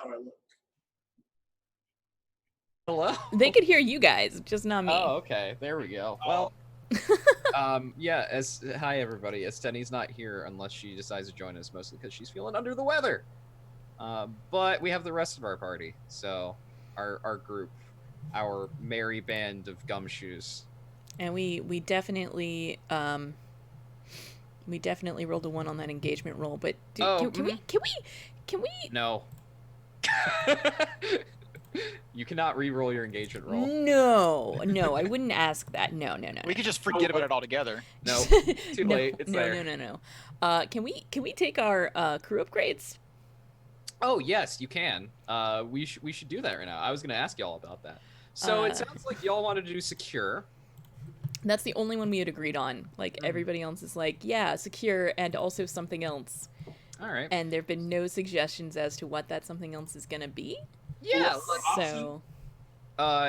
how I look. Hello? They could hear you guys, just not me. Oh, okay. There we go. Well, yeah, hi everybody. Esteni's not here unless she decides to join us, mostly because she's feeling under the weather. But we have the rest of our party, so our group, our merry band of gumshoes. And we definitely rolled a 1 on that engagement roll. But can we? No. You cannot re-roll your engagement roll. No, I wouldn't ask that. No. We could just forget about it altogether. No, too late. It's there. No. Can we take our crew upgrades? Oh yes, you can. We should do that right now. I was gonna ask y'all about that. So it sounds like y'all wanted to do secure. That's the only one we had agreed on. Like everybody else is like, yeah, secure and also something else. All right. And there've been no suggestions as to what that something else is gonna be. Yeah. So.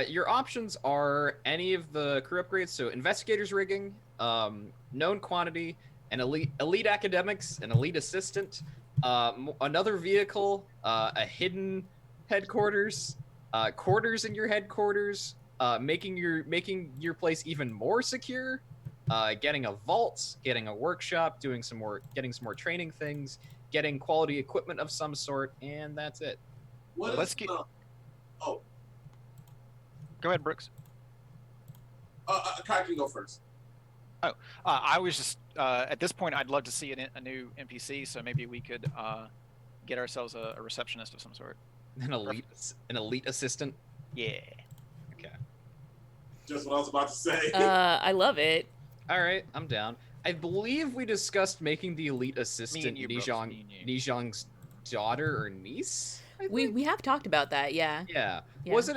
Your options are any of the crew upgrades. So investigators rigging, known quantity, an elite academics, an elite assistant, another vehicle, a hidden headquarters, quarters in your headquarters, making your place even more secure, getting a vault, getting a workshop, getting some more training things, getting quality equipment of some sort, and that's it. Let's get. Oh, Go ahead, Brooks. Kai can go first. I was just at this point. I'd love to see a new NPC, so maybe we could get ourselves a receptionist of some sort. An elite assistant. Yeah. Okay. Just what I was about to say. I love it. All right, I'm down. I believe we discussed making the elite assistant Nijang's daughter or niece. We have talked about that, yeah. Yeah. Was it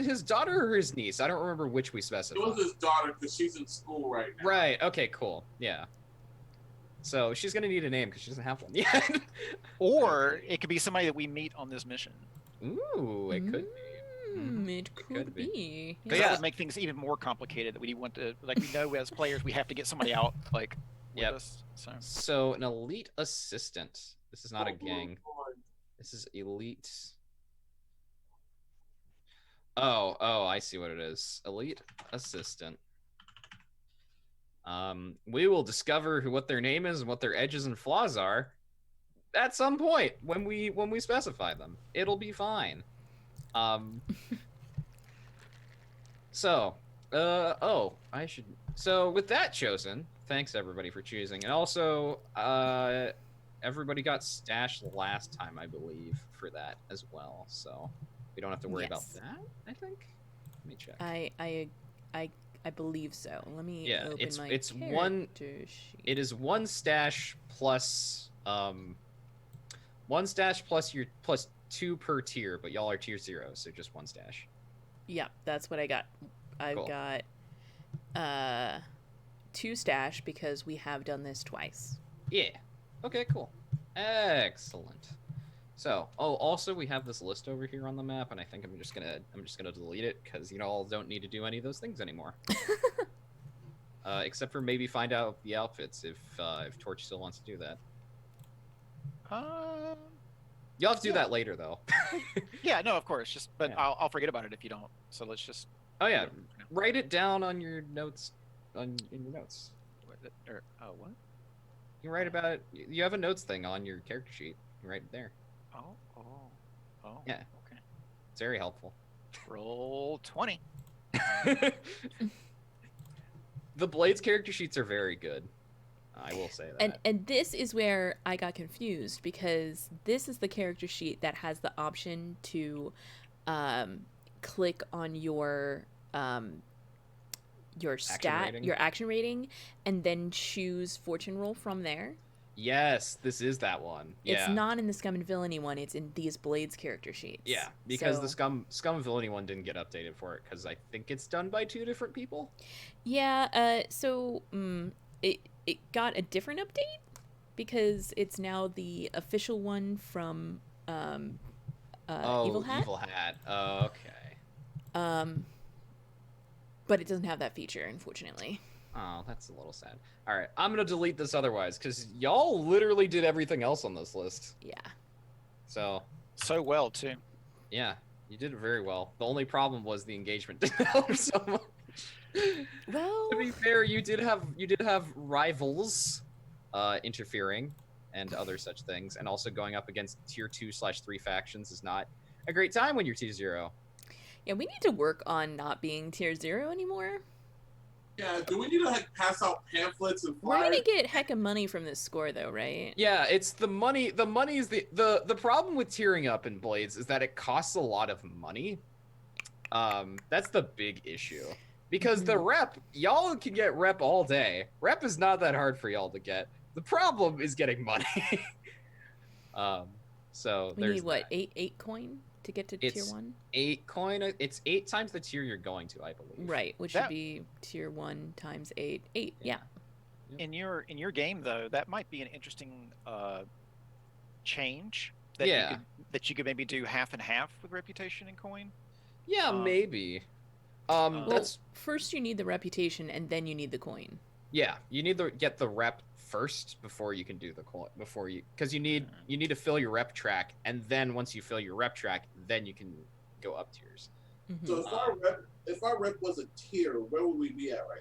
his daughter or his niece? I don't remember which we specified. It was his daughter because she's in school right now. Right. Okay. Cool. Yeah. So she's gonna need a name because she doesn't have one yet. Or it could be somebody that we meet on this mission. Ooh, it could be. It could be. Because that would make things even more complicated. That we want to, like, we know as players we have to get somebody out, like, with us. So an elite assistant. This is not a gang. This is elite. Oh, I see what it is. Elite assistant. We will discover what their name is and what their edges and flaws are at some point when we specify them. It'll be fine. So, I should. So with that chosen, thanks everybody for choosing, and also, everybody got stashed last time, I believe, for that as well. So we don't have to worry about that. I think. Let me check. I believe so. Let me open my it's one. sheet. It is one stash plus your plus 2 per tier, but y'all are tier 0, so just 1 stash. Yeah, that's what I got. I've got 2 stash because we have done this twice. Yeah. Okay, cool. Excellent. So, also we have this list over here on the map, and I think I'm just gonna delete it because y'all don't need to do any of those things anymore. Except for maybe find out the outfits if Torch still wants to do that. You'll have to do that later, though. Yeah, no, of course. But I'll forget about it if you don't. So let's just. Oh yeah, write it down on your notes. In your notes. What? You write about it. You have a notes thing on your character sheet. You write it there. Oh. Yeah. Okay. It's very helpful. Roll 20. The Blades character sheets are very good. I will say that. And this is where I got confused because this is the character sheet that has the option to click on your action rating, and then choose fortune roll from there. Yes, this is that one. Yeah. It's not in the Scum and Villainy one. It's in these Blades character sheets. Yeah, because the Scum and Villainy one didn't get updated for it because I think it's done by 2 different people. Yeah. So it got a different update because it's now the official one from Evil Hat. Evil Hat. Okay. But it doesn't have that feature, unfortunately. Oh, that's a little sad. All right, I'm gonna delete this otherwise because y'all literally did everything else on this list. Yeah. So So well too. Yeah, you did it very well. The only problem was the engagement didn't help so much. Well, To be fair, you did have rivals interfering and other such things, and also going up against tier 2/3 factions is not a great time when you're tier 0. yeah, we need to work on not being tier 0 anymore. Yeah, do we need to like pass out pamphlets and We're flyers? gonna get heck of money from this score, though, right? Yeah, it's the money. The money is the problem with tiering up in Blades is that it costs a lot of money. That's the big issue. Because the rep, y'all can get rep all day. Rep is not that hard for y'all to get. The problem is getting money. So We there's need what, that. 8 coin to get to tier It's 1? 8 coin. It's 8 times the tier you're going to, I believe. Right, which should be tier 1 times 8. 8, yeah. In your game though, that might be an interesting change that you could maybe do half and half with reputation and coin. Yeah, maybe. Well, That's first you need the reputation, and then you need the coin. yeah. You need to get the rep first before you can do the coin. Because you need to fill your rep track, and then once you fill your rep track, then you can go up tiers. So if our rep was a tier, where would we be at right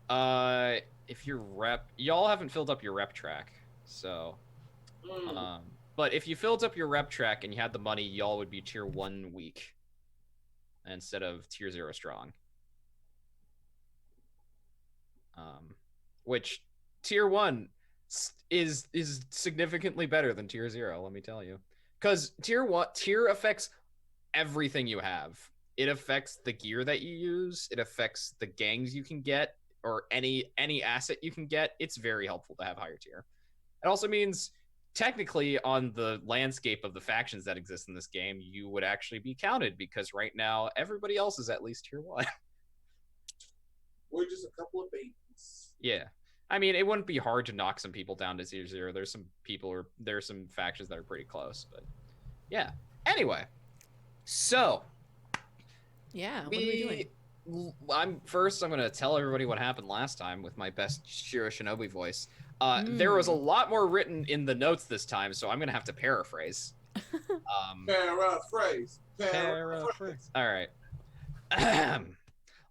now? If your rep, y'all haven't filled up your rep track, so. But if you filled up your rep track and you had the money, y'all would be tier 1 weak instead of tier 0 strong. Which tier 1 is significantly better than tier 0, let me tell you. Because tier affects everything you have. It affects the gear that you use, it affects the gangs you can get, or any asset you can get. It's very helpful to have higher tier. It also means technically on the landscape of the factions that exist in this game, you would actually be counted, because right now everybody else is at least tier 1. We're just a couple of babies. Yeah. I mean, it wouldn't be hard to knock some people down to tier 0. There's some factions that are pretty close, but yeah. Anyway, so yeah, what are we doing? I'm going to tell everybody what happened last time with my best Shiro Shinobi voice. There was a lot more written in the notes this time, so I'm going to have to paraphrase. Paraphrase. All right.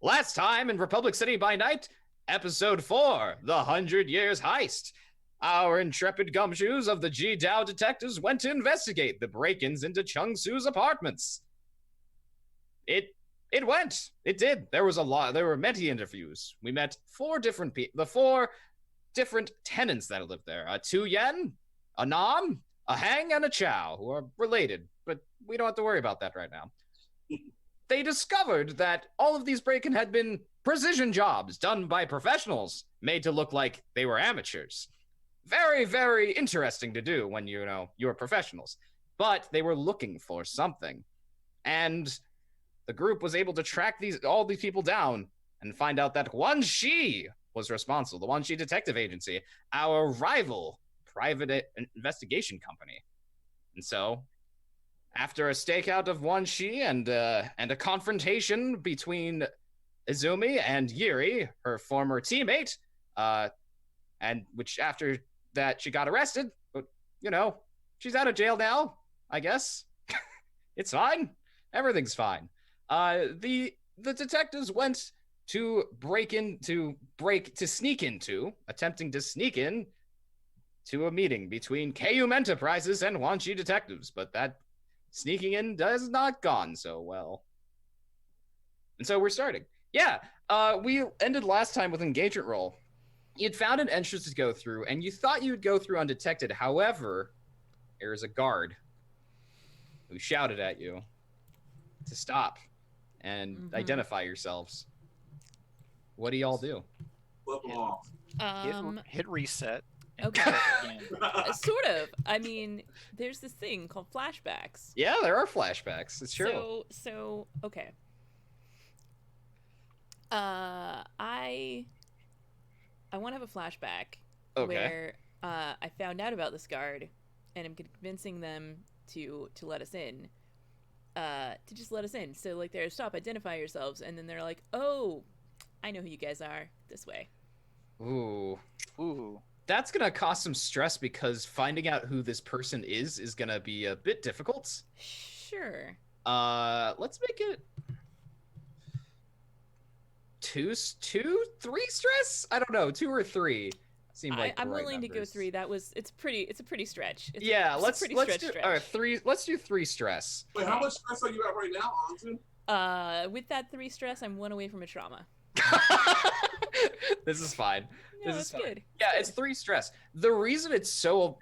Last time in Republic City by Night, Episode 4, The 100 Years Heist. Our intrepid gumshoes of the Ji-Dao detectives went to investigate the break-ins into Chung Su's apartments. It did. There were many interviews. We met 4 different people, the 4 different tenants that lived there. A Tu Yen, a Nam, a Hang, and a Chow, who are related, but we don't have to worry about that right now. They discovered that all of these break-in had been precision jobs done by professionals, made to look like they were amateurs. Very, very interesting to do when you're professionals. But they were looking for something. And the group was able to track all these people down and find out that Wan Shi was responsible, the Wan Shi Detective Agency, our rival private investigation company. And so, after a stakeout of Wan Shi and a confrontation between Izumi and Yuri, her former teammate, and which after that she got arrested, but she's out of jail now, I guess. It's fine. Everything's fine. The detectives went to attempting to sneak in to a meeting between KUM Enterprises and Wan Shi Detectives, but that sneaking in has not gone so well. And so we're starting. Yeah, we ended last time with engagement roll. You'd found an entrance to go through, and you thought you would go through undetected. However, there is a guard who shouted at you to stop and identify yourselves. What do y'all do? Flip them off. Hit reset. Okay. Sort of. I mean, there's this thing called flashbacks. Yeah, there are flashbacks. It's true. So okay. I want to have a flashback where I found out about this guard, and I'm convincing them to let us in. To just let us in. So like, they're stop, identify yourselves, and then they're like, oh, I know who you guys are. This way. Ooh. That's gonna cause some stress because finding out who this person is gonna be a bit difficult. Sure. Let's make it two, 3 stress. I don't know, 2 or 3 seem like I'm the right willing to go numbers. 3. It's a pretty stretch. Let's pretty do stretch. all right, 3. Let's do 3 stress. Wait, how much stress are you at right now, Anzu? With that 3 stress, I'm 1 away from a trauma. This is fine. No, This it's is fine. good. Yeah, it's 3 stress. The reason it's so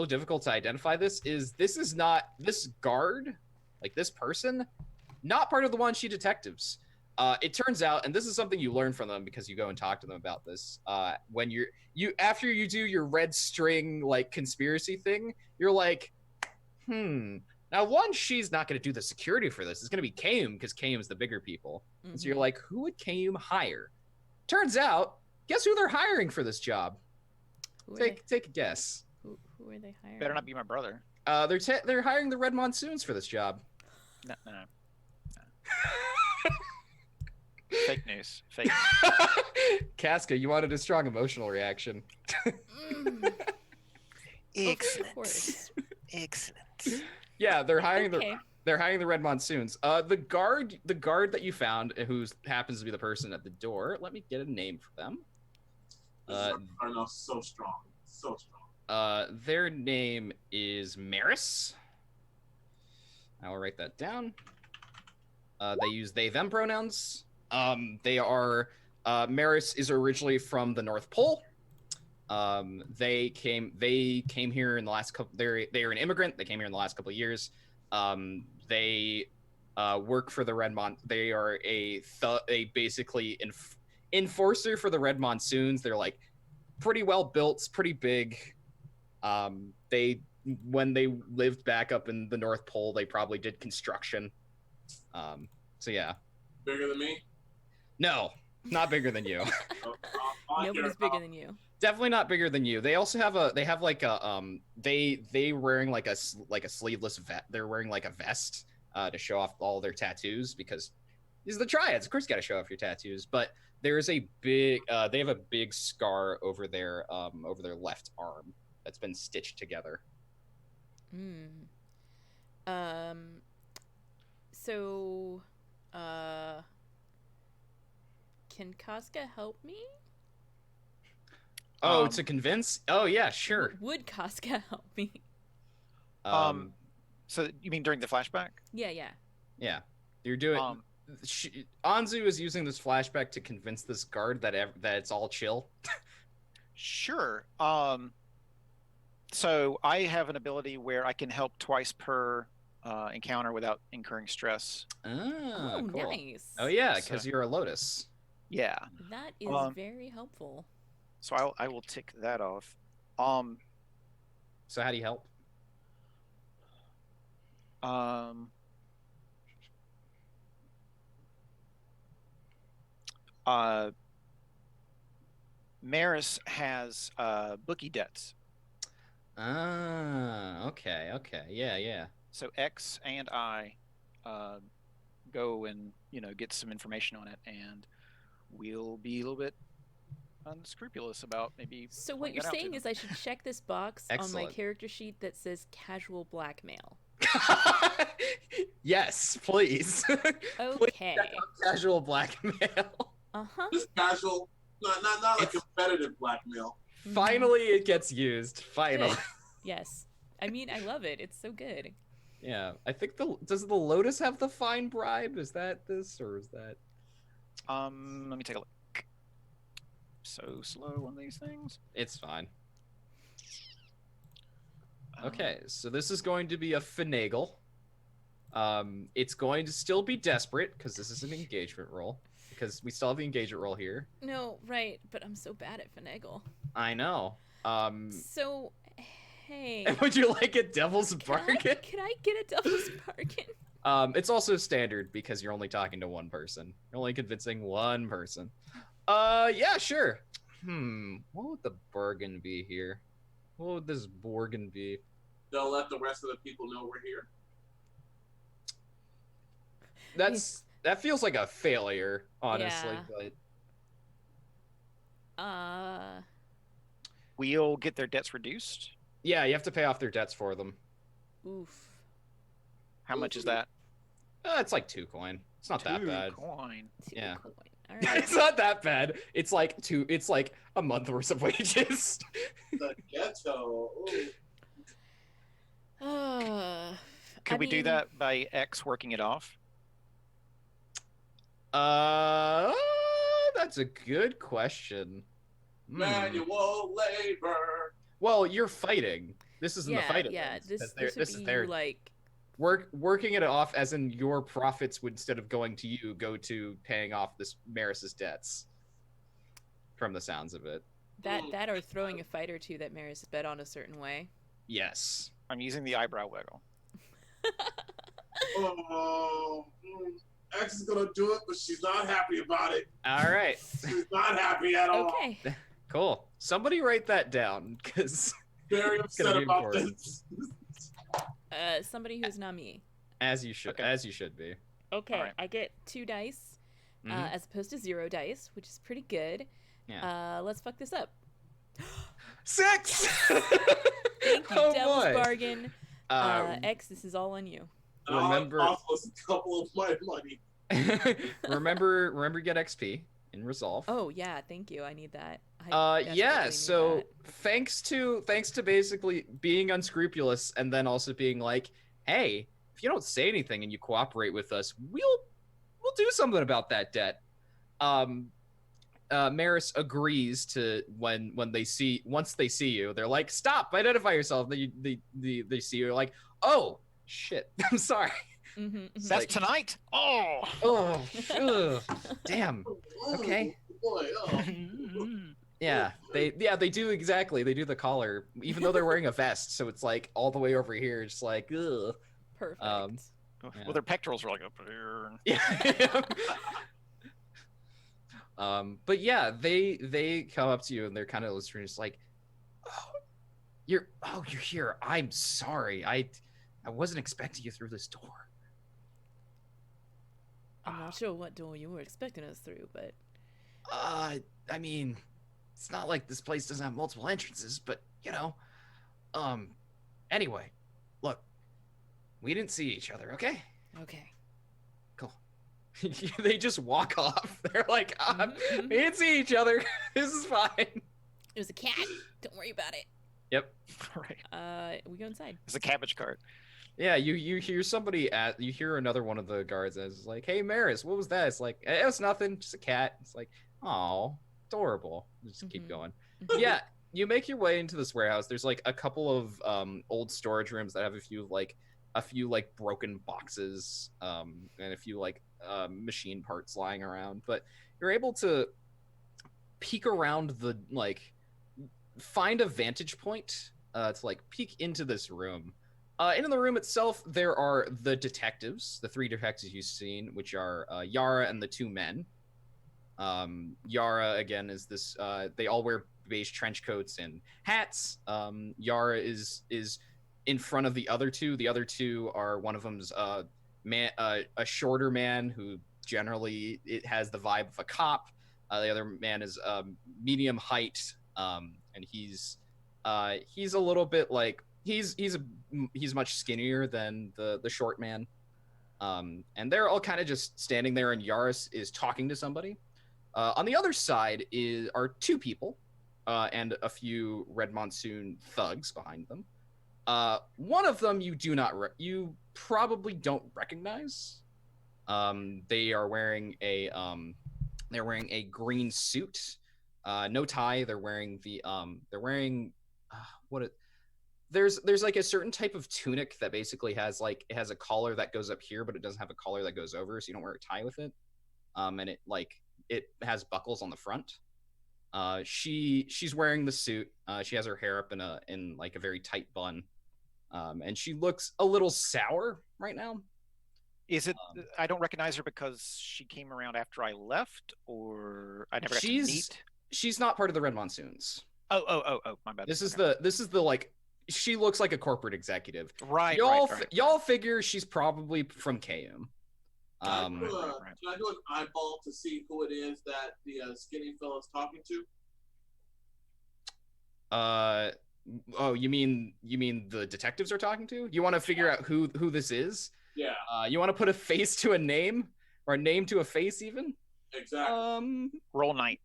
difficult to identify this is not this guard, like this person, not part of the One She detectives. It turns out, and this is something you learn from them because you go and talk to them about this. When you after you do your red string like conspiracy thing, you're like, now One She's not going to do the security for this. It's going to be Kayum because Kayum's the bigger people. Mm-hmm. And so you're like, who would Kayum hire? Turns out, guess who they're hiring for this job? Take a guess. Who are they hiring? Better not be my brother. They're hiring the Red Monsoons for this job. No. Fake news. Fake news. Casca, you wanted a strong emotional reaction. Excellent. Excellent. Yeah, they're hiring Okay. they're hiring the Red Monsoons. The guard that you found, who happens to be the person at the door. Let me get a name for them. So strong. Their name is Maris. I will write that down. They use they them pronouns. They are Maris is originally from the North Pole. They came here in the last couple. They are an immigrant. They came here in the last couple of years. They work for the Red Mon. They are a basically enforcer for the Red Monsoons. They're like pretty well built, pretty big. When they lived back up in the North Pole, they probably did construction. So yeah. Bigger than me? No, not bigger than you. Nobody's bigger than you. Definitely not bigger than you. They also have they wearing like a sleeveless vest. They're wearing like a vest to show off all their tattoos because these are the triads. Of course, you got to show off your tattoos. But there is a big they have a big scar over their left arm that's been stitched together. So, can Casca help me? Oh, to convince? Oh yeah, sure. Would Casca help me? So you mean during the flashback? Yeah. Yeah. You're doing. Anzu is using this flashback to convince this guard that it's all chill. Sure. So I have an ability where I can help twice per encounter without incurring stress. Oh, cool. Nice. Oh yeah, because you're a Lotus. Yeah. That is very helpful. So I will tick that off. So how do you help? Maris has bookie debts. Okay. Yeah. So X and I go and get some information on it, and we'll be a little bit unscrupulous about maybe. So what you're saying is I should check this box on my character sheet that says casual blackmail. Yes, please. Okay. Please casual blackmail. Just casual, not like competitive blackmail. Finally, it gets used. Finally. Good. Yes. I mean, I love it. It's so good. Yeah, I think does the Lotus have the fine bribe? Is that this or is that? Let me take a look. So slow on these things. It's fine. Okay, so this is going to be a finagle. It's going to still be desperate because this is an engagement roll. Because we still have the engagement roll here. No, right, but I'm so bad at finagle. I know. So, hey. Would you like a devil's bargain? Can I get a devil's bargain? It's also standard because you're only talking to one person. You're only convincing one person. Yeah, sure. What would the bargain be here? What would this bargain be? They'll let the rest of the people know we're here. That feels like a failure, honestly. Yeah. But we'll get their debts reduced. Yeah, you have to pay off their debts for them. Oof. How much is that? It's like 2 coin. It's not that bad. 2 coin. 2 Yeah. coin. All right. It's not that bad. It's like a month worth of wages. The ghetto. Could we do that by X working it off? That's a good question. Manual labor. Well, you're fighting. This isn't the fight. Yeah, this this would is be their like working it off, as in your profits would, instead of going to you, go to paying off this Maris's debts. From the sounds of it. that or throwing a fight or two that Maris bet on a certain way. Yes. I'm using the eyebrow wiggle. X is gonna do it, but she's not happy about it. All right. She's not happy at all. Okay. Cool. Somebody write that down, because Very upset about important. this. Somebody who's not me. As you should. Okay. As you should be. Okay, Alright. I get 2 dice, Mhm. as opposed to 0 dice, which is pretty good. Yeah. Let's fuck this up. 6. Thank you, Oh, Devil's boy. Bargain. X, this is all on you. Remember- I'll toss a couple of my money. remember get XP in Resolve. Oh yeah, thank you. I need that. I Yeah, desperately need so that. thanks to basically being unscrupulous, and then also being like, hey, if you don't say anything and you cooperate with us, we'll do something about that debt. Maris agrees to once they see you, they're like, stop, identify yourself. They see you, like, oh shit, I'm sorry. That's like- tonight. Oh. Oh, damn. Okay. Boy, oh. Yeah, they do exactly. They do the collar, even though they're wearing a vest, so it's like all the way over here, just like, ugh. Perfect. Yeah. Well, their pectorals are like up here. Yeah. But yeah, they come up to you and they're kind of just like, you're here. I'm sorry. I wasn't expecting you through this door. I'm not sure what door you were expecting us through, but I mean, it's not like this place doesn't have multiple entrances, but anyway, look, we didn't see each other, okay? okay. They just walk off. They're like, Mhm. we didn't see each other. This is fine. It was a cat. Don't worry about it. Yep. Right. We go inside. It's a cabbage cart. Yeah, you hear somebody you hear another one of the guards as like, hey Maris, what was that? It's like, it was nothing, just a cat. It's like, oh, adorable. Just keep Mhm. going. Mhm. Yeah, you make your way into this warehouse. There's like a couple of old storage rooms that have a few broken boxes, and a few machine parts lying around. But you're able to peek around find a vantage point to peek into this room. In the room itself, there are the detectives, the 3 detectives you've seen, which are Yara and the 2 men. Yara, again, is this. They all wear beige trench coats and hats. Yara is in front of the other 2. The other 2 are, one of them's a shorter man who generally it has the vibe of a cop. The other man is medium height, and he's a little bit like. He's much skinnier than the short man, and they're all kind of just standing there, and Yaris is talking to somebody. On the other side are 2 people, and a few Red Monsoon thugs behind them. One of them you probably don't recognize. They are wearing a green suit, no tie. They're wearing There's like a certain type of tunic that basically has it has a collar that goes up here, but it doesn't have a collar that goes over, so you don't wear a tie with it. And it has buckles on the front. She's wearing the suit. She has her hair up in a very tight bun, and she looks a little sour right now. Is it? I don't recognize her because she came around after I left, or I never got to meet. She's not part of the Red Monsoons. Oh, my bad. This is the she looks like a corporate executive. Right. Y'all figure she's probably from KM. Can I do an eyeball to see who it is that the skinny fella's talking Oh, you mean the detectives are talking to? You want to figure out who this is? Yeah. You want to put a face to a name, or a name to a face, even? Exactly. Roll night.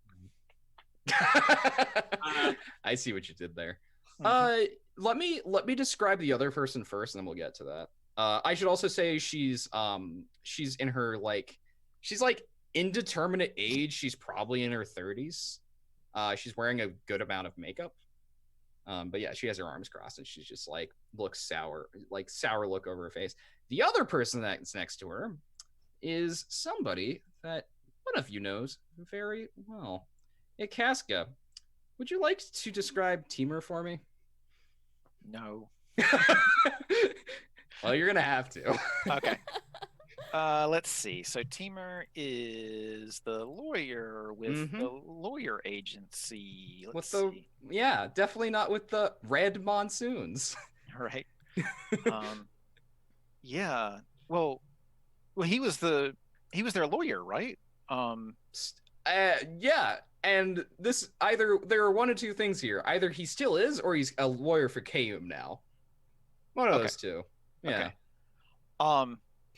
I see what you did there. Mm-hmm. Let me describe the other person first, and then we'll get to that. I should also say she's in her she's like indeterminate age. She's probably in her 30s. She's wearing a good amount of makeup. But yeah, she has her arms crossed and she's just like looks sour, like sour look over her face. The other person that's next to her is somebody that one of you knows very well. Hey, Casca, would you like to describe Teamer for me? No. Well, you're gonna have to. Okay. Let's see. So Teamer is the lawyer with the lawyer agency. Yeah, definitely not with the red monsoons. Right. Yeah. Well, he was their lawyer, right? Yeah. And this there are one of two things here. Either he still is, or he's a lawyer for Kayum now. One of those two. Yeah. Okay.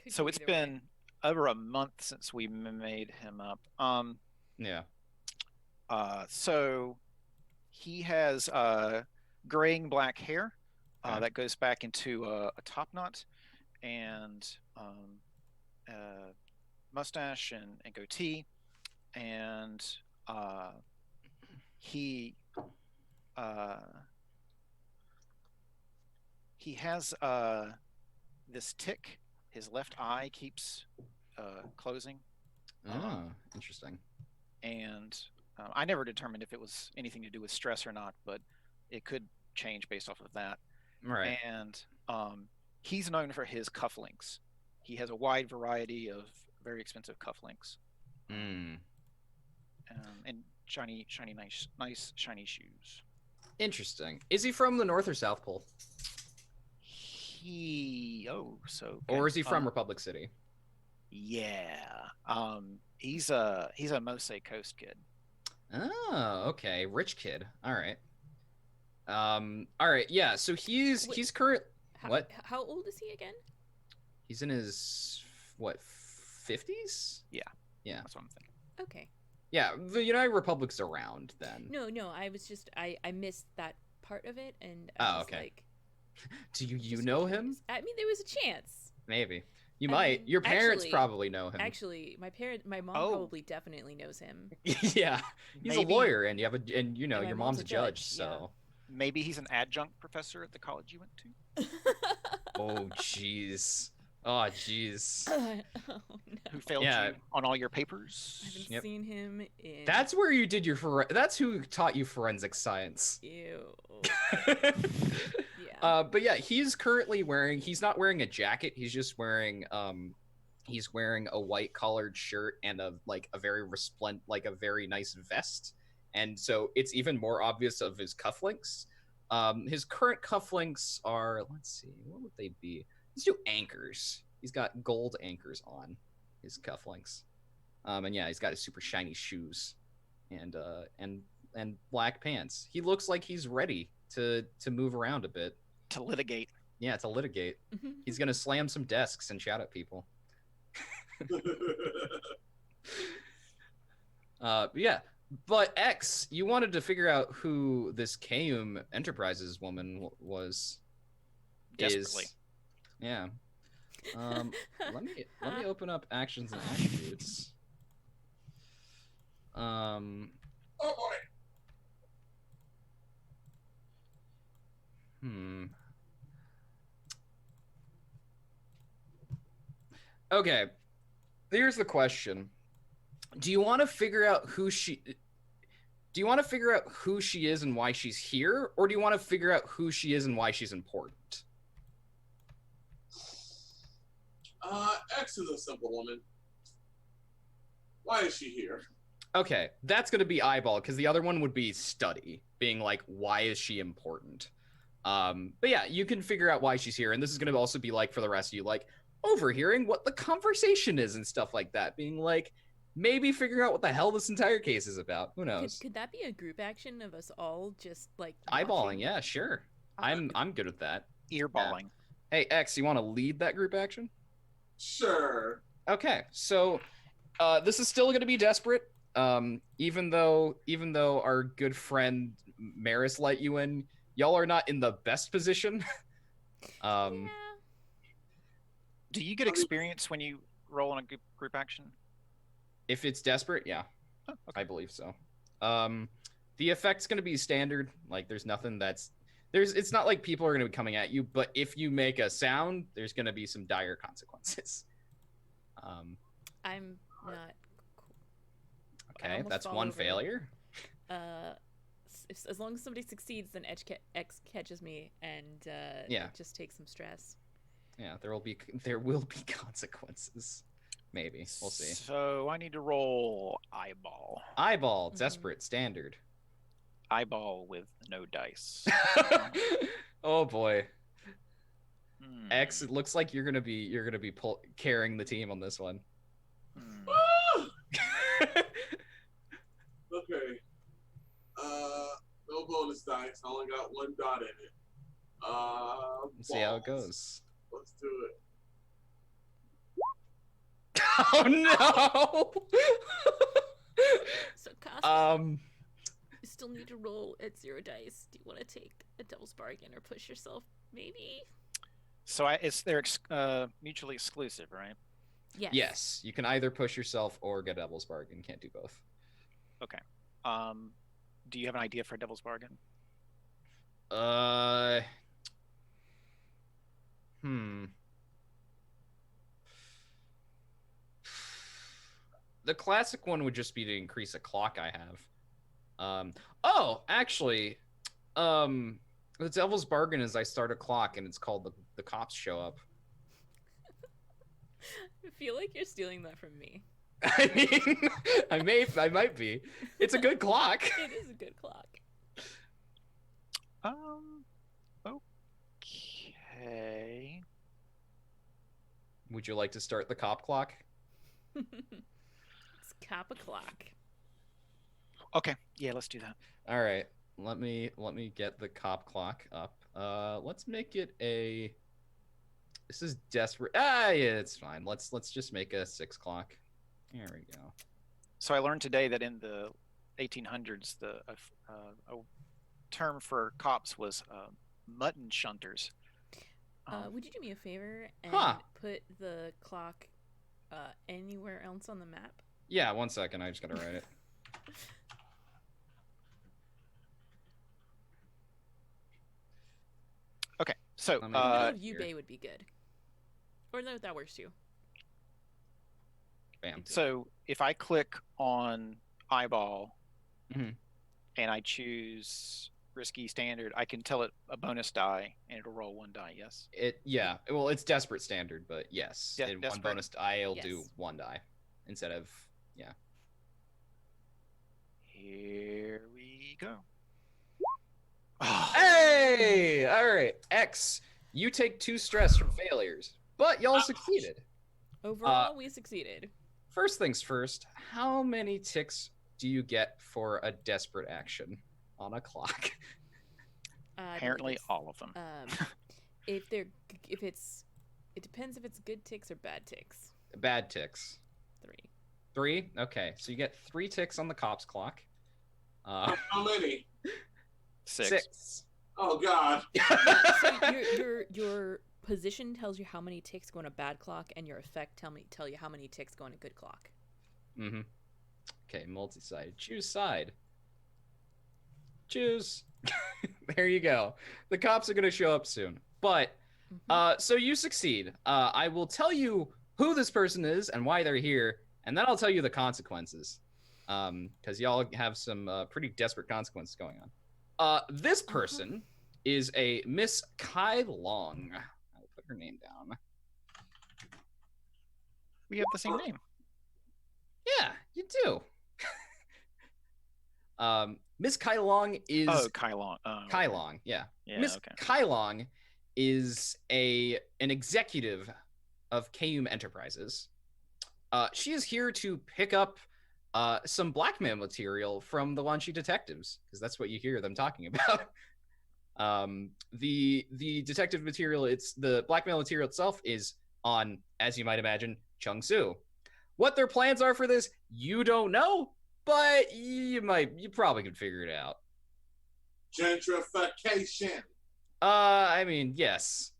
So it's been over a month since we made him up. Yeah. So he has graying black hair that goes back into a top knot, and mustache and goatee, and he has this tick. His left eye keeps closing. Oh, interesting. And I never determined if it was anything to do with stress or not, but it could change based off of that. Right. And he's known for his cufflinks. He has a wide variety of very expensive cufflinks. And shiny, nice shiny shoes. Interesting. Is he from the North or South Pole? Or is he from Republic City? Yeah. He's a Mose Coast kid. Oh, okay. Rich kid. All right. All right. Yeah. So he's current. What? How old is he again? He's in his 50s? Yeah. Yeah. That's what I'm thinking. Okay. Yeah, the United Republic's around then. No, I was just I missed that part of it, and okay. Do you know him? I mean, there was a chance. Maybe. You might. Your parents probably know him. Actually, my mom probably definitely knows him. Yeah, he's a lawyer, and your mom's a judge, so yeah. Maybe he's an adjunct professor at the college you went to. Oh jeez. Oh jeez. Oh, no. Who failed you on all your papers? I haven't seen him in. That's where you did your that's who taught you forensic science. Ew. But yeah, he's currently he's not wearing a jacket, he's just wearing a white collared shirt and a very a very nice vest. And so it's even more obvious of his cufflinks. His current cufflinks are, let's see, what would they be? Let's do anchors. He's got gold anchors on his cufflinks. And yeah, he's got his super shiny shoes and black pants. He looks like he's ready to move around a bit. To litigate. Yeah, to litigate. He's gonna slam some desks and shout at people. Yeah. But X, you wanted to figure out who this Kayum Enterprises woman was. Desperately. Yeah. Let me open up actions and attributes. Oh boy. Okay. Here's the question. Do you want to figure out who she is and why she's here, or do you want to figure out who she is and why she's important? X is a simple woman. Why is she here? Okay, that's going to be eyeball, because the other one would be study, being like, why is she important? But yeah, you can figure out why she's here, and this is going to also be like, for the rest of you, like, overhearing what the conversation is and stuff like that, being like, maybe figuring out what the hell this entire case is about. Who knows? Could that be a group action of us all just like eyeballing? watching? Yeah, sure. I'm good with that. Earballing. Yeah. Hey, X, you want to lead that group action? Sure. Okay, so this is still going to be desperate. Even though our good friend Maris let you in, y'all are not in the best position. Yeah. Do you get experience when you roll on a group action? If it's desperate, yeah. Oh, okay. I believe so. The effect's going to be standard. Like, there's nothing that's... It's not like people are going to be coming at you, but if you make a sound, there's going to be some dire consequences. I'm not... Okay, that's one failure. As long as somebody succeeds, then X catches me, and it just takes some stress. Yeah, there will be consequences. Maybe. We'll see. So I need to roll eyeball. Eyeball, desperate, standard. Eyeball with no dice. Oh boy. X, it looks like you're gonna be carrying the team on this one. Okay. No bonus dice. I only got one dot in it. Let's see how it goes. Let's do it. Oh no! So Cosmo, you still need to roll at 0 dice. Do you want to take a devil's bargain or push yourself? Maybe. So they're mutually exclusive, right? Yes. Yes, you can either push yourself or get a devil's bargain. Can't do both. Okay. Do you have an idea for a devil's bargain? The classic one would just be to increase a clock I have. Actually, the devil's bargain is I start a clock and it's called the cops show up. I feel like you're stealing that from me. I mean, I might be. It's a good clock. It is a good clock. Okay. Would you like to start the cop clock? It's cop o'clock. Okay. Yeah, let's do that. All right. Let me get the cop clock up. Let's make it a... This is desperate. Yeah, it's fine. Let's just make a 6 o'clock. There we go. So I learned today that in the 1800s, a term for cops was mutton shunters. Would you do me a favor and put the clock anywhere else on the map? Yeah, 1 second. I just gotta write it. Okay, so Bay would be good. Or no, that works too. Bam. So if I click on eyeball mm-hmm. and I choose risky standard, I can tell it a bonus die and it'll roll 1 die. Yes. Well, it's desperate standard, but yes, in desperate. 1 bonus die, it'll do 1 die instead of Here we go. Hey! All right, X. You take 2 stress from failures, but y'all succeeded. Overall, we succeeded. First things first, how many ticks do you get for a desperate action on a clock? Apparently all of them. It depends if it's good ticks or bad ticks. Bad ticks. 3. 3? Okay, so you get 3 ticks on the cops clock. How many? 6. Oh God. So your position tells you how many ticks go on a bad clock, and your effect tell you how many ticks go on a good clock. Mm-hmm. Okay, multi-sided. Choose side. Choose. There you go. The cops are gonna show up soon. But so you succeed. I will tell you who this person is and why they're here, and then I'll tell you the consequences. Because y'all have some pretty desperate consequences going on. This person is a Miss Kai Long. I'll put her name down. We have the same name. Yeah, you do. Miss Kai Long is... Oh, Kai Long. Kai Long, yeah. Miss okay. Kai Long is an executive of KUM Enterprises. She is here to pick up some blackmail material from the Wanshi detectives, because that's what you hear them talking about. The detective material, it's the blackmail material itself is on, as you might imagine, Chungsu. What their plans are for this, you don't know, but you probably could figure it out. Gentrification. I mean, yes.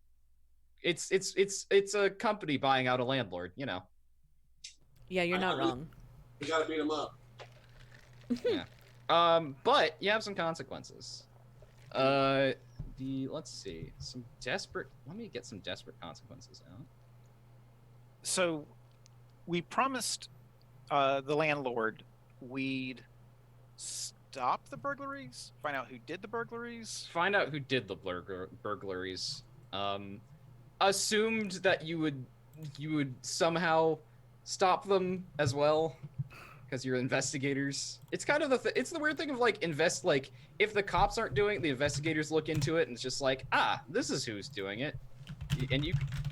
It's a company buying out a landlord, you know. Yeah, you're not wrong. We gotta beat them up. Yeah. But you have some consequences. Let's see. Let me get some desperate consequences out. So we promised the landlord we'd stop the burglaries, find out who did the burglaries. Find out who did the burglaries. Assumed that you would somehow stop them as well, because you're investigators. It's kind of it's the weird thing of like if the cops aren't doing it, the investigators look into it and it's just like, this is who's doing it. And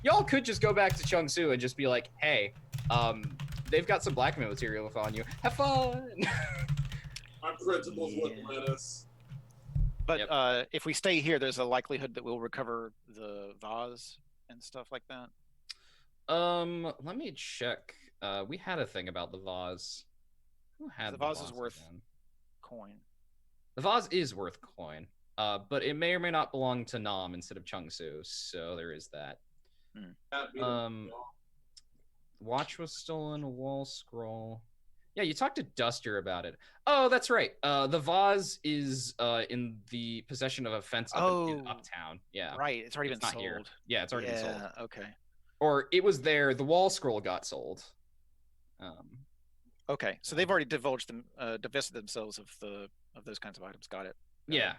y'all could just go back to Chungsu and just be like, hey, they've got some blackmail material on you. Have fun. Our principals wouldn't let us. But if we stay here, there's a likelihood that we'll recover the vase and stuff like that. Let me check. We had a thing about the vase. Who had the vase? Is worth again? Coin. The vase is worth coin. But it may or may not belong to Nam instead of Chungsu, so there is that. Watch was stolen, a wall scroll. Yeah, you talked to Duster about it. Oh, that's right. The vase is in the possession of a fence in Uptown. Yeah. Right, it's already been sold. Here. Yeah, it's already been sold. Yeah, okay. Or it was there, the wall scroll got sold. Okay, so they've already divested themselves of those kinds of items. Got it. Yeah.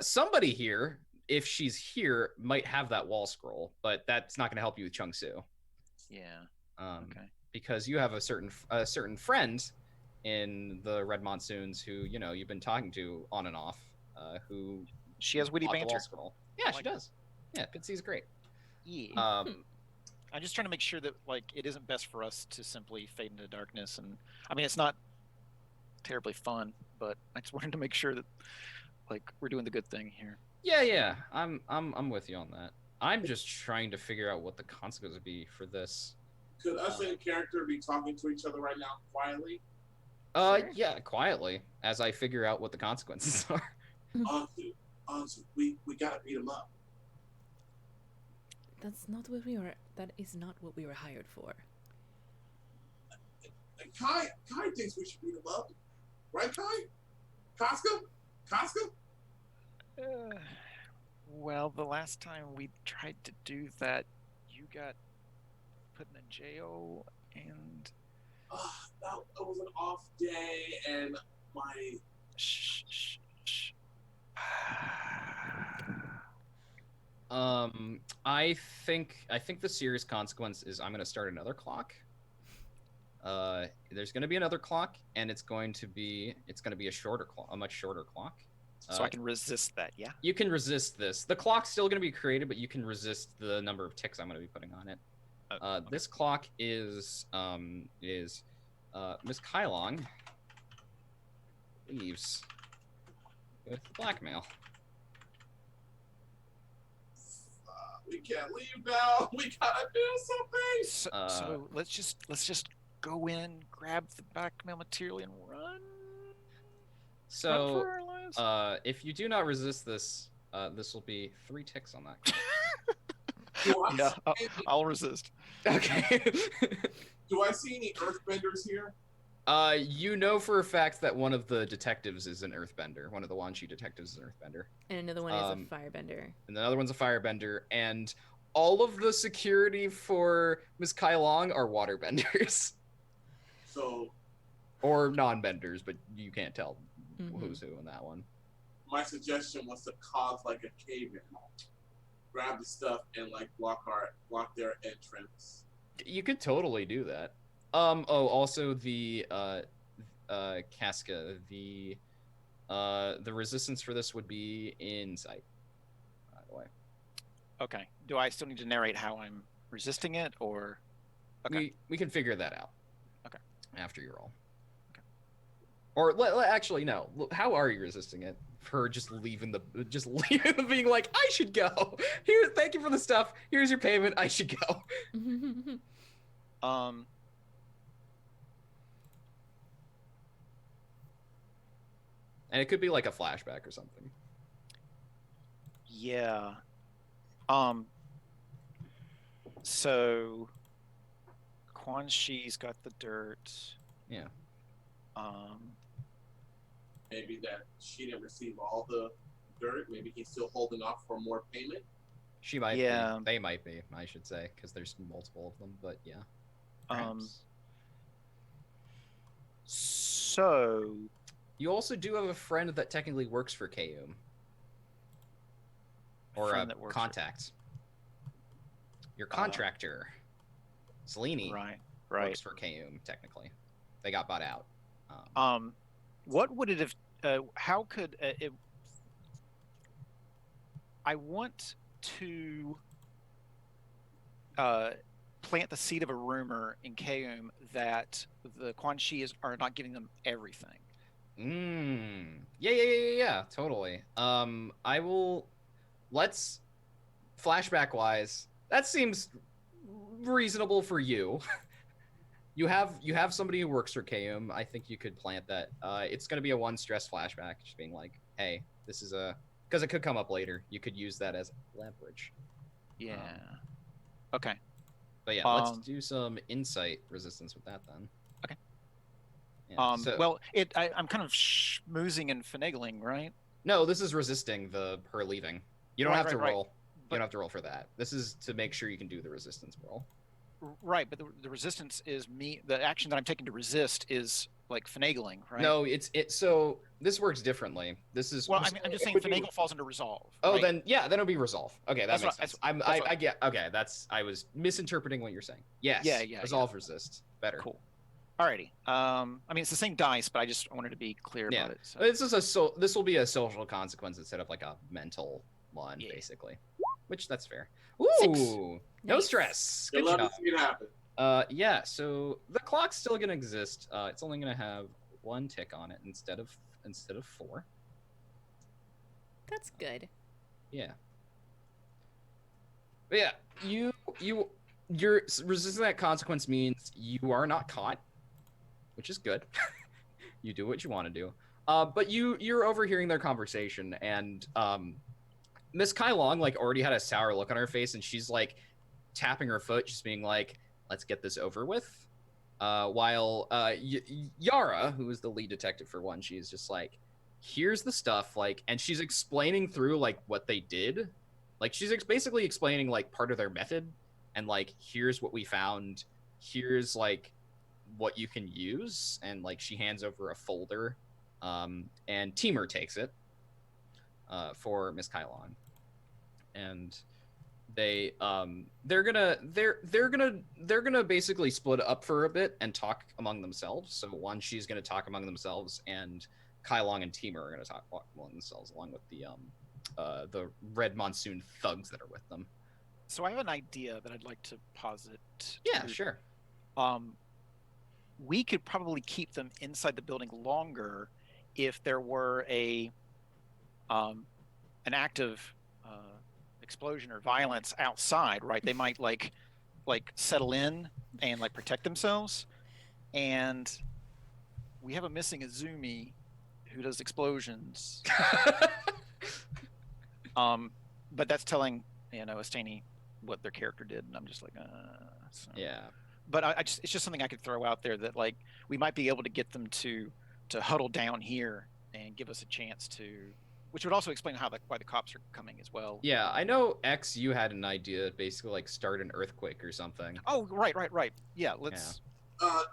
Somebody here, if she's here, might have that wall scroll, but that's not going to help you with Chungsu. Yeah. Okay. Because you have a certain friend in the Red Monsoons who you've been talking to on and off. Who she has witty banter. Yeah, she does. Yeah, Pitsy's great. Yeah. I'm just trying to make sure that it isn't best for us to simply fade into darkness, and I mean it's not terribly fun, but I just wanted to make sure that we're doing the good thing here. Yeah. I'm with you on that. I'm just trying to figure out what the consequences would be for this. Could us in character be talking to each other right now quietly? Sure. Yeah, quietly, as I figure out what the consequences are. We gotta beat him up. That is not what we were hired for. Kai thinks we should beat him up. Right, Kai? Casca? Well, the last time we tried to do that, you got put in a jail, and that was an off day, and my shh. I think the serious consequence is I'm going to start another clock. There's going to be another clock, and it's going to be a shorter clock, a much shorter clock. So I can resist that, yeah? You can resist this. The clock's still going to be created, but you can resist the number of ticks I'm going to be putting on it. Okay. This clock is Miss Kailong leaves with blackmail. We can't leave now. We gotta do something. So let's just go in, grab the blackmail material, and run. So, if you do not resist this, this will be 3 ticks on that. Yeah, I'll resist. Okay. Do I see any earthbenders here? You know for a fact that one of the detectives is an earthbender. One of the Wanshi detectives is an earthbender. And another one is a firebender. And the other one's a firebender. And all of the security for Miss Kailong are waterbenders. So... Or non-benders, but you can't tell who's who in that one. My suggestion was to cause a cave-in. Grab the stuff and block their entrance. You could totally do that. Also the Casca, the resistance for this would be insight, by the way. Okay. Do I still need to narrate how I'm resisting it, or? Okay. We can figure that out. Okay. After you roll. Okay. Or actually, no. How are you resisting it? Her just leaving being like, I should go. Here, thank you for the stuff. Here's your payment. I should go. And it could be like a flashback or something. Yeah. So Quan Chi's got the dirt. Yeah. Maybe that she didn't receive all the dirt. Maybe he's still holding off for more payment. She might Yeah. be. They might be, I should say, because there's multiple of them, but yeah. Perhaps. So you also do have a friend that technically works for Kayum. Or a contact. Your contractor, Selene, works for Kayum, technically. They got bought out. What would it have... how could... I want to plant the seed of a rumor in Kayum that the Quan Chi are not giving them everything. Yeah, totally. I will... Let's... Flashback-wise, that seems reasonable for you. You have somebody who works for Kayum. I think you could plant that. It's going to be a one stress flashback, just being like, hey, this is a... Because it could come up later. You could use that as leverage. Yeah. Okay. But yeah, let's do some insight resistance with that then. Okay. Yeah, well, I'm kind of schmoozing and finagling, right? No, this is resisting her leaving. You don't have to roll. But, you don't have to roll for that. This is to make sure you can do the resistance roll. Right, but the resistance is me. The action that I'm taking to resist is like finagling, right? No, so this works differently. This is I'm just saying finagle falls under resolve. Oh, right? then it'll be resolve. Okay, that makes sense. I get. Okay, I was misinterpreting what you're saying. Yes. Yeah. Resolve resist. Better. Cool. Alrighty. It's the same dice, but I just wanted to be clear about it. So. This will be a social consequence instead of like a mental one, basically. Which that's fair. Ooh, 6. No stress. Good job. To see it happen. Yeah. So the clock's still gonna exist. It's only gonna have 1 tick on it instead of 4. That's good. Yeah. But yeah, you're resisting that consequence means you are not caught, which is good. You do what you want to do. But you're overhearing their conversation, and Miss Kai Long already had a sour look on her face, and she's tapping her foot, just being like, "Let's get this over with." While Yara, who is the lead detective for one, she's just like, "Here's the stuff," and she's explaining through what they did. She's basically explaining part of their method, and here's what we found. Here's what you can use, and she hands over a folder, and Teamer takes it for Miss Kai Long. And they're gonna basically split up for a bit and talk among themselves. So one, she's gonna talk among themselves, and Kai Long and Teamer are gonna talk among themselves, along with the Red Monsoon thugs that are with them. So I have an idea that I'd like to posit. Yeah, sure. We could probably keep them inside the building longer if there were an active explosion or violence outside, right? They might settle in and protect themselves. And we have a missing Azumi who does explosions. But that's telling Estani what their character did, and I'm just so. Yeah. But it's just something I could throw out there that we might be able to get them to huddle down here and give us a chance to, which would also explain why the cops are coming as well. Yeah, I know X, you had an idea, basically start an earthquake or something. Oh, right. Yeah, let's.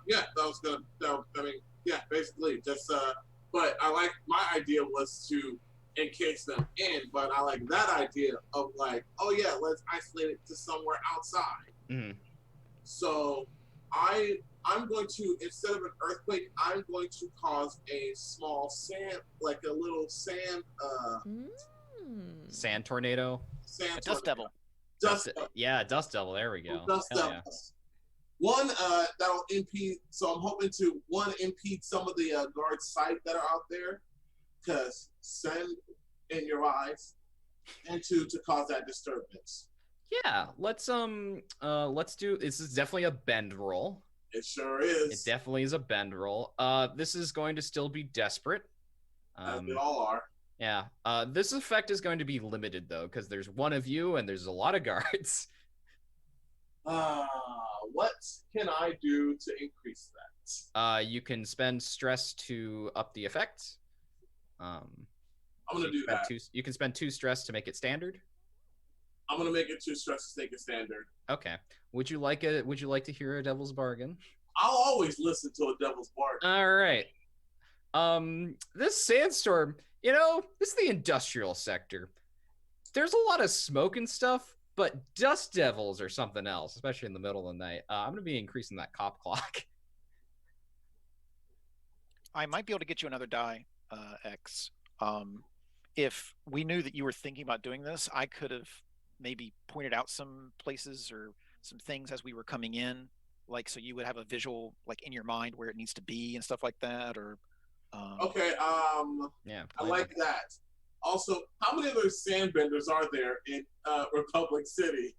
Yeah, that was gonna. Basically, just. But my idea was to encase them in, but I like that idea of let's isolate it to somewhere outside. Mm-hmm. So I'm going to, instead of an earthquake, I'm going to cause a small sand, a little sand sand tornado. Dust devil. Dust devil. Yeah, dust devil. There we go. Dust devils. One, that'll impede. So I'm hoping to one impede some of the guard sight that are out there, because sand in your eyes, and two, to cause that disturbance. Yeah, let's do. This is definitely a bend roll. It sure is. It definitely is a bend roll. This is going to still be desperate. As they all are. Yeah. This effect is going to be limited though, because there's one of you and there's a lot of guards. What can I do to increase that? You can spend stress to up the effect. I'm gonna do that. You can spend 2 stress to make it standard. I'm gonna make it 2 stress to take it standard. Okay. Would you like to hear a devil's bargain? I'll always listen to a devil's bargain. All right. This sandstorm, this is the industrial sector. There's a lot of smoke and stuff, but dust devils are something else, especially in the middle of the night. I'm going to be increasing that cop clock. I might be able to get you another die, X. If we knew that you were thinking about doing this, I could have maybe pointed out some places or some things as we were coming in, like so you would have a visual like in your mind where it needs to be and stuff like that. Or okay, yeah, I like that. Also, how many other sandbenders are there in Republic City?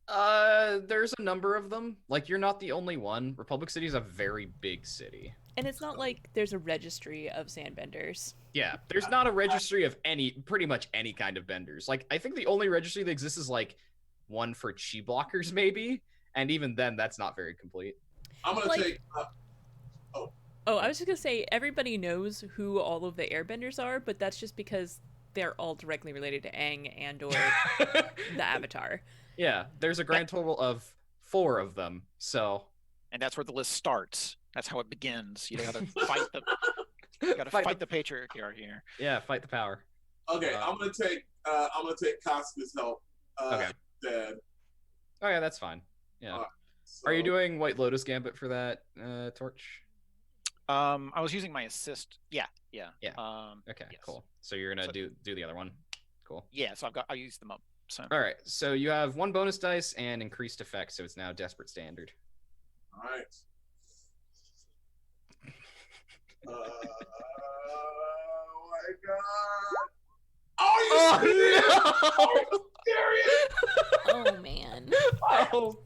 There's a number of them. Like, you're not the only one. Republic City is a very big city. And it's not like there's a registry of sandbenders. Yeah, there's not a registry of pretty much any kind of benders. Like, I think the only registry that exists is like one for chi blockers, maybe. And even then, that's not very complete. I'm gonna take. Oh, I was just gonna say everybody knows who all of the airbenders are, but that's just because they're all directly related to Aang and/or the Avatar. Yeah, there's a grand total of 4 of them. So, and that's where the list starts. That's how it begins. You gotta fight the. You gotta fight the patriarchy here. Yeah, fight the power. Okay, I'm gonna take Casca's help. Okay. Dad. Oh yeah, that's fine. Yeah. So... Are you doing White Lotus Gambit for that, Torch? I was using my assist. Yeah. Okay, yes. Cool. So you're gonna do the other one. Cool. Yeah, so I used them up. So. All right. So you have 1 bonus dice and increased effect, so it's now desperate standard. All right. Oh my god! Are you serious? No! Are you serious? Oh man. Oh,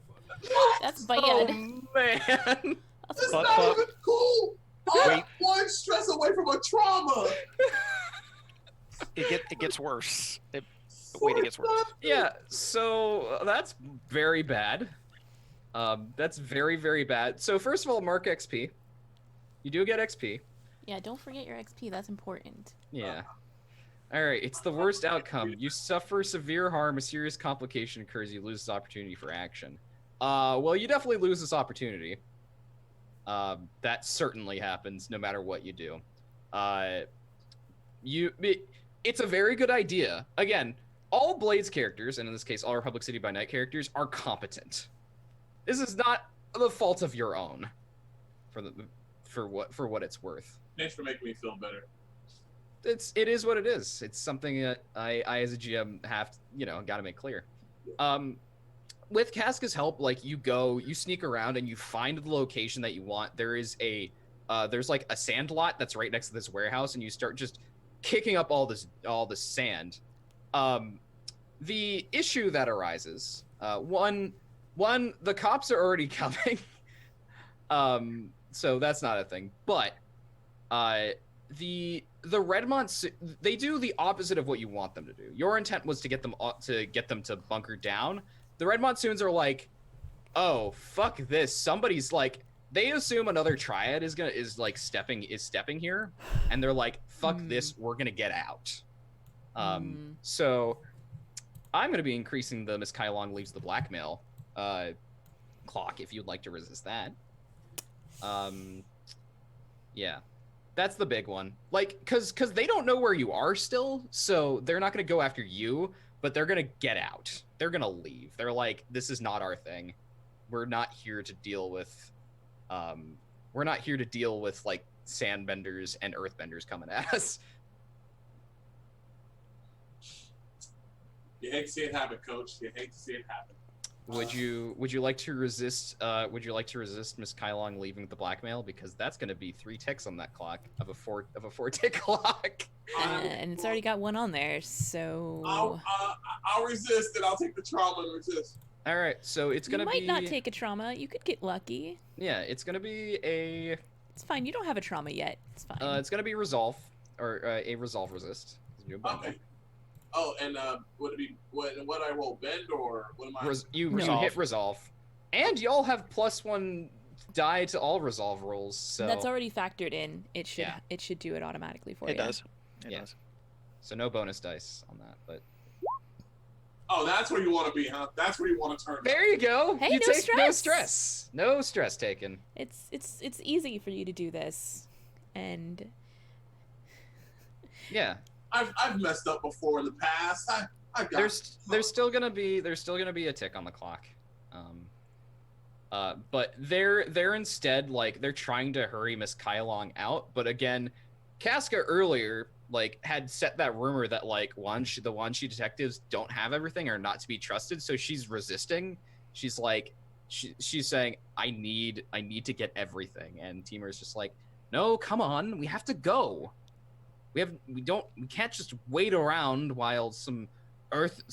that's bad. Oh man. This is not even cool. I'm 1 stress away from a trauma. It gets worse. Wait, it gets worse. Yeah. So that's very bad. That's very, very bad. So first of all, mark XP. You do get XP. Yeah, don't forget your XP. That's important. Yeah. All right. It's the worst outcome. You suffer severe harm. A serious complication occurs. You lose this opportunity for action. Well, you definitely lose this opportunity. That certainly happens no matter what you do. It's a very good idea. Again, all Blades characters, and in this case, all Republic City by Night characters, are competent. This is not the fault of your own. For what it's worth. Thanks for making me feel better. It is what it is. It's something that I as a GM have got to make clear. With Casca's help, like you sneak around and you find the location that you want. There's like a sand lot that's right next to this warehouse, and you start just kicking up all this sand. The issue that arises, one, the cops are already coming. So that's not a thing. But the Redmont, they do the opposite of what you want them to do. Your intent was to get them to bunker down. The Red Monsoons are like, oh fuck this. Somebody's like, they assume another triad is stepping here, and they're like, fuck this, we're gonna get out. So I'm gonna be increasing the Miss Kylong leaves the blackmail clock if you'd like to resist that. Yeah, that's the big one. Like, cause they don't know where you are still, so they're not gonna go after you, but they're gonna get out. They're gonna leave. They're like, this is not our thing. We're not here to deal with, like sandbenders and earthbenders coming at us. You hate to see it happen, Coach. You hate to see it happen. Would you like to resist? Would you like to resist Miss Kylong leaving the blackmail, because that's going to be 3 ticks on that clock of a 4-tick clock. And it's already got one on there, so I'll resist, and I'll take the trauma and resist. All right, so it's gonna be. You might not take a trauma. You could get lucky. Yeah, it's gonna be a. It's fine. You don't have a trauma yet. It's fine. It's gonna be resolve or a resolve resist. Okay. Oh, and would it be what I roll, bend, or what am I? You hit resolve, and y'all have +1 die to all resolve rolls. So that's already factored in. It should do it automatically for you. It does. It does. So no bonus dice on that, but. Oh, that's where you want to be, huh? That's where you want to turn. There you go. Hey, you no take stress. no stress. No stress taken. It's easy for you to do this, and yeah. I've messed up before in the past. I got there's still gonna be a tick on the clock, but they're instead like they're trying to hurry Miss Kylong out. But again, Casca earlier like had set that rumor that like the Wanshi detectives don't have everything or not to be trusted, so she's resisting. She's like she's saying I need to get everything, and Teamer's just like, no, come on, we have to go. We can't just wait around while some earth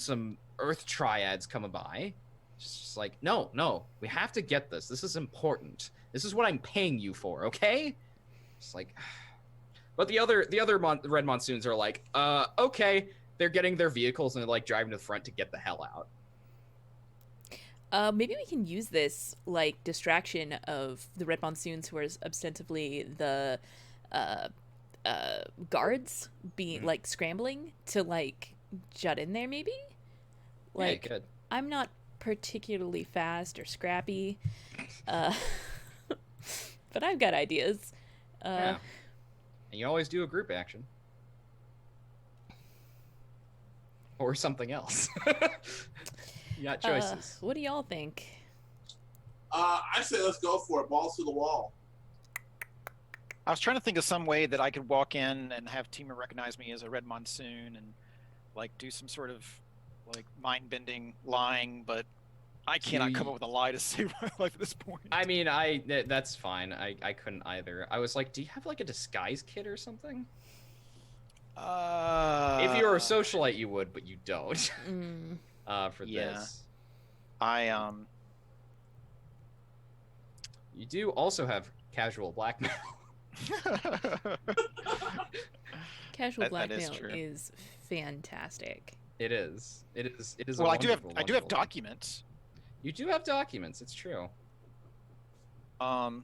triads come by. Just like, no, we have to get this. This is important. This is what I'm paying you for, okay? It's like, but the other Red Monsoons are like, okay. They're getting their vehicles and they're like driving to the front to get the hell out. Maybe we can use this like distraction of the Red Monsoons, who are ostensibly the guards being like scrambling to like jut in there. Maybe like good. I'm not particularly fast or scrappy, but I've got ideas. Yeah. And you always do a group action or something else. You got choices. What do y'all think? I say let's go for it. Balls to the wall. I was trying to think of some way that I could walk in and have Teamer recognize me as a Red Monsoon and like do some sort of like mind-bending lying, but I cannot come up with a lie to save my life at this point. I mean, that's fine. I couldn't either. I was like, do you have like a disguise kit or something? If you were a socialite, you would, but you don't. For this, you do also have casual blackmail. Casual blackmail is fantastic. It is. Well, I do have documents. You do have documents. It's true. Oh,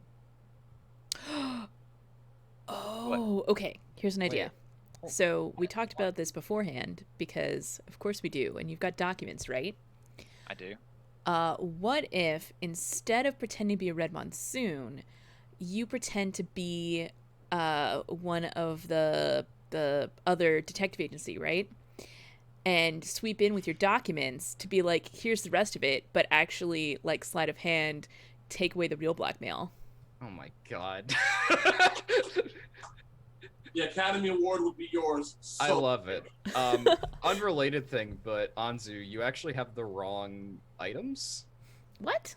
okay. Here's an idea. So we talked about this beforehand because, of course, we do. And you've got documents, right? I do. What if instead of pretending to be a Red Monsoon, you pretend to be one of the other detective agency, right? And sweep in with your documents to be like, here's the rest of it, but actually, like, sleight of hand, take away the real blackmail. Oh my god. The Academy Award would be yours. I love it. Unrelated thing, but Anzu, you actually have the wrong items. What?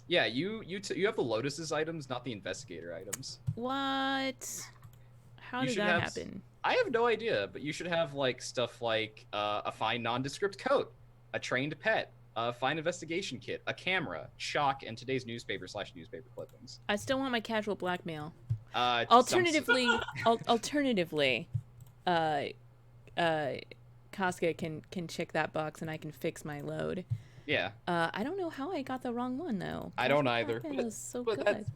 Yeah, you have the Lotus's items, not the investigator items. What? How did that happen? I have no idea, but you should have like stuff like a fine nondescript coat, a trained pet, a fine investigation kit, a camera, chalk, and today's newspaper clippings. I still want my casual blackmail. Alternatively, Casca can check that box and I can fix my load. Yeah. I don't know how I got the wrong one though. I don't either. That was so good.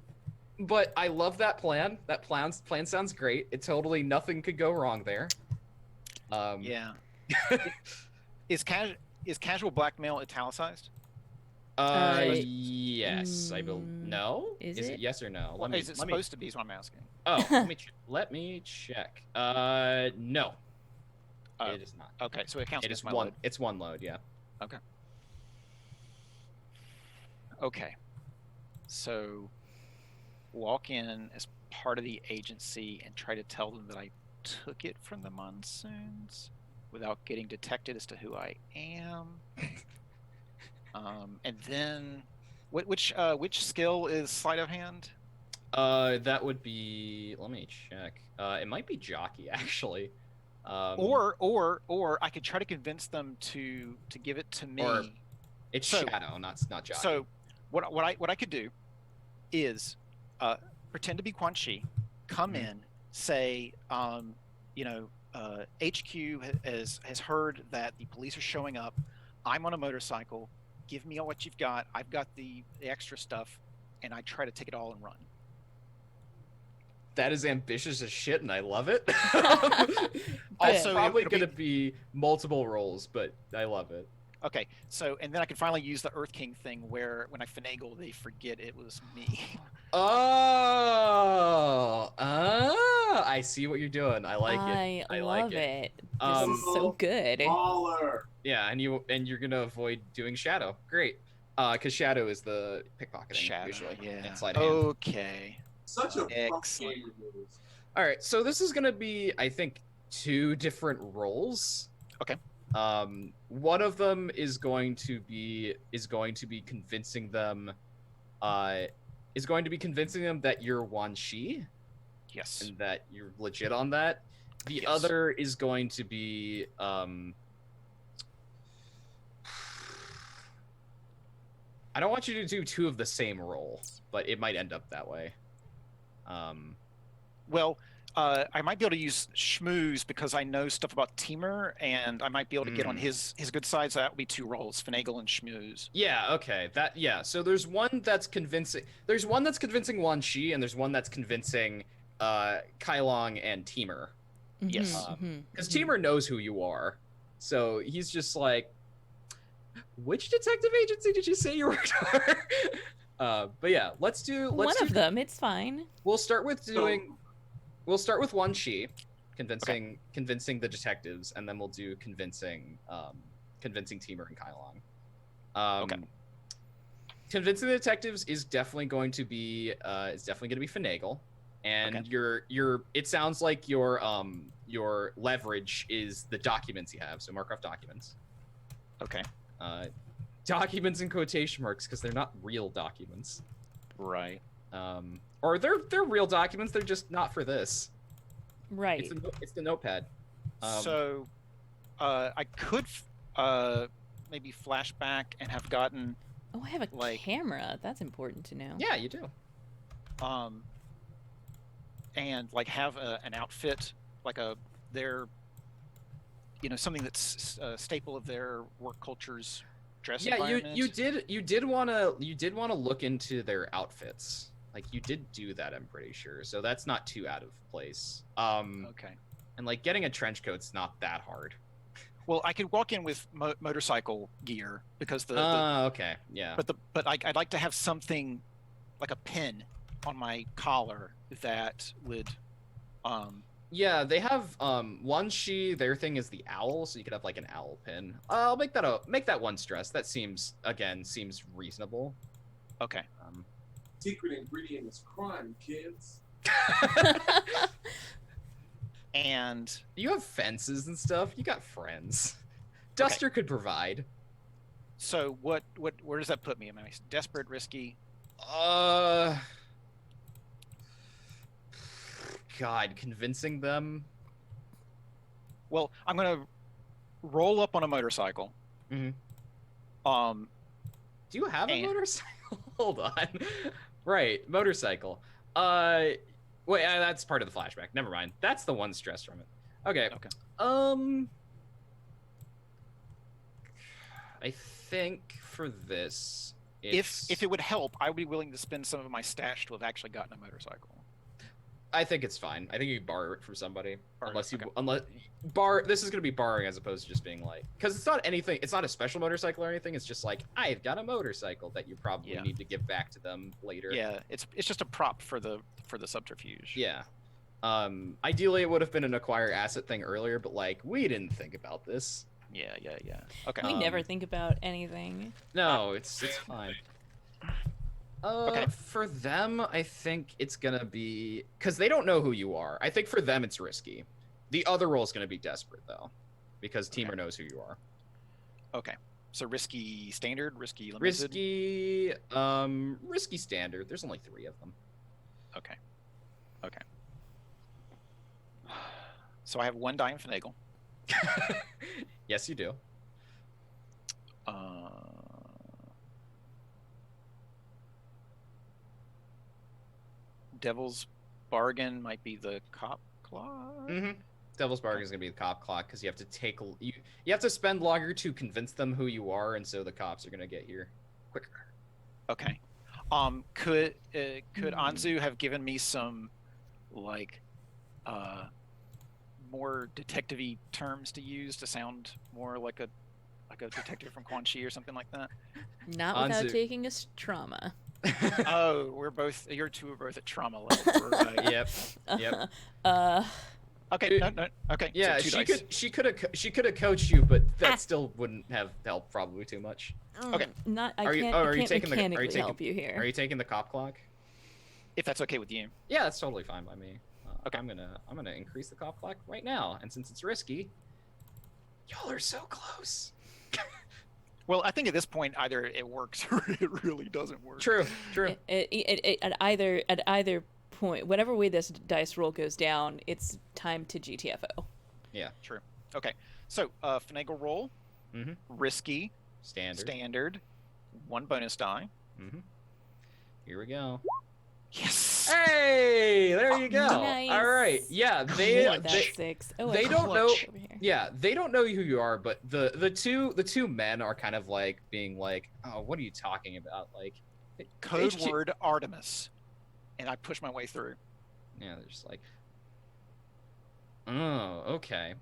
But I love that plan. That plan sounds great. It totally nothing could go wrong there. Yeah. Is casual blackmail italicized? Yes. I believe. No. Is it yes or no? Is it supposed to be? Is what I'm asking. Oh, let me check. No. It is not. Okay, so it counts. It is one. Load. It's one load. Yeah. Okay. Okay. So, walk in as part of the agency and try to tell them that I took it from the Monsoons without getting detected as to who I am. And then, which skill is sleight of hand? That would be. Let me check. It might be jockey actually. Or I could try to convince them to give it to me. Or it's shadow, not jockey. So what I could do is pretend to be Quan Chi, come in, say, HQ has heard that the police are showing up. I'm on a motorcycle. Give me all what you've got. I've got the extra stuff, and I try to take it all and run. That is ambitious as shit, and I love it. Also, probably going to be multiple roles, but I love it. Okay, so and then I can finally use the Earth King thing where when I finagle, they forget it was me. I see what you're doing. I like it. I like love it. This is so good. Baller. Yeah, and you're gonna avoid doing shadow. Great, because shadow is the pickpocketing usually. Yeah. Okay. Such a excellent move. All right, so this is gonna be, I think, 2 different roles. Okay. One of them is going to be convincing them that you're Wan Shi. Yes. And that you're legit on that. The Yes. other is going to be I don't want you to do 2 of the same role, but it might end up that way. Well, I might be able to use Schmooze because I know stuff about Teamer, and I might be able to get on his good side. So that would be 2 roles: Finagle and Schmooze. Yeah. Okay. So there's one that's convincing. There's one that's convincing Wan Shi, and there's one that's convincing Kai Long and Teamer. Yes. Because Teamer knows who you are, so he's just like, which detective agency did you say you worked for? But yeah, let's do one of them. It's fine. We'll start with Wan Shi, convincing the detectives, and then we'll do convincing Teamer and Kai Long. Convincing the detectives is definitely going to be finagle, and it sounds like your leverage is the documents you have, so mark off documents. Okay. Documents in quotation marks because they're not real documents. Right. Or they're real documents. They're just not for this. Right. It's the notepad. So, I could maybe flash back and have gotten. Oh, I have a camera. That's important to know. Yeah, you do. And have an outfit, something that's a staple of their work culture's dress environment. You did want to look into their outfits. You did do that, I'm pretty sure. So that's not too out of place. Okay. And getting a trench coat's not that hard. Well, I could walk in with motorcycle gear because okay, yeah. But I'd like to have something like a pin on my collar that would. Yeah, they have Wan Shi. Their thing is the owl, so you could have an owl pin. I'll make that 1 stress. That seems reasonable. Okay. Secret ingredient is crime, kids. And you have fences and stuff. You got friends. Duster could provide. So where does that put me? Am I desperate, risky? God, convincing them. Well, I'm gonna roll up on a motorcycle. Mm-hmm. Do you have a motorcycle? Hold on. Right, motorcycle. Wait, that's part of the flashback. Never mind. That's the 1 stress from it. Okay. I think for this, if it would help, I would be willing to spend some of my stash to have actually gotten a motorcycle. I think it's fine. I think you can borrow it from somebody, unless this is gonna be borrowing as opposed to just being because it's not anything. It's not a special motorcycle or anything. It's just I've got a motorcycle that you probably need to give back to them later. Yeah, it's just a prop for the subterfuge. Yeah. Ideally, it would have been an acquire asset thing earlier, but we didn't think about this. Yeah. Okay. We never think about anything. No, it's fine. For them, I think it's gonna be because they don't know who you are. I think for them it's risky. The other role is gonna be desperate though, because Teamer knows who you are. Okay. So risky standard, risky limited. Risky standard. There's only 3 of them. Okay. So I have 1 die in finagle. Yes, you do. Devil's Bargain might be the cop claw. Mm-hmm. Devil's Bargain is gonna be the cop clock because you have to you have to spend longer to convince them who you are, and so the cops are gonna get here quicker. Okay. Could Anzu have given me some like more detective-y terms to use to sound more like a detective from Quan Chi or something like that? Not without taking a trauma. Oh, you two are both at trauma level. Right? Yep. Okay. No. Okay. Yeah, so she could have coached you, but that still wouldn't have helped probably too much. Okay. Are you mechanically help you here? Are you taking the cop clock? If that's okay with you. Yeah, that's totally fine by me. Okay. I'm gonna increase the cop clock right now, and since it's risky, y'all are so close. Well, I think at this point either it works or it really doesn't work. True. At either point, whatever way this dice roll goes down, it's time to GTFO. Yeah. True. Okay. So finagle roll. Mm-hmm. Risky. Standard. 1 bonus die. Mm-hmm. Here we go. Yes. Hey, there you go. Nice. All right. Yeah, they don't know. Yeah, they don't know who you are, but the two men are kind of like being like, "Oh, what are you talking about?" Like, code word Artemis, and I push my way through. Yeah, they're just like, "Oh, okay."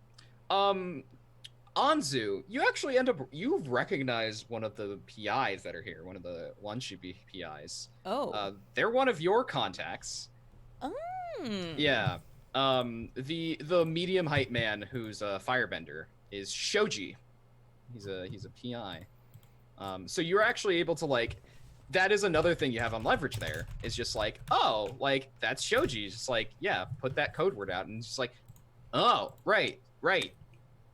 Anzu, you actually you recognize one of the PIs that are here, one of the Lunchby PIs. Oh. They're one of your contacts. Yeah. The medium height man who's a firebender is Shoji. He's a PI. So you're actually able to like, that is another thing you have on leverage there. Is just like, oh, like that's Shoji. Just like, yeah, put that code word out, and just like, oh, right.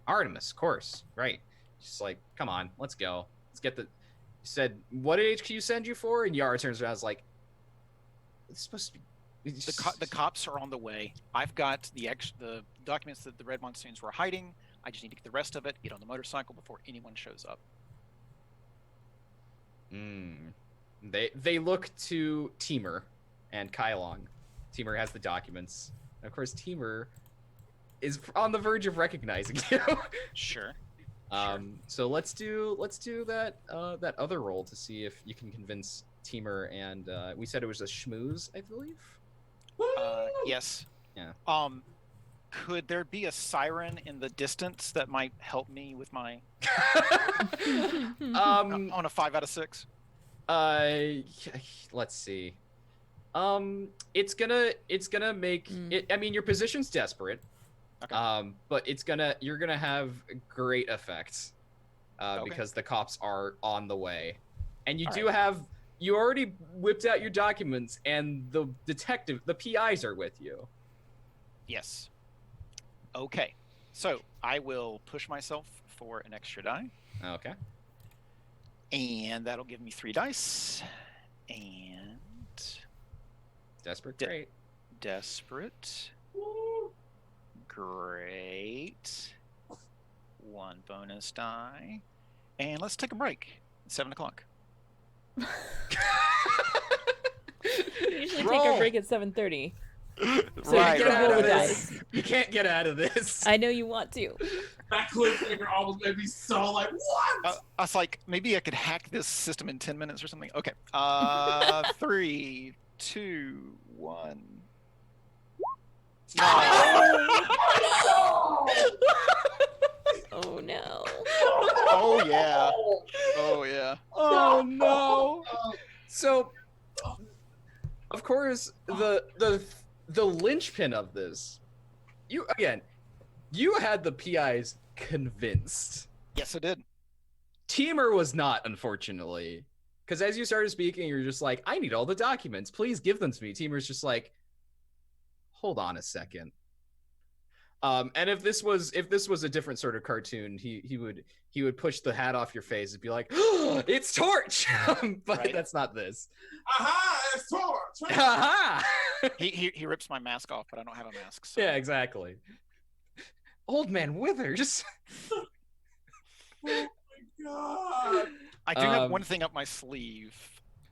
Artemis, of course, right. Just like, come on, let's go. Let's get the. Said, what did HQ send you for? And Yara turns around, and is like, it's supposed to be. The cops are on the way. I've got the documents that the Red Monsoons were hiding. I just need to get the rest of it, get on the motorcycle before anyone shows up. They look to Teamer and Kylong. Teamer has the documents. And of course, Teamer is on the verge of recognizing you. Sure. So let's do that that other roll to see if you can convince Teamer and we said it was a schmooze, I believe. Yes. Yeah. Could there be a siren in the distance that might help me with my on a 5 out of 6? Let's see. It's gonna make it. I mean, your position's desperate. Okay. But you're gonna have great effects, because the cops are on the way, and you you already whipped out your documents, and the detective, the PIs are with you. Yes. Okay. So I will push myself for an extra die. Okay. And that'll give me 3 dice. And desperate, great. Desperate. Great. 1 bonus die. And let's take a break. It's 7 o'clock. We usually take our break at 7:30. So right, you can roll the dice. You can't get out of this. I know you want to. That cliffhanger almost made me so like, what? I was like, maybe I could hack this system in 10 minutes or something. Okay. 3, 2, 1. No. Oh no. Oh yeah. Oh yeah. Oh no. So, of course, the linchpin of this, you had the PIs convinced. Yes, I did. Teamer was not, unfortunately, because as you started speaking, you're just like, I need all the documents. Please give them to me. Teamer's just like, hold on a second. And if this was a different sort of cartoon, he would push the hat off your face and be like, oh, "It's Torch," but Right. that's not this. Aha! It's Torch. Aha! He rips my mask off, but I don't have a mask. So. Yeah, exactly. Old man Withers. Oh my god! I do have one thing up my sleeve.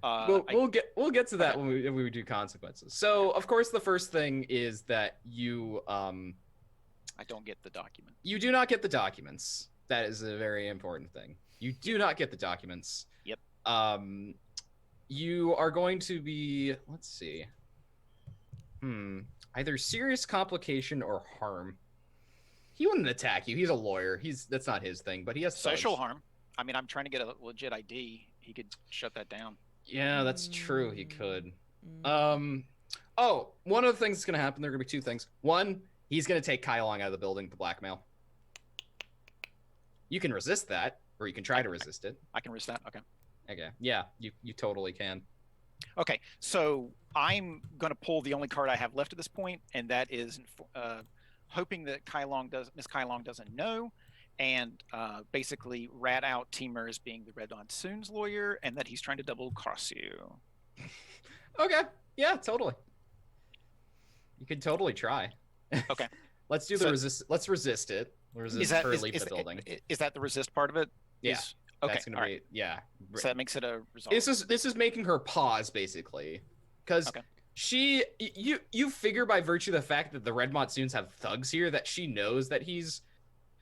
We'll get to that when we do consequences. So of course the first thing is that you I don't get the document. You do not get the documents. That is a very important thing. You do not get the documents. Yep. You are going to be, let's see. Either serious complication or harm. He wouldn't attack you. He's a lawyer. That's not his thing, but he has social harm. I mean, I'm trying to get a legit ID. He could shut that down. Yeah, that's true. He could. Oh, one of the things that's going to happen, there are going to be two things. One, he's going to take Kai Long out of the building to blackmail. You can resist that, or you can try to resist it. I can resist that? Okay. Okay. Yeah, you totally can. Okay, so I'm going to pull the only card I have left at this point, and that is hoping that Miss Kai Long doesn't know, and basically rat out Teamer as being the Red Monsoon's lawyer, and that he's trying to double cross you. Okay. Yeah, totally. You could totally try. Okay. Let's do the resist. Let's resist it. Resist her leave the building. Is that the resist part of it? Yeah. Okay. That's gonna be yeah. So that makes it a result. This is making her pause basically, because you figure by virtue of the fact that the Red Monsoons have thugs here that she knows that he's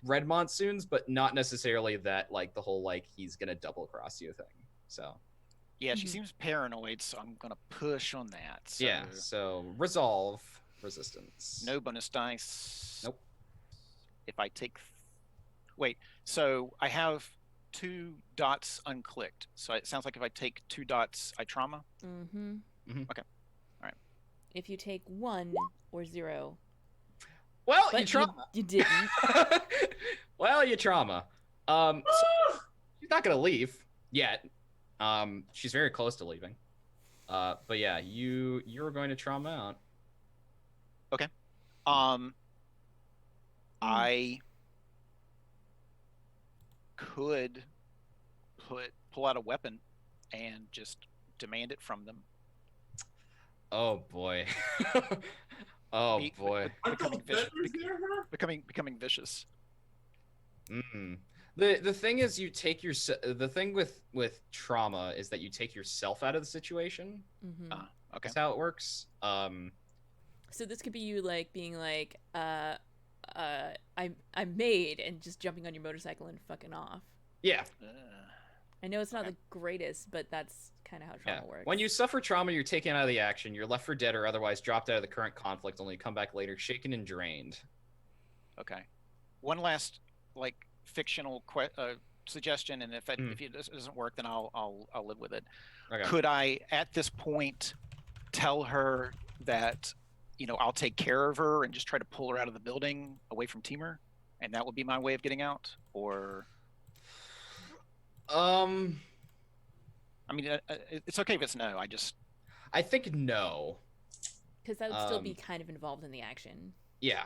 Red Monsoons, but not necessarily that like the whole like he's gonna double cross you thing. So. Yeah, she seems paranoid, so I'm gonna push on that. So... Yeah. So resolve resistance. No bonus dice. Nope. If I take, wait. So I have 2 dots unclicked. So it sounds like if I take 2 dots, I trauma. Okay. All right. If you take 1 or 0. Well, you trauma. You didn't. Well, you trauma. So she's not gonna leave yet. She's very close to leaving. But yeah, you're going to trauma out. Okay. I could pull out a weapon and just demand it from them. Oh boy. Oh boy. Becoming vicious. The thing is, you take the thing with trauma is that you take yourself out of the situation. Okay. That's how it works. So this could be you like being like, I'm made, and just jumping on your motorcycle and fucking off. Yeah. I know it's not the greatest, but that's kind of how trauma works. When you suffer trauma, you're taken out of the action. You're left for dead or otherwise dropped out of the current conflict, only to come back later, shaken and drained. Okay. One last like fictional suggestion, and if it doesn't work, then I'll live with it. Okay. Could I, at this point, tell her that I'll take care of her and just try to pull her out of the building away from Teamer, and that would be my way of getting out? Or I mean, it's okay if it's no. I think no, because that would still be kind of involved in the action. Yeah.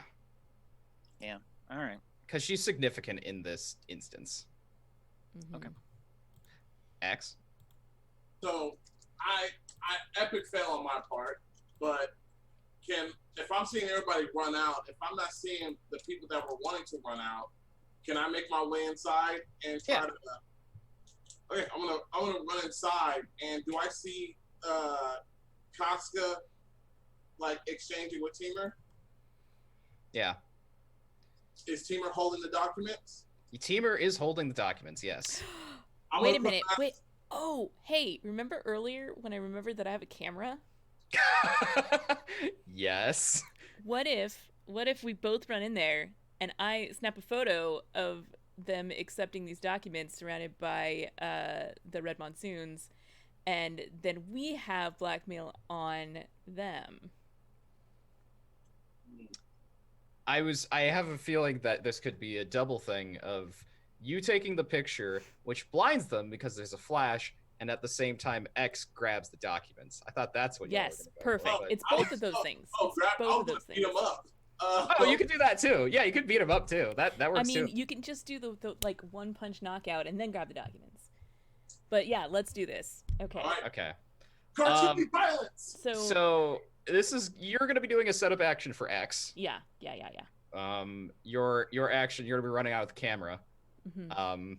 All right. Because she's significant in this instance. Okay. X. So I epic fail on my part, but if I'm seeing everybody run out, if I'm not seeing the people that were wanting to run out, can I make my way inside and try to? Okay, I'm gonna run inside, and do I see Casca like exchanging with Teamer? Yeah. Is Teamer holding the documents? Teamer is holding the documents, yes. Wait a minute. Wait. Oh, hey, remember earlier when I remembered that I have a camera? Yes. What if we both run in there and I snap a photo of them accepting these documents surrounded by the Red Monsoons, and then we have blackmail on them? I have a feeling that this could be a double thing of you taking the picture, which blinds them because there's a flash, and at the same time X grabs the documents. I thought that's what you were going to go perfect. for, It's both of those things. Beat him up. Oh, you could do that too. Yeah, you could beat him up too. That works I mean, too. you can just do the like one punch knockout and then grab the documents. But yeah, let's do this. Okay. All right. Okay. Cartoony violence. So you're gonna be doing a setup action for X. yeah. Your action, you're gonna be running out of the camera. Mm-hmm.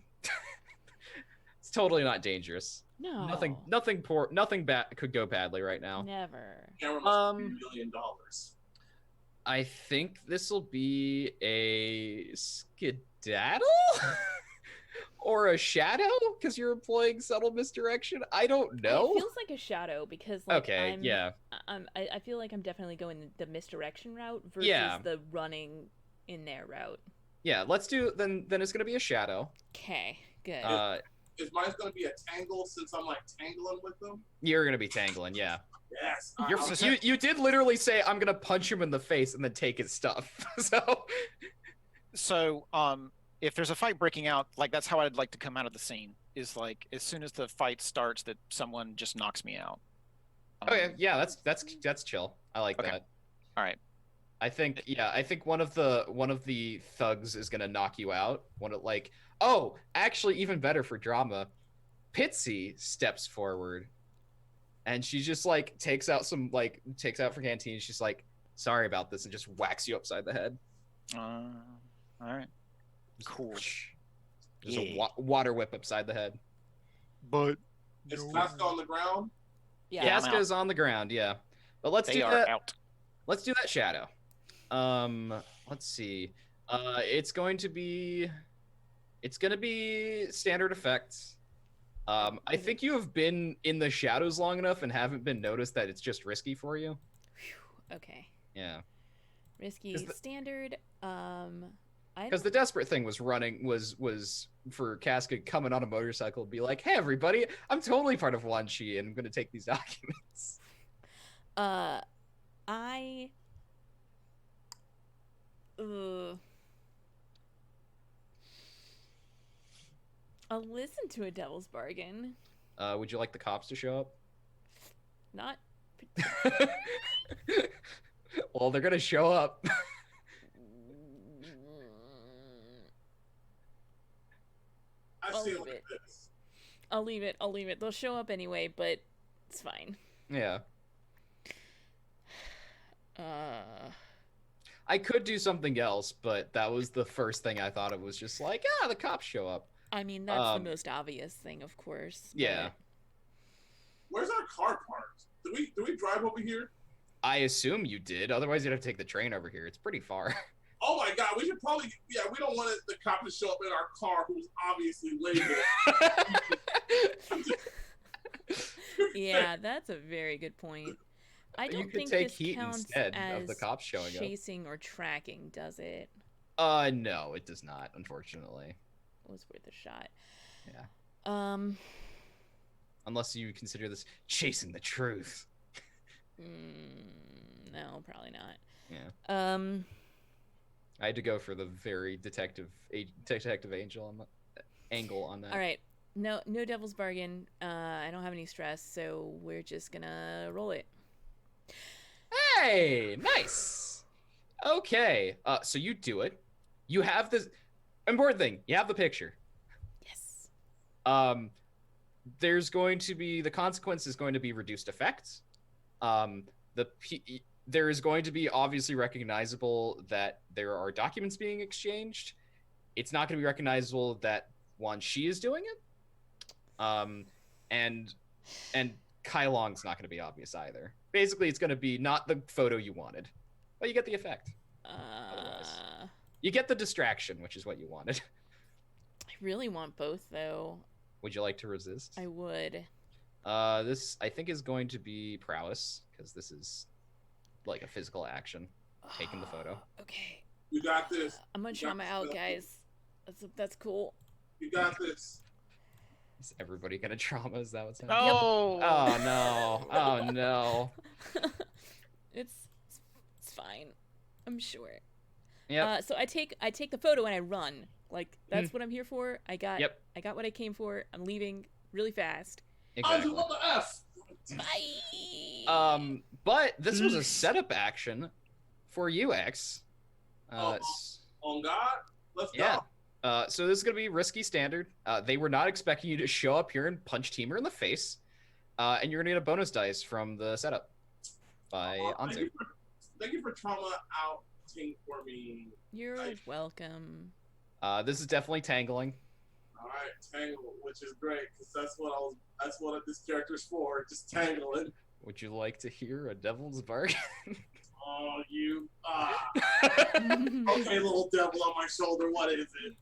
It's totally not dangerous. No. Nothing bad could go badly right now. Never. Camera must be $1 million. I think this will be a skedaddle or a shadow because you're employing subtle misdirection. I don't know. It feels like a shadow because like okay, I feel like I'm definitely going the misdirection route versus the running in their route. Yeah, let's do then it's gonna be a shadow. Okay, good. Is mine gonna be a tangle since I'm like tangling with them? You're gonna be tangling, yeah. Yes. You did literally say I'm gonna punch him in the face and then take his stuff. So if there's a fight breaking out, like that's how I'd like to come out of the scene. Is like as soon as the fight starts, that someone just knocks me out. Okay, yeah, that's chill. I like that. All right. I think one of the thugs is gonna knock you out. Actually, even better for drama, Pitsy steps forward, and she just like takes out for canteen. She's like, "Sorry about this," and just whacks you upside the head. All right. Cool. There's a water whip upside the head. But is Casca on the ground? Yeah, Casca is on the ground. Yeah, but let's do that shadow. Let's see. It's going to be standard effects. I think you have been in the shadows long enough and haven't been noticed that it's just risky for you. Okay. Yeah. Risky standard. Because the desperate thing was for Casca coming on a motorcycle, be like, "Hey everybody, I'm totally part of Wan Chi and I'm gonna take these documents." I'll listen to a devil's bargain. Would you like the cops to show up? Not. Well, they're gonna show up. I'll leave it. They'll show up anyway, but it's fine. Yeah. I could do something else, but that was the first thing I thought of, was just like, the cops show up. I mean, that's the most obvious thing, of course. Yeah. But... Where's our car parked? Do we drive over here? I assume you did. Otherwise, you'd have to take the train over here. It's pretty far. Oh my god, we should probably... Yeah, we don't want the cop to show up in our car who's obviously labeled. Yeah, that's a very good point. I don't think this counts as of the cops showing chasing or tracking, does it? No, it does not, unfortunately. It was worth a shot. Yeah. Unless you consider this chasing the truth. No, probably not. Yeah. I had to go for the very detective angle on that. All right. No devil's bargain. I don't have any stress, so we're just gonna roll it. Hey, nice. Okay. So you do it. You have this important thing. You have the picture. Yes. There's going to be the consequence is going to be reduced effects. There is going to be obviously recognizable that there are documents being exchanged. It's not going to be recognizable that Wan Chi is doing it. And Kai Long's not going to be obvious either. Basically, it's going to be not the photo you wanted, but you get the effect. Otherwise, you get the distraction, which is what you wanted. I really want both, though. Would you like to resist? I would. This, I think, is going to be prowess, because this is like a physical action, taking the photo. Okay. You got this. I'm gonna trauma out, guys. That's cool. You got this. Is everybody gonna trauma? Is that what's happening? Oh! Oh no! Oh no! It's fine. I'm sure. Yeah. So I take the photo and I run. Like that's what I'm here for. I got what I came for. I'm leaving really fast. Exactly. I love the F. Bye. But this was a setup action for UX. On God, let's yeah. go. So this is gonna be risky standard. They were not expecting you to show up here and punch Teamer in the face, and you're gonna get a bonus dice from the setup by Anzu. Thank you for trauma outing for me. You're welcome. This is definitely tangling. All right, tangle, which is great because that's what this character's for, just tangling. Would you like to hear a devil's bargain? Oh, you. Okay, little devil on my shoulder. What is it?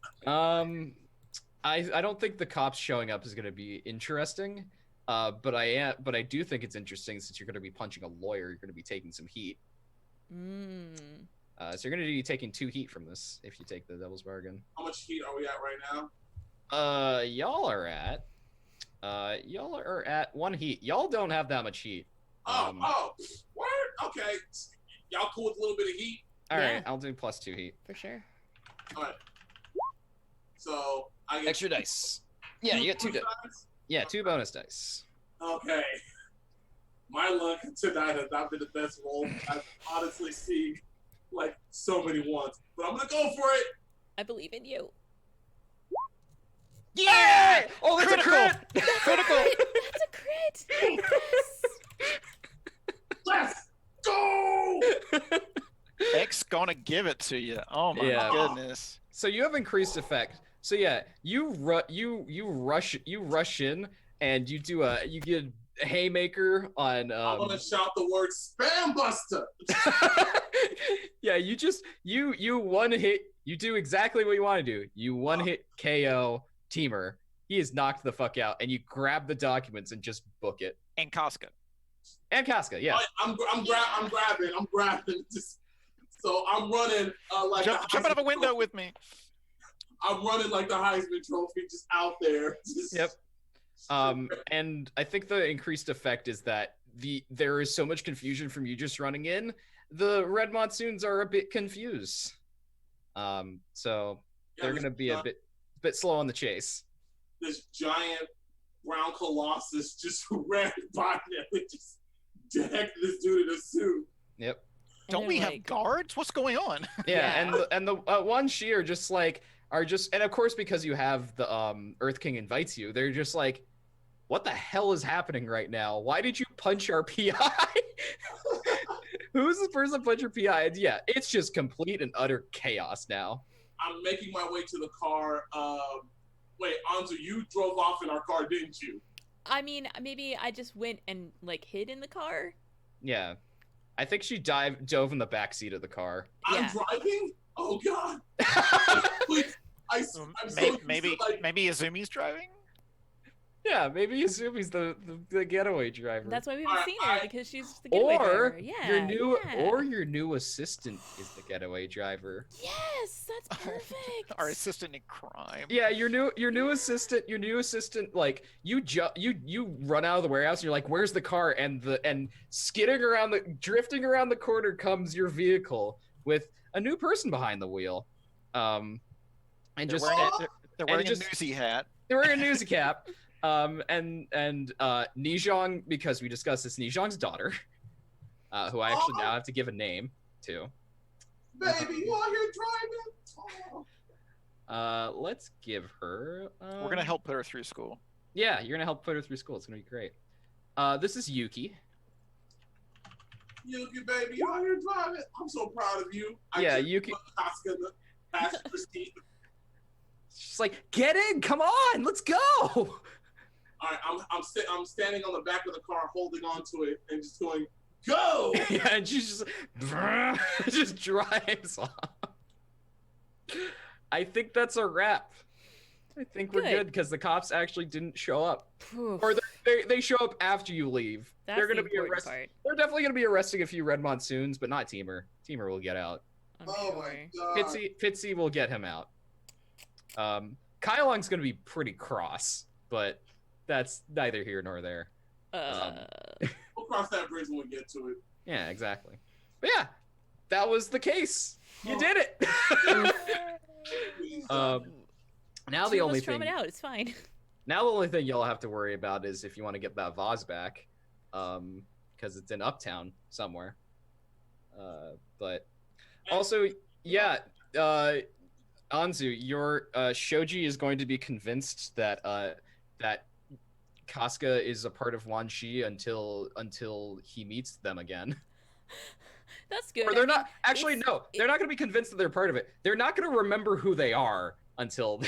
I don't think the cops showing up is going to be interesting. But I do think it's interesting since you're going to be punching a lawyer. You're going to be taking some heat. So you're going to be taking 2 heat from this if you take the devil's bargain. How much heat are we at right now? Y'all are at 1 heat. Y'all don't have that much heat. Word? Okay. Y'all cool with a little bit of heat? All right, I'll do +2 heat. For sure. All right. So I get extra dice. Yeah, you get 2 dice. Yeah, 2 bonus dice. Okay. My luck tonight has not been the best roll I've honestly seen like so many once. But I'm gonna go for it. I believe in you. Yeah! Oh, that's Critical! a crit! Critical! That's a crit! Yes! Let's go! X gonna give it to you. Oh my goodness. So you have increased effect. So yeah, you rush in and you get a haymaker on. I'm gonna shout the word "Spam Buster." Yeah, you one hit. You do exactly what you want to do. You one hit KO Teamer. He is knocked the fuck out, and you grab the documents and just book it. And Casca. Yeah. I'm grabbing. Just, so I'm running like jump out of a window with me. I'm running like the Heisman Trophy, just out there. Yep. And I think the increased effect is that there is so much confusion from you just running in. The Red Monsoons are a bit confused. So they're gonna be a bit slow on the chase. This giant brown colossus just ran by them and just decked this dude in a suit. Yep. Don't we have guards? What's going on? Yeah. And the one she are just and of course because you have the Earth King invites you, they're just like, what the hell is happening right now? Why did you punch our PI? Who's the person that punched your PI? And yeah, it's just complete and utter chaos now. I'm making my way to the car. Wait, Anzu, you drove off in our car, didn't you? I mean, maybe I just went and like hid in the car. Yeah. I think she dove in the back seat of the car. I'm driving? Oh god. Maybe Izumi's driving? Yeah, maybe Izumi's the getaway driver. That's why we haven't seen her, because she's the getaway driver. Yeah. Your new assistant is the getaway driver. Yes, that's perfect. Our assistant in crime. Yeah, your new assistant, like you run out of the warehouse and you're like, where's the car? And drifting around the corner comes your vehicle with a new person behind the wheel. They're wearing a newsy hat. They're wearing a newsy cap. And Nijong, because we discussed this, Nijong's daughter, who I actually now have to give a name to. Baby, you out here driving? Let's give her. We're gonna help put her through school. Yeah, you're gonna help put her through school. It's gonna be great. This is Yuki. Yuki, baby, you out here driving? I'm so proud of you. Yuki. Passenger seat. She's like, get in, come on, let's go. All right, I'm standing on the back of the car, holding on to it, and just going, go. Yeah, and she's just drives off. I think that's a wrap. I think we're good because the cops actually didn't show up, or they show up after you leave. They're gonna be arrested. They're definitely gonna be arresting a few Red Monsoons, but not Teamer. Teamer will get out. My god. Fitzy will get him out. Kylong's gonna be pretty cross, but that's neither here nor there. We'll cross that bridge when we get to it. Yeah, exactly. But yeah, that was the case. You did it. Now the only thing out. It's fine. Now the only thing you'll have to worry about is if you want to get that vase back, because it's in Uptown somewhere. But also Yeah, Anzu, your Shoji is going to be convinced that that Casca is a part of Wan Shi until he meets them again. That's good. Or they're not it's- they're not going to be convinced that they're part of it. They're not going to remember who they are until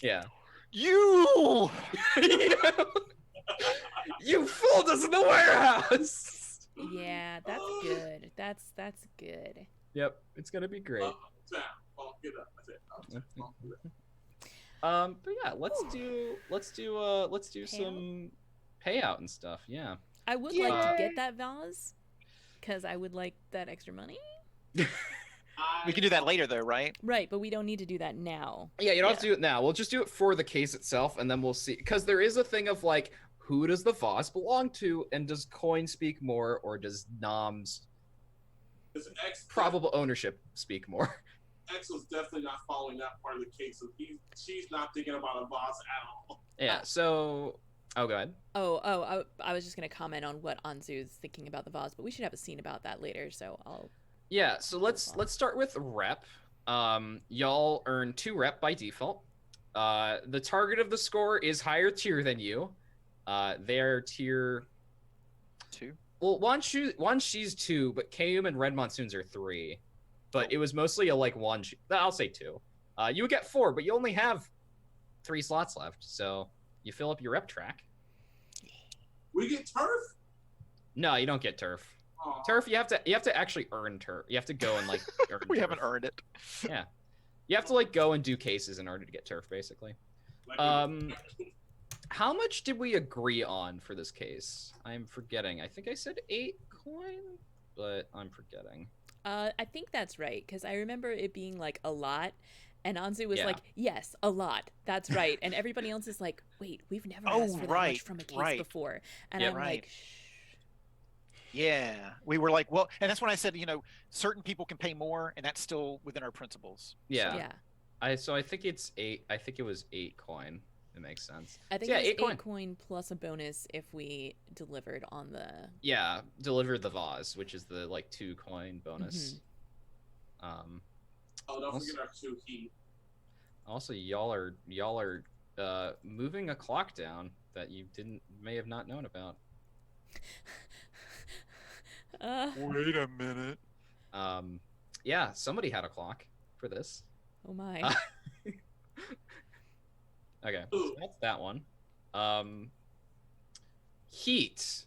yeah. You You fooled us in the warehouse. Yeah, that's good. That's good. Yep, it's going to be great. Get up. I said, But yeah, let's do some payout and stuff. Yeah. I would like to get that vase because I would like that extra money. we can do that later, though, right? Right, but we don't need to do that now. Yeah, you don't have to do it now. We'll just do it for the case itself, and then we'll see. Because there is a thing of like, who does the vase belong to, and does coin speak more, or does Nom's probable ownership speak more? X was definitely not following that part of the case. So she's not thinking about a boss at all. Yeah. So, go ahead. I was just gonna comment on what Anzu's thinking about the vase, but we should have a scene about that later. So I'll. Yeah. So let's start with rep. Y'all earn 2 rep by default. The target of the score is higher tier than you. They're tier 2. Well, Wan Shi's 2, but Kayum and Red Monsoons are 3. But it was mostly a like Wan Shi. I'll say 2. You would get 4, but you only have 3 slots left, so you fill up your rep track. We get turf? No, you don't get turf. Aww. Turf, you have to actually earn turf. You have to go and like earn. We turf. haven't earned it. Yeah, you have to like go and do cases in order to get turf, basically. How much did we agree on for this case? I'm forgetting. I think I said 8 coin, but I'm forgetting. I think that's right because I remember it being like a lot, and Anzu was like, "Yes, a lot. That's right." And everybody else is like, "Wait, we've never asked for that much from a case before." And I'm like, "Shh." Yeah, we were like, well, and that's when I said, certain people can pay more, and that's still within our principles. Yeah. So I think it's 8. I think it was 8 coin. It makes sense. I think it was 8 coin plus a bonus if we delivered on the. Yeah, delivered the vase, which is the like 2 coin bonus. Mm-hmm. Don't forget our 2 heat. Also, y'all are moving a clock down that you may have not known about. Wait a minute. Yeah, somebody had a clock for this. Oh my. Okay, so that's that one. Heat.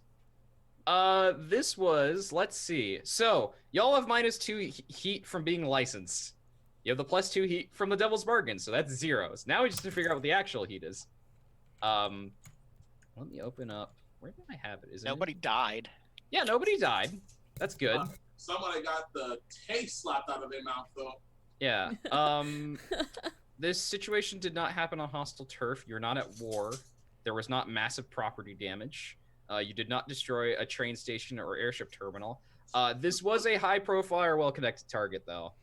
This was, let's see. So, y'all have -2 heat from being licensed. You have the +2 heat from the Devil's Bargain, so that's 0s. Now we just have to figure out what the actual heat is. Let me open up. Where did I have it? Is nobody died? Yeah, nobody died. That's good. Somebody got the taste slapped out of their mouth, though. Yeah. This situation did not happen on hostile turf. You're not at war. There was not massive property damage. You did not destroy a train station or airship terminal. This was a high-profile or well-connected target, though.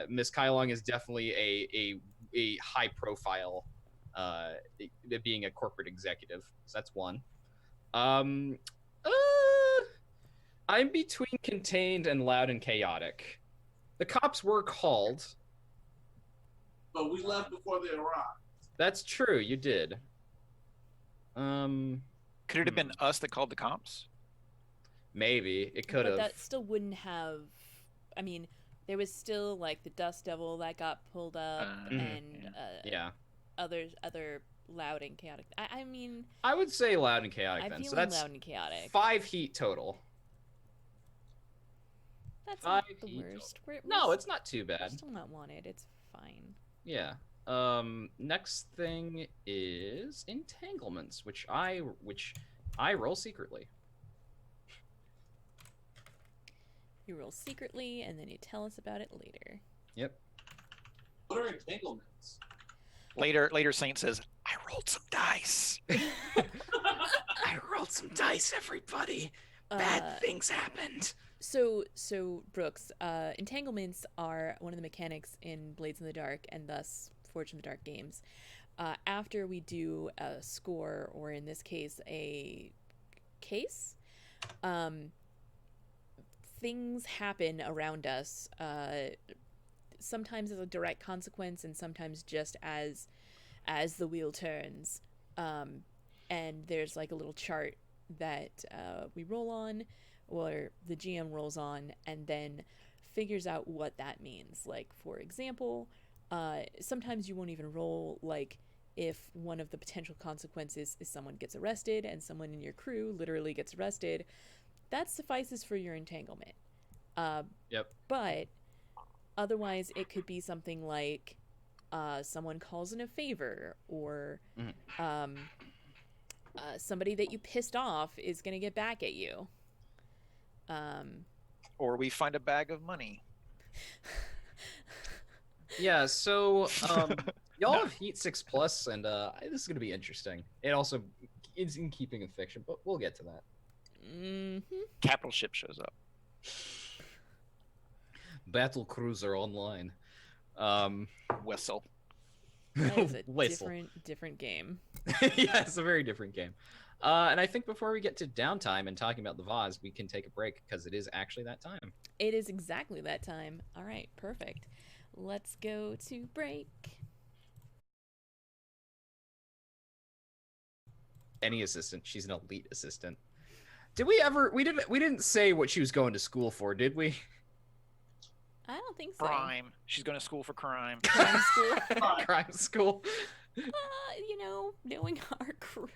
Miss Kailong is definitely a high-profile, being a corporate executive. So that's one. I'm between contained and loud and chaotic. The cops were called. But we left before they arrived. That's true, you did. Could it have been us that called the cops? Maybe. It could have. But that still wouldn't have... I mean, there was still, like, the Dust Devil that got pulled up, and other loud and chaotic... I mean... I would say loud and chaotic, then. So that's loud and chaotic. 5 heat total. That's not the worst. No, it's not too bad. We're still not wanted. It's fine. Yeah. Next thing is entanglements, which I roll secretly. You roll secretly, and then you tell us about it later. Yep. What are entanglements? Later, Saint says, "I rolled some dice." I rolled some dice, everybody. Bad things happened. So Brooks, entanglements are one of the mechanics in Blades in the Dark, and thus Forge in the Dark games. After we do a score, or in this case, a case, things happen around us, sometimes as a direct consequence and sometimes just as the wheel turns. And there's like a little chart that we roll on, or the GM rolls on, and then figures out what that means. Like, for example, sometimes you won't even roll, like, if one of the potential consequences is someone gets arrested and someone in your crew literally gets arrested, that suffices for your entanglement. Yep. But otherwise, it could be something like someone calls in a favor, or somebody that you pissed off is going to get back at you. Or we find a bag of money. Yeah, so y'all have Heat 6+, and this is going to be interesting. It also is in keeping with fiction, but we'll get to that. Capital ship shows up. Battle Cruiser Online. Wessel. That is a different game. Yeah, it's a very different game. And I think before we get to downtime and talking about the Vaz, we can take a break because it is actually that time. It is exactly that time. All right, perfect. Let's go to break. Any assistant, she's an elite assistant. Did we ever? We didn't say what she was going to school for, did we? I don't think so. Crime. She's going to school for crime. Crime school. Crime school. Knowing our crew.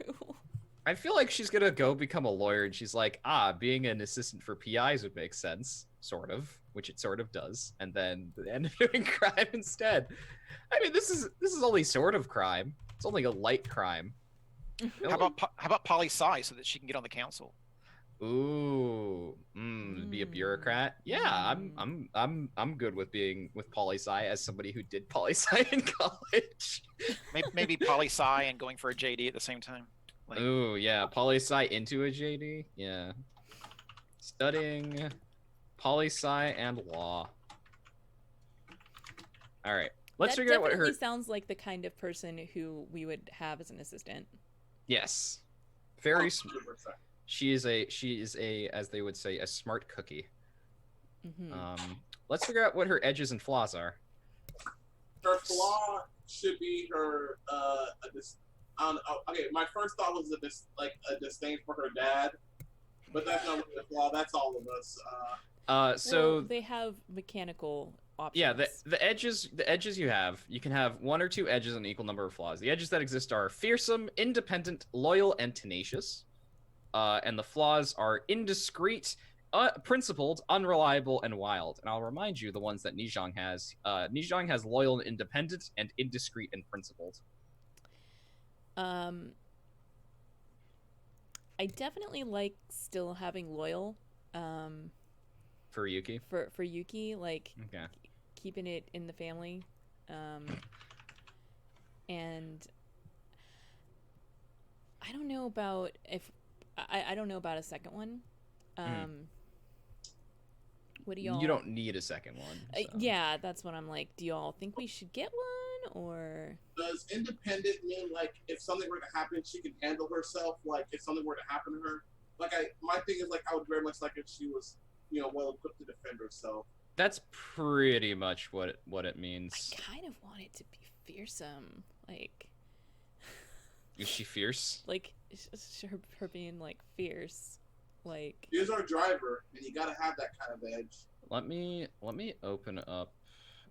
I feel like she's gonna go become a lawyer, and she's like, being an assistant for PIs would make sense, sort of, which it sort of does, and then end up doing crime instead. I mean, this is only sort of crime. It's only a light crime. How about poli sci so that she can get on the council? Ooh, be a bureaucrat. Yeah, I'm good with being with poli sci as somebody who did poli sci in college. Maybe poli sci and going for a JD at the same time. Like, ooh, yeah, poli sci into a JD. Yeah, studying poli sci and law. All right, let's figure out what her. That definitely sounds like the kind of person who we would have as an assistant. Yes, very. She is a, as they would say, a smart cookie. Let's figure out what her edges and flaws are. Her flaw should be her. Okay, my first thought was a disdain for her dad, but that's not really a flaw. That's all of us. So they have mechanical options. Yeah, the edges you can have one or two edges and an equal number of flaws. The edges that exist are fearsome, independent, loyal, and tenacious. And the flaws are indiscreet, principled, unreliable, and wild. And I'll remind you the ones that Nijong has. Nijong has loyal and independent, and indiscreet and principled. I definitely like still having loyal. For Yuki? For Yuki, like, okay. Keeping it in the family. And I don't know about I don't know about a second one. What do y'all? You don't need a second one. So. Yeah, that's what I'm like. Do y'all think we should get one, or does independent mean like if something were to happen, she can handle herself? Like if something were to happen to her, like my thing is like I would very much like if she was well equipped to defend herself. That's pretty much what it means. I kind of want it to be fearsome, like. Is she fierce? Like her being like fierce, like. She's our driver, and you gotta have that kind of edge. Let me open up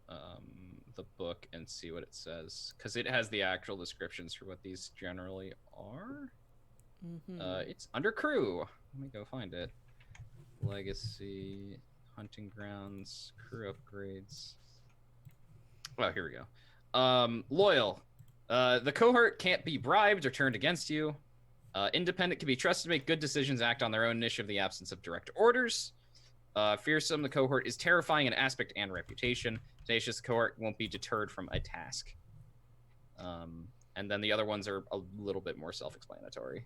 the book and see what it says, because it has the actual descriptions for what these generally are. It's under crew. Let me go find it. Legacy, hunting grounds, crew upgrades. Oh, here we go. Loyal. The cohort can't be bribed or turned against you. Independent can be trusted to make good decisions, act on their own initiative in the absence of direct orders. Fearsome, the cohort is terrifying in aspect and reputation. Tenacious, the cohort won't be deterred from a task. And then the other ones are a little bit more self-explanatory.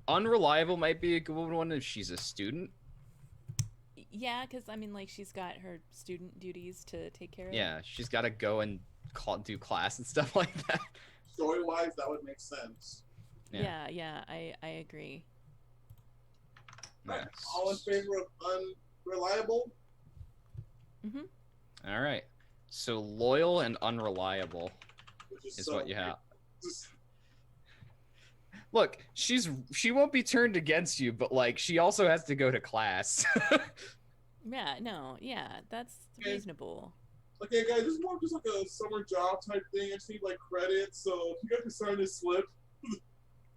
Unreliable might be a good one if she's a student. Yeah, because I mean, like, she's got her student duties to take care of. Yeah, she's got to go and do class and stuff like that. Story-wise, that would make sense. Yeah, I agree. Yes. All in favor of unreliable? Mm-hmm. All right. So loyal and unreliable Which is so what you have. just- Look, she won't be turned against you, but like she also has to go to class. Yeah, no, yeah, that's Okay. reasonable. Okay, guys, this is more just like a summer job type thing. I just need like credits, so if you guys can sign this slip.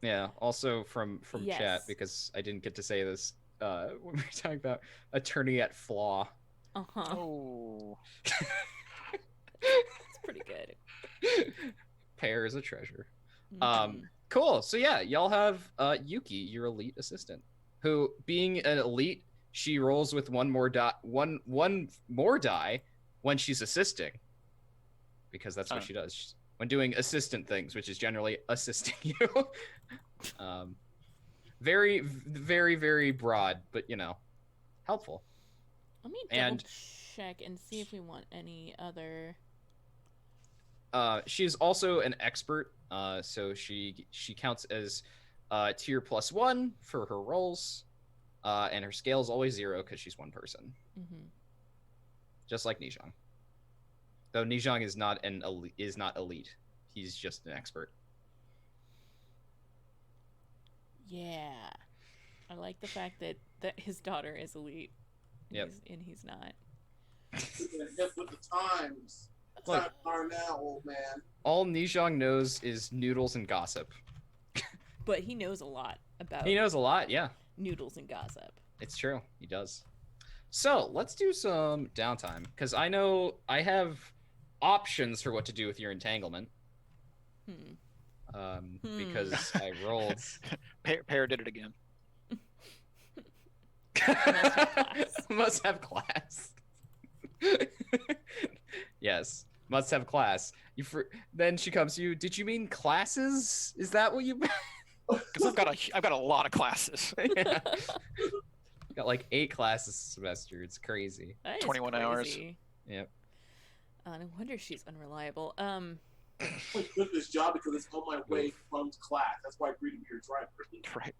Yeah. Also from Yes. chat, because I didn't get to say this when we were talking about attorney at flaw. Uh-huh. Oh. It's pretty good. Pear is a treasure. Mhm. Cool. So yeah, y'all have Yuki, your elite assistant, who, being an elite, she rolls with one more die when she's assisting, because that's what she does when doing assistant things, which is generally assisting you. Very, very, very broad, but helpful. Let me And check and see if we want any other. she is also an expert, so she counts as tier +1 for her rolls, and her scale is always 0 because she's one person, just like Nijong. Though Nijong is not elite, he's just an expert. Yeah, I like the fact that his daughter is elite. Yep. And he's not. Hip with the times. The Look, times are now, old man. all Nijong knows is noodles and gossip. But he knows a lot about. He knows a lot, yeah. Noodles and gossip. It's true, he does. So let's do some downtime, because I know I have options for what to do with your entanglement. Because I rolled. Pear did it again. Must have class. Yes, must have class. Then she comes to you. Did you mean classes? Is that what you meant? Because I've got a lot of classes. Yeah. Got like 8 classes a semester. It's crazy. 21 hours. Yep. No wonder she's unreliable. I quit this job because it's on my way from class. That's why I agreed to be your driver. Right.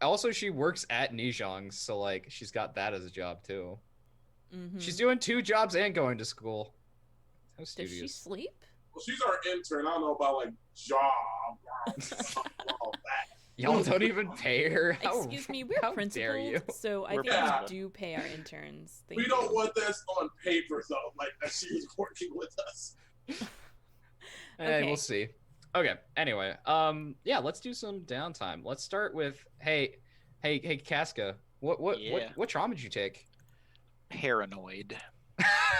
Also, she works at Nijong, so like she's got that as a job too. Mm-hmm. She's doing 2 jobs and going to school. How Does studious. she sleep? Well, she's our intern. I don't know about like job. All that. Y'all don't even pay her. Excuse me, we're principals, so I think we do pay our interns. We don't want this on paper though, like that she was working with us. Hey, we'll see. Okay. Anyway, yeah, let's do some downtime. Let's start with hey, Casca. What trauma did you take? Paranoid.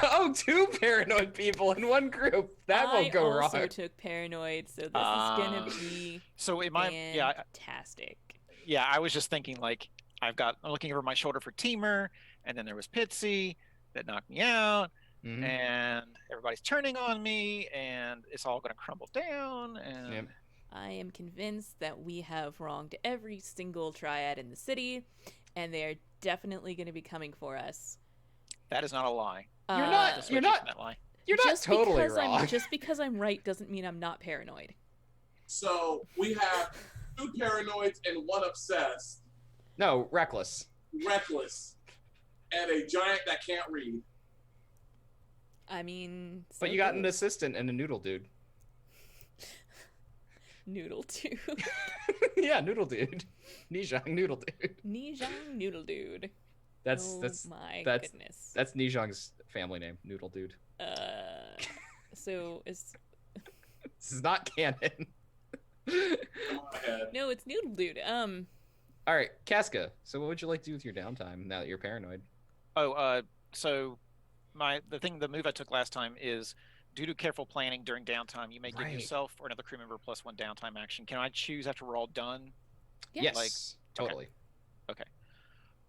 Oh, 2 paranoid people in one group. That won't go wrong. I also took paranoid, so this is gonna be fantastic. Yeah, I was just thinking like I'm looking over my shoulder for Teamer, and then there was Pitsy that knocked me out. And everybody's turning on me, and it's all going to crumble down. And I am convinced that we have wronged every single triad in the city, and they are definitely going to be coming for us. That is not a lie. You're not totally wrong. Just because I'm right doesn't mean I'm not paranoid. So we have 2 paranoids and 1 obsessed. No, reckless. And a giant that can't read. I mean, but you got an assistant and a noodle dude. Noodle dude. Yeah, noodle dude. Nijong noodle dude. Nijong noodle dude. That's goodness. That's Nijong's family name, noodle dude. So is this is not canon. No, it's noodle dude. All right, Casca. So what would you like to do with your downtime now that you're paranoid? So the move I took last time is due to careful planning during downtime, you may give yourself or another crew member +1 downtime action. Can I choose after we're all done? Yeah. Yes, totally. Okay.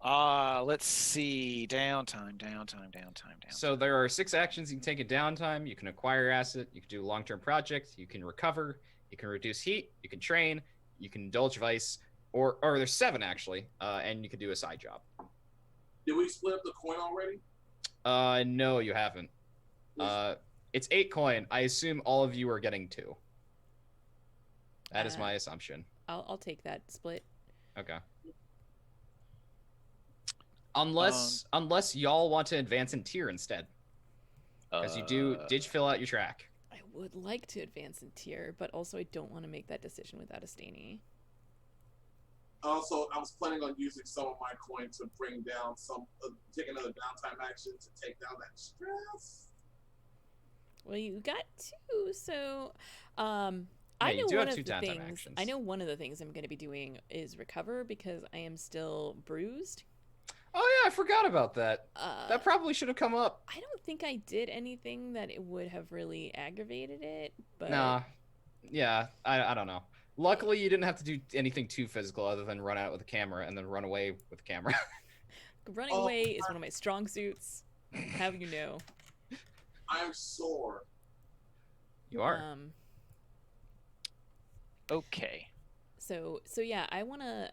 Let's see. Downtime. So there are 6 actions you can take in downtime. You can acquire asset, you can do a long-term project, you can recover, you can reduce heat, you can train, you can indulge vice, or there's 7 actually, and you can do a side job. Did we split up the coin already? No, you haven't. It's 8 coin. I assume all of you are getting 2. That is my assumption. I'll take that split. Okay. Unless y'all want to advance in tier instead, because you did you fill out your track? I would like to advance in tier, but also I don't want to make that decision without a Staney. Also, I was planning on using some of my coin to bring down take another downtime action to take down that stress. Well, you got 2, so Yeah, I you know do one have of 2 the downtime things. actions. I know one of the things I'm going to be doing is recover because I am still bruised. Oh yeah, I forgot about that. That probably should have come up. I don't think I did anything that it would have really aggravated it, but Nah. Yeah, I don't know. Luckily, you didn't have to do anything too physical other than run out with a camera and then run away with the camera. running away is one of my strong suits. How you know? I'm sore. You are. Okay. So yeah, I wanna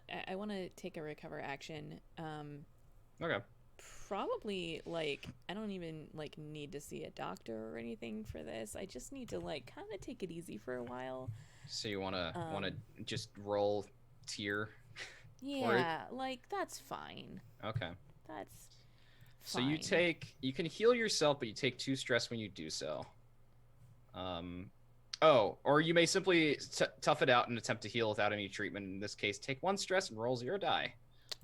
take a recover action. Okay. Probably like I don't even like need to see a doctor or anything for this. I just need to like kind of take it easy for a while. So you wanna just roll tier? Yeah, like that's fine. Okay. That's So fine. you can heal yourself, but you take 2 stress when you do so. Oh, or you may simply tough it out and attempt to heal without any treatment. In this case, take 1 stress and roll 0 die.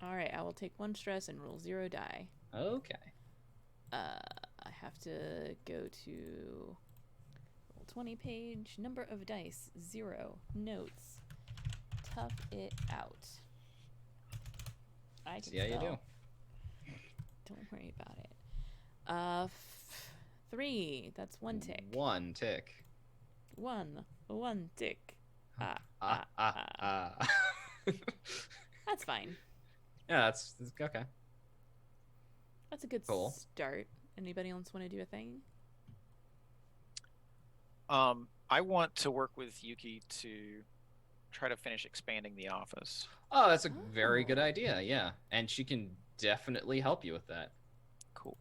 All right, I will take 1 stress and roll 0 die. Okay. I have to go to roll 20 page, number of dice 0, notes, tough it out. I can See how you do. Don't worry about it. 3. That's 1 tick. 1 tick. 1 tick. That's fine. Yeah, that's okay. That's a good Cool. start. Anybody else want to do a thing? I want to work with Yuki to try to finish expanding the office. Oh, that's a very good idea. Yeah, and she can definitely help you with that. Cool.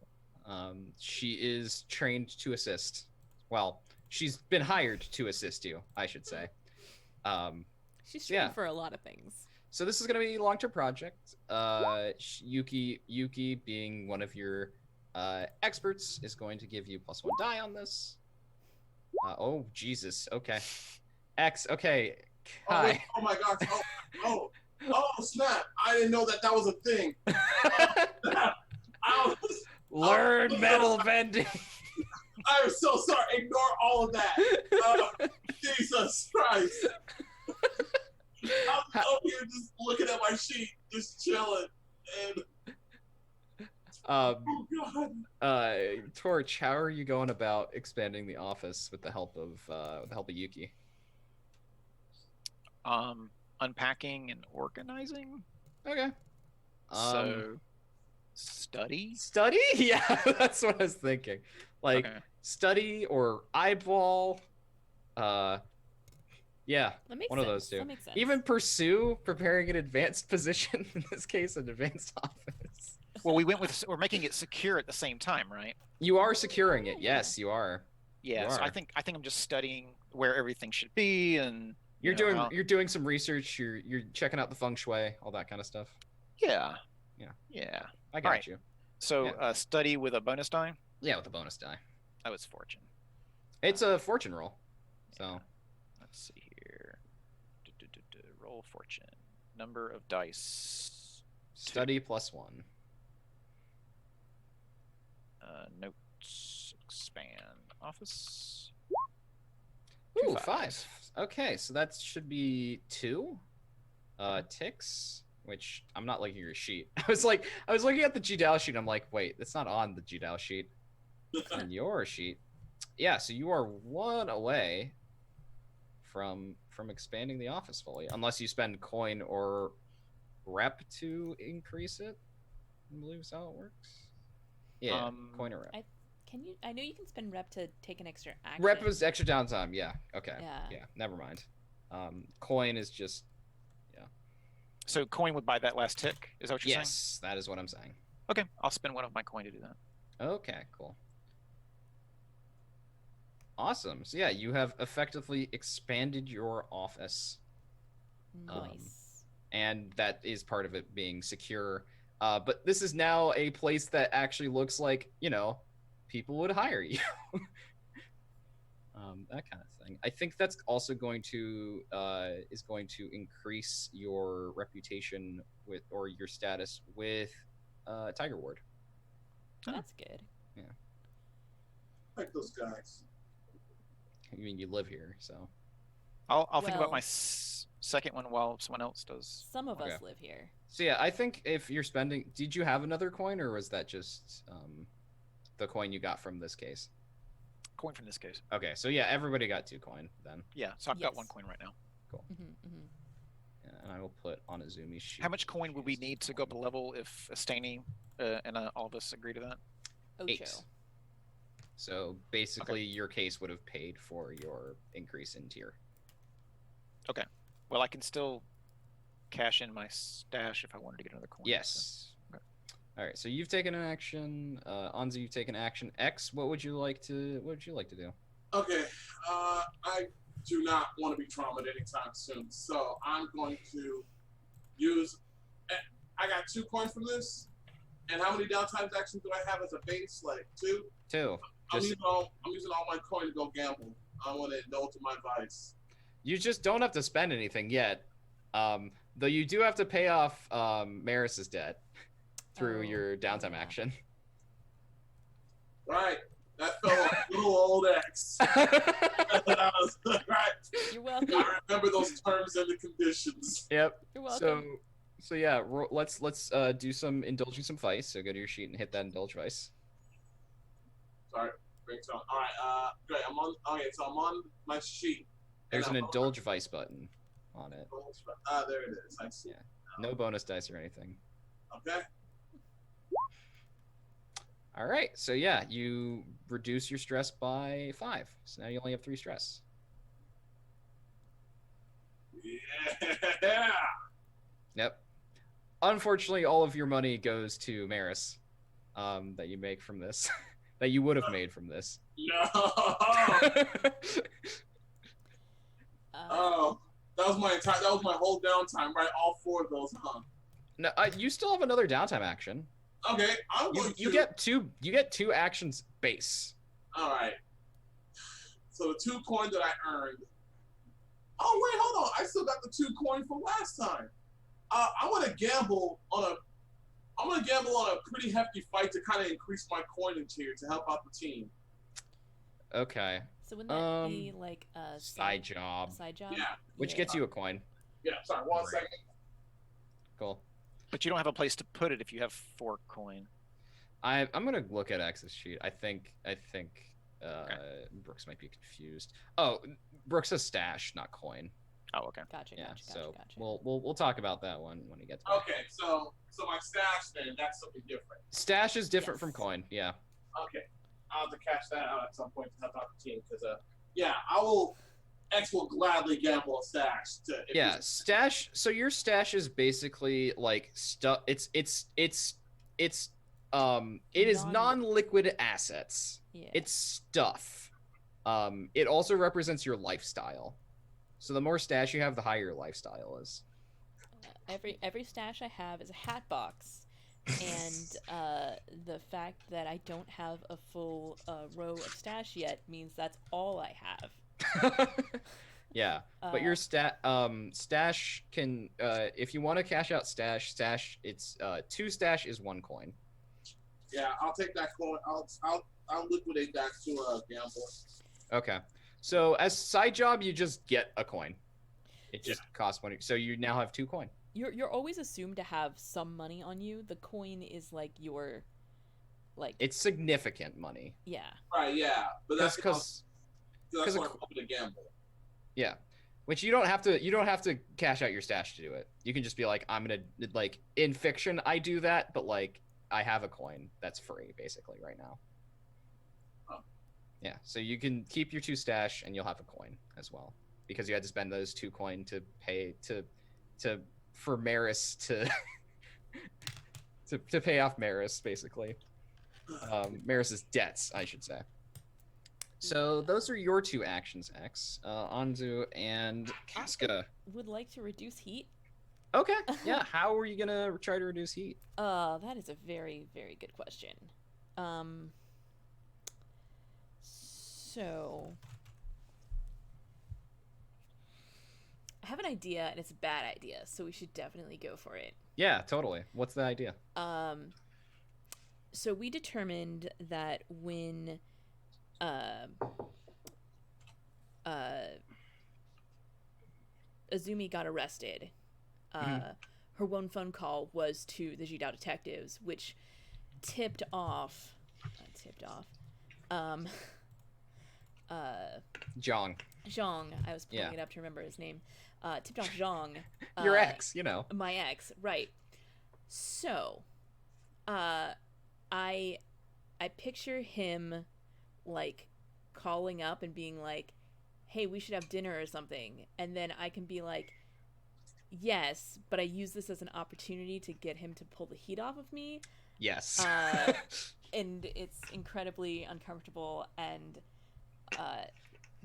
She is trained to assist. Well, she's been hired to assist you, I should say. She's trained for a lot of things. So this is going to be a long-term project. Yuki, being one of your experts, is going to give you +1 die on this. Oh, Jesus. Okay. X. Okay. Hi. Oh my gosh. Oh, snap. I didn't know that was a thing. Learn metal bending. I'm so sorry. Ignore all of that. Jesus Christ. I'm over here just looking at my sheet, just chilling. And oh God. Torch, how are you going about expanding the office with the help of Yuki? Unpacking and organizing. Okay. So study? Study? Yeah, that's what I was thinking. Like study or eyeball. Yeah, one of those two. That makes sense. Even pursue, preparing an advanced position, in this case, an advanced office. Well, we're making it secure at the same time, right? You are securing it. Yes, you are. Yeah, so I think I'm just studying where everything should be, and you're doing some research. You're checking out the feng shui, all that kind of stuff. Yeah. Yeah. I got you. So study with a bonus die. Yeah, with a bonus die. That was fortune. It's a fortune roll. So let's see here. Roll fortune. Number of dice. Study 2. +1. Notes. Expand office. Ooh, 5. Okay, so that should be 2 ticks, which I'm not looking at your sheet. I was looking at the GDAL sheet. I'm like, wait, it's not on the GDAL sheet. It's on your sheet. Yeah, so you are 1 away from expanding the office fully, unless you spend coin or rep to increase it. I believe is how it works. Yeah, coin or rep. I know you can spend rep to take an extra action. Rep is extra downtime. Yeah. Okay. Yeah. Never mind. Coin is just. Yeah. So coin would buy that last tick. Is that what you're saying? Yes, that is what I'm saying. Okay, I'll spend 1 of my coin to do that. Okay. Cool. Awesome. So yeah, you have effectively expanded your office. Nice. And that is part of it being secure. But this is now a place that actually looks like, people would hire you. That kind of thing. I think that's also going to increase your reputation or your status with Tiger Ward. That's good. Yeah. Like those guys. I mean, you live here, so. I'll think about my second one while someone else does. Some of us live here. So yeah, I think if you're spending, did you have another coin, or was that just the coin you got from this case? Coin from this case. Okay, so yeah, everybody got 2 coin then. Yeah, so I've got 1 coin right now. Cool. Yeah, and I will put on Azumi's sheet. How much coin would we need to go up a level if Astani and all of us agree to that? 8. So basically, your case would have paid for your increase in tier. Okay. Well, I can still cash in my stash if I wanted to get another coin. Yes. So. Okay. All right. So you've taken an action. Anza, you've taken action. X, what would you like to do? Okay. I do not want to be traumatized anytime soon, so I'm going to use. I got 2 coins from this, and how many downtime actions do I have as a base? Like 2. 2. I'm using all my coin to go gamble. I want to indulge in my vice. You just don't have to spend anything yet. Though you do have to pay off Maris's debt through your downtime action. Right. That fell a little old X. Right. You're welcome. I remember those terms and the conditions. Yep. You're welcome. So yeah, let's do some indulging some vice. So go to your sheet and hit that indulge vice. Sorry. All right. Great. I'm on my sheet. There's an indulge vice button on it. There it is. I see. Yeah. No bonus dice or anything. Okay. All right. So yeah, you reduce your stress by 5. So now you only have 3 stress. Yeah. Yep. Unfortunately, all of your money goes to Maris that you make from this. That you would have made from this. No. Oh, that was my whole downtime, right? All 4 of those, huh? No, you still have another downtime action. Okay, You get 2 actions base. All right. So the 2 coins that I earned. Oh wait, hold on! I still got the 2 coins from last time. I want to gamble on a pretty hefty fight to kind of increase my coin tier to help out the team. Okay. So wouldn't that be like a side job? A side job? Yeah. Which gets you a coin. Yeah. Sorry. 1 second. Cool. But you don't have a place to put it if you have 4 coin. I'm gonna look at X's sheet. I think Brooks might be confused. Oh, Brooks says stash, not coin. Oh, okay. Gotcha. Yeah. Gotcha. We'll talk about that one when he gets back. Okay. So my stash then that's something different. Stash is different from coin. Yeah. Okay. I'll have to catch that out at some point to help out the team because I will. X will gladly gamble a stash. Stash. So your stash is basically like stuff. It is non-liquid assets. Yeah. It's stuff. It also represents your lifestyle. So the more stash you have, the higher your lifestyle is. Every stash I have is a hat box, and the fact that I don't have a full row of stash yet means that's all I have. Yeah, but your stash can if you want to cash out stash it's 2 stash is 1 coin. Yeah, I'll take that coin. I'll liquidate that to a gamble. Okay, so as side job you just get a coin. It just costs money, so you now have 2 coin. You're always assumed to have some money on you. The coin is like your it's significant money. Yeah. Right. Yeah, but that's because that's why I'm hoping to gamble. Yeah, which you don't have to cash out your stash to do it. You can just be like, I'm gonna in fiction I do that, but I have a coin that's free basically right now. Oh. Yeah, so you can keep your 2 stash and you'll have a coin as well because you had to spend those 2 coin to pay for Maris to pay off Maris basically. Maris's debts, I should say. So those are your 2 actions, X. Anzu and Casca. Would like to reduce heat. Okay. Yeah. How are you gonna try to reduce heat? That is a very, very good question. So I have an idea, and it's a bad idea, so we should definitely go for it. Yeah, totally. What's the idea? So we determined that when Azumi got arrested, her one phone call was to the Jidao detectives, which tipped off Zhang. Zhang. I was pulling it up to remember his name. Tipped off Zhang. Your ex, you know. My ex, right. So, I picture him, like, calling up and being like, hey, we should have dinner or something. And then I can be like, yes, but I use this as an opportunity to get him to pull the heat off of me. Yes. And it's incredibly uncomfortable and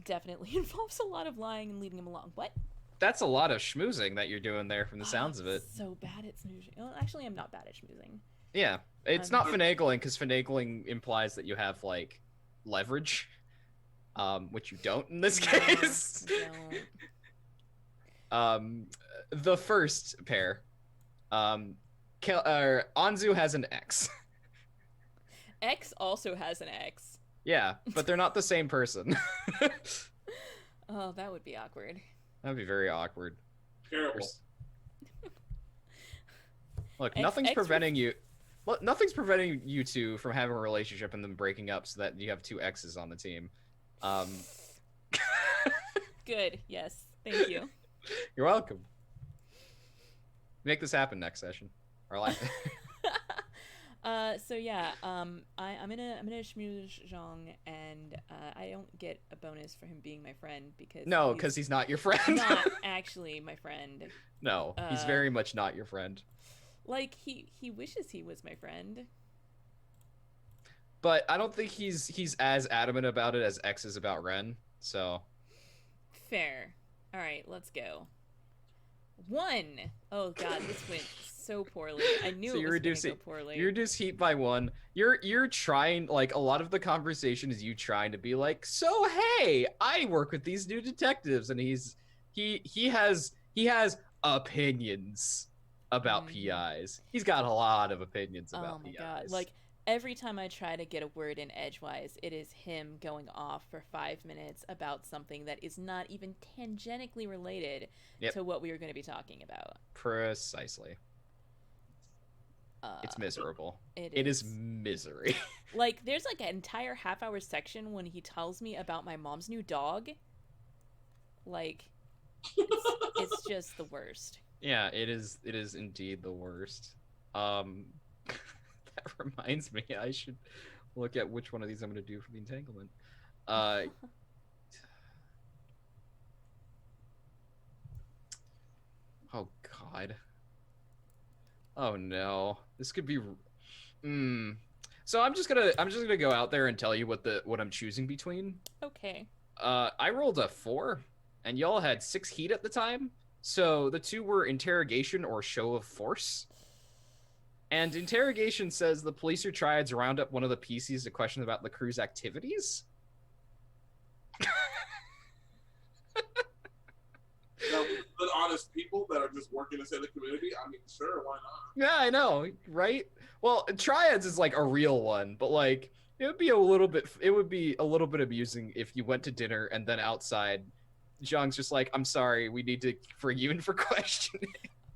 definitely involves a lot of lying and leading him along. What? That's a lot of schmoozing that you're doing there from the sounds of it. So bad at schmoozing. Well, actually, I'm not bad at schmoozing. Yeah. It's not finagling, because finagling implies that you have, like, leverage, which you don't in this case. The first pair, Anzu has an X. X also has an X. Yeah, but they're not the same person. Oh, that would be awkward. That'd be very awkward. Terrible. Look, nothing's preventing you two from having a relationship and then breaking up so that you have 2 X's on the team. Good. Yes. Thank you. You're welcome. Make this happen next session. Or like. So yeah, I'm gonna schmooze Zhang, and I don't get a bonus for him being my friend because he's not your friend. Not actually my friend. No, he's very much not your friend. Like he wishes he was my friend. But I don't think he's as adamant about it as X is about Ren. So. Fair. All right, let's go. 1. Oh god, this went so poorly. I knew it was going to go poorly. You reduce heat by 1. You're trying, like, a lot of the conversation is you trying to be like, so hey, I work with these new detectives, and he has opinions about PIs. He's got a lot of opinions about PIs. Oh my god, like every time I try to get a word in edgewise, it is him going off for 5 minutes about something that is not even tangentially related to what we were going to be talking about. Precisely. It's miserable. It is misery. Like, there's like an entire half-hour section when he tells me about my mom's new dog. Like, it's just the worst. Yeah, it is indeed the worst. That reminds me, I should look at which one of these I'm going to do for the entanglement. Oh god. Oh no. This could be. So I'm just gonna go out there and tell you what I'm choosing between. Okay. I rolled a 4, and y'all had 6 heat at the time. So the 2 were interrogation or show of force. And interrogation says the police or triads round up one of the PCs to question about the crew's activities. Good, honest people that are just working to save the community. I mean, sure, why not? Yeah, I know, right? Well, triads is like a real one, but like it would be a little bit amusing if you went to dinner and then outside, Zhang's just like, "I'm sorry, we need to bring you in for questioning."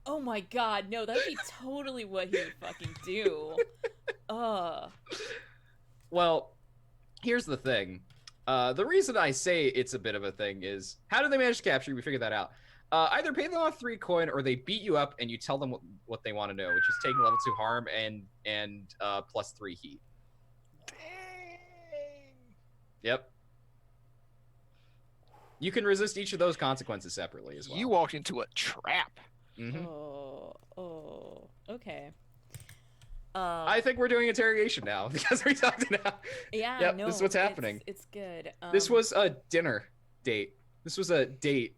Oh my god, no, that'd be totally what he would fucking do. Well, here's the thing. The reason I say it's a bit of a thing is, how do they manage to capture you? We figured that out. Either pay them off 3 coin, or they beat you up and you tell them what they want to know, which is taking level 2 harm and plus 3 heat. Dang. Yep. You can resist each of those consequences separately as well. You walked into a trap. Mm-hmm. Oh, okay. I think we're doing interrogation now because we talked now. Yeah, Yep, no, this is what's happening. It's good. This was a dinner date. This was a date.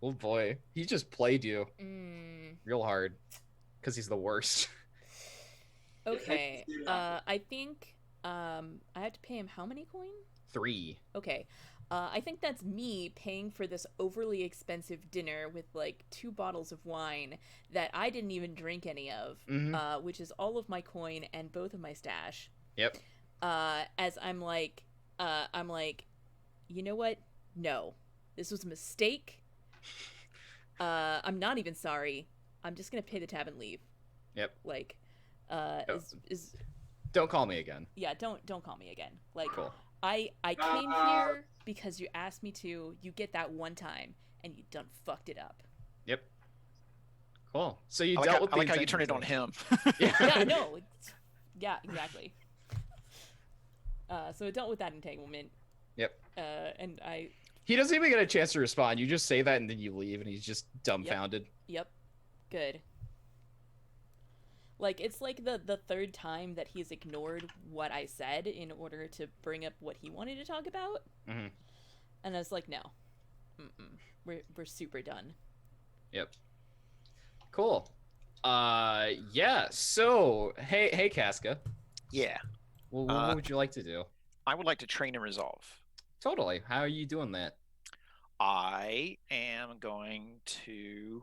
Oh boy, he just played you real hard because he's the worst. Okay. I think I have to pay him how many coin? 3. Okay. I think that's me paying for this overly expensive dinner with like 2 bottles of wine that I didn't even drink any of, which is all of my coin and both of my stash. Yep. As I'm like, you know what? No, this was a mistake. I'm not even sorry. I'm just gonna pay the tab and leave. Yep. Like, is don't call me again. Yeah, don't call me again. Like, cool. I came here because you asked me to. You get that one time, and you done fucked it up. Yep. Cool. So you dealt with. I like how you turn it on him. Yeah. No. Yeah. Exactly. So it dealt with that entanglement. Yep. And I. He doesn't even get a chance to respond. You just say that and then you leave, and he's just dumbfounded. Yep. Good. Like, it's like the third time that he's ignored what I said in order to bring up what he wanted to talk about. Mm-hmm. And I was like, no. We're super done. Yep. Cool. Yeah. So, hey, Casca. Yeah. Well, what would you like to do? I would like to train and resolve. Totally. How are you doing that? I am going to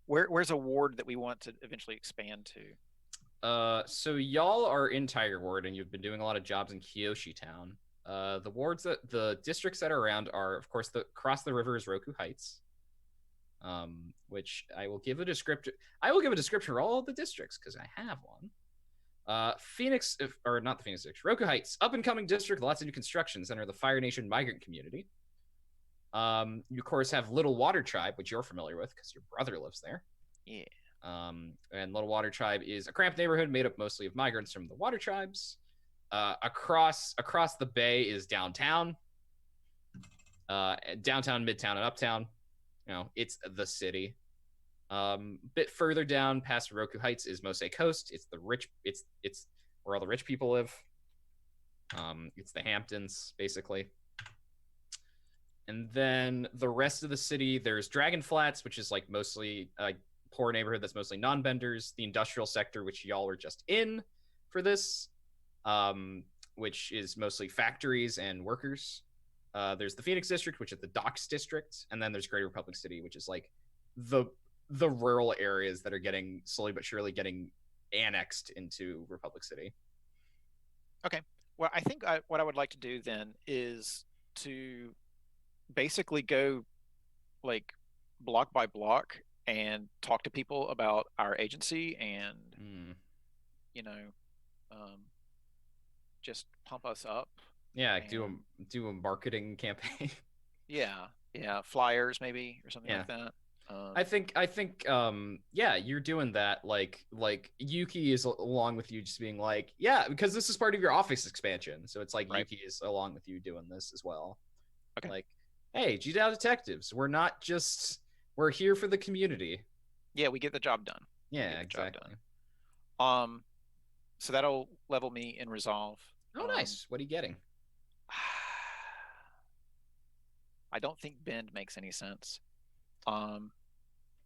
where's a ward that we want to eventually expand to? So y'all are in Tiger Ward, and you've been doing a lot of jobs in Kyoshi Town. The districts that are around are, of course, across the river is Roku Heights. Which I will give a description. I will give a description for all of the districts because I have one. Phoenix, or not the Phoenix district, Roku Heights, up and coming district, lots of new construction, center of the Fire Nation migrant community. You of course have Little Water Tribe, which you're familiar with because your brother lives there. Yeah. And Little Water Tribe is a cramped neighborhood made up mostly of migrants from the water tribes. Across the bay is downtown. Downtown, midtown, and uptown. You know, it's the city. Bit further down past Roku Heights is Mose Coast. It's the rich. It's where all the rich people live. It's the Hamptons, basically. And then the rest of the city, there's Dragon Flats, which is like mostly a poor neighborhood that's mostly non-benders. The industrial sector, which y'all were just in for this, which is mostly factories and workers. There's the Phoenix district, which is the Docks district, and then there's Greater Republic City, which is like the rural areas that are getting slowly but surely getting annexed into Republic City. Okay. Well, I think what I would like to do then is to basically go like block by block and talk to people about our agency and you know just pump us up. Yeah, and do a marketing campaign. yeah, flyers maybe or something like that. I think yeah, you're doing that. Like Yuki is along with you, just being like, yeah, because this is part of your office expansion, so it's like Yuki is along with you doing this as well. Okay. Like, hey, G-Dow Detectives, we're here for the community. Yeah, we get the job done. Yeah, exactly. So that'll level me in resolve. Oh, nice. What are you getting? I don't think bend makes any sense.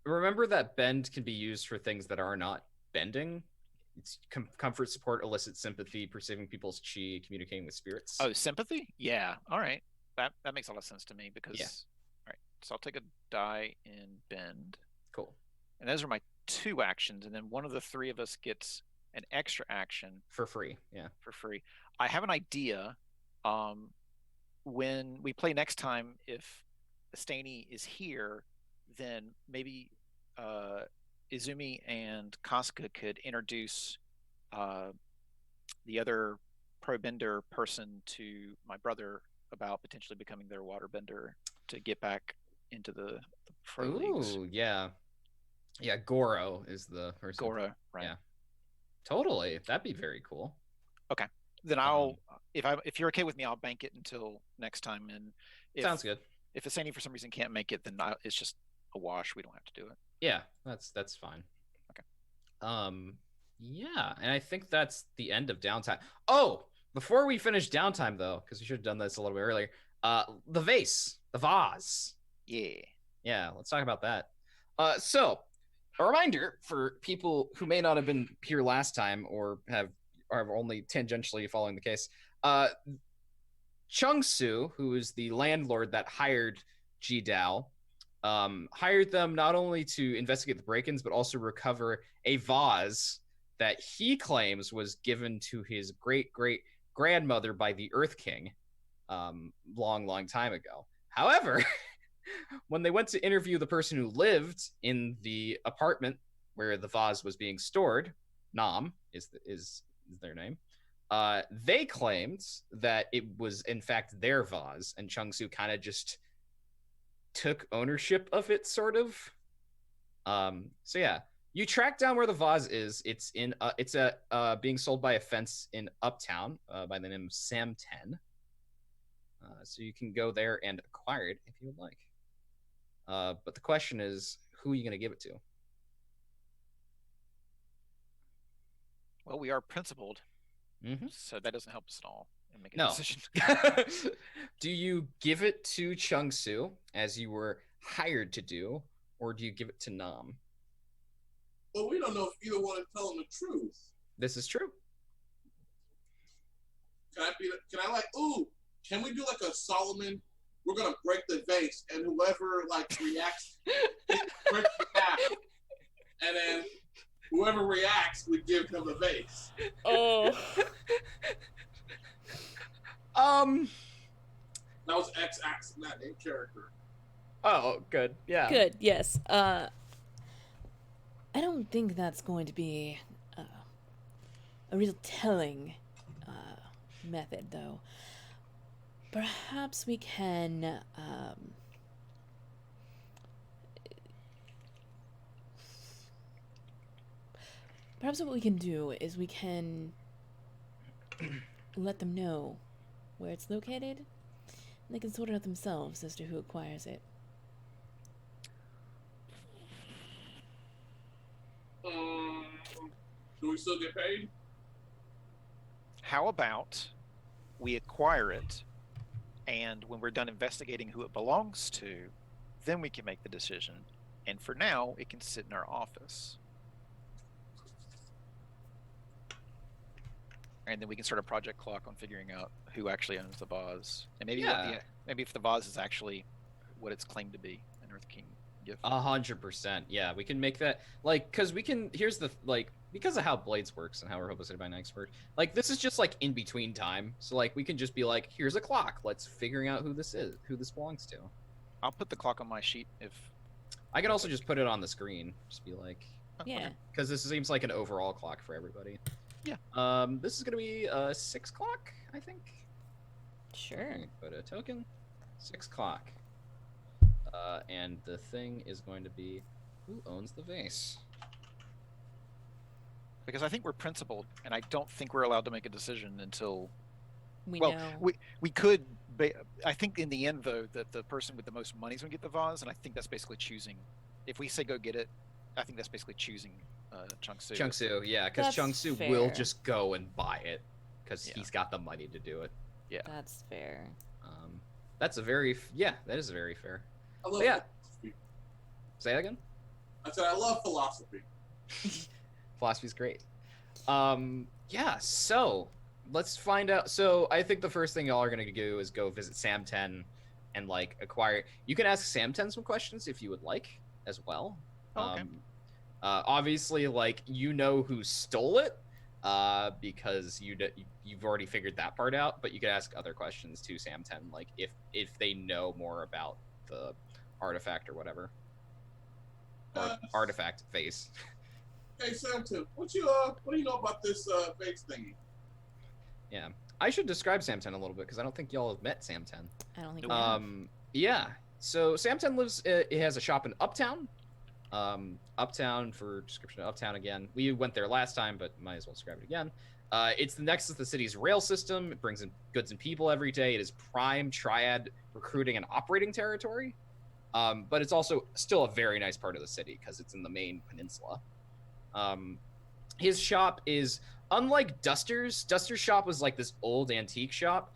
Remember that bend can be used for things that are not bending. It's comfort, support, illicit sympathy, perceiving people's chi, communicating with spirits. Oh, sympathy? Yeah. All right. That makes a lot of sense to me because. Yeah. All right. So I'll take a die in bend. Cool. And those are my 2 actions, and then one of the 3 of us gets an extra action for free. Yeah. For free. I have an idea. When we play next time, if Staney is here, then maybe Izumi and Casca could introduce the other pro bender person to my brother about potentially becoming their water bender to get back into the pro leagues. Ooh, yeah. Yeah, Goro is the person. Goro, right. Yeah. Totally. That'd be very cool. Okay. Then I'll if you're okay with me, I'll bank it until next time. And sounds good. If Asani for some reason can't make it, then it's just a wash. We don't have to do it. Yeah, that's fine. Okay. Yeah, and I think that's the end of downtime. Oh, before we finish downtime though, because we should have done this a little bit earlier. The vase, the vase. Yeah. Yeah, let's talk about that. So a reminder for people who may not have been here last time or are only tangentially following the case. Chung Su, who is the landlord that hired Ji Dao, hired them not only to investigate the break-ins but also recover a vase that he claims was given to his great grandmother by the Earth King, long time ago. However, when they went to interview the person who lived in the apartment where the vase was being stored, Nam is their name. They claimed that it was in fact their vase, and Chung Su kind of just took ownership of it, sort of. So yeah, you track down where the vase is. It's being sold by a fence in Uptown by the name of Sam 10. So you can go there and acquire it if you would like. But the question is, who are you going to give it to? Well, we are principled, mm-hmm. so that doesn't help us at all in making a decision. Do you give it to Chung Su, as you were hired to do, or do you give it to Nam? Well, we don't know if either one is telling the truth. This is true. Can I can we do like a Solomon? We're gonna break the vase, and whoever reacts, break the half, and then whoever reacts, we give him the vase. Oh. That was X-Ax, not a character. Oh, good. Yeah. Good. Yes. I don't think that's going to be a real telling method, though. Perhaps we can perhaps what we can do is we can let them know where it's located, and they can sort it out themselves as to who acquires it. Do we still get paid? How about we acquire it, and when we're done investigating who it belongs to, then we can make the decision. And for now, it can sit in our office. And then we can start a project clock on figuring out who actually owns the vase. And maybe maybe if the vase is actually what it's claimed to be, an Earth King gift. 100%. Yeah, we can make that, because we can, here's the, because of how Blades works and how Rehoboth City by Nights work, this is just, in between time. So, we can just be here's a clock. Let's figuring out who this belongs to. I'll put the clock on my sheet if... I can also just put it on the screen. Just be yeah. Because this seems like an overall clock for everybody. Yeah. This is going to be 6 o'clock, I think. Sure. Put a token. 6 o'clock. And the thing is going to be who owns the vase. Because I think we're principled, and I don't think we're allowed to make a decision until... We know. We could... I think in the end, though, that the person with the most money is going to get the vase, and I think that's basically choosing... If we say go get it, I think that's basically choosing Chung Su. Chung Su, yeah, because Chung Su will just go and buy it, because he's got the money to do it. Yeah. That's fair. That is very fair. I love philosophy. Say that again? I said I love philosophy. Philosophy's great. Yeah, so let's find out. So I think the first thing y'all are going to do is go visit Sam 10 and acquire it. You can ask Sam 10 some questions if you would like as well. Okay. Obviously, you know who stole it, because you've already figured that part out. But you could ask other questions to Sam 10, if they know more about the artifact or whatever, or artifact vase. Hey Sam 10, what do you know about this vase thingy? Yeah, I should describe Sam 10 a little bit because I don't think y'all have met Sam 10. I don't think we have. Yeah. So Sam 10 lives. It has a shop in Uptown. Uptown, for description of Uptown again. We went there last time, but might as well describe it again. It's the nexus of the city's rail system. It brings in goods and people every day. It is prime triad recruiting and operating territory. But it's also still a very nice part of the city because it's in the main peninsula. his shop is unlike Duster's shop was like this old antique shop.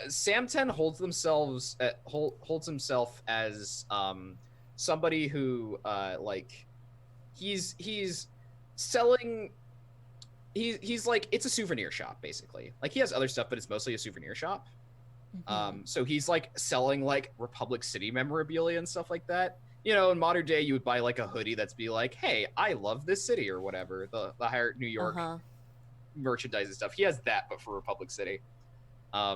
Sam 10 holds himself as somebody who like he's selling he's like it's a souvenir shop basically. Like he has other stuff, but it's mostly a souvenir shop. So he's like selling like Republic City memorabilia and stuff like that. You know, in modern day, you would buy like a hoodie that's be like, "Hey, I love this city" or whatever. The higher New York merchandise and stuff. He has that, but for Republic City. I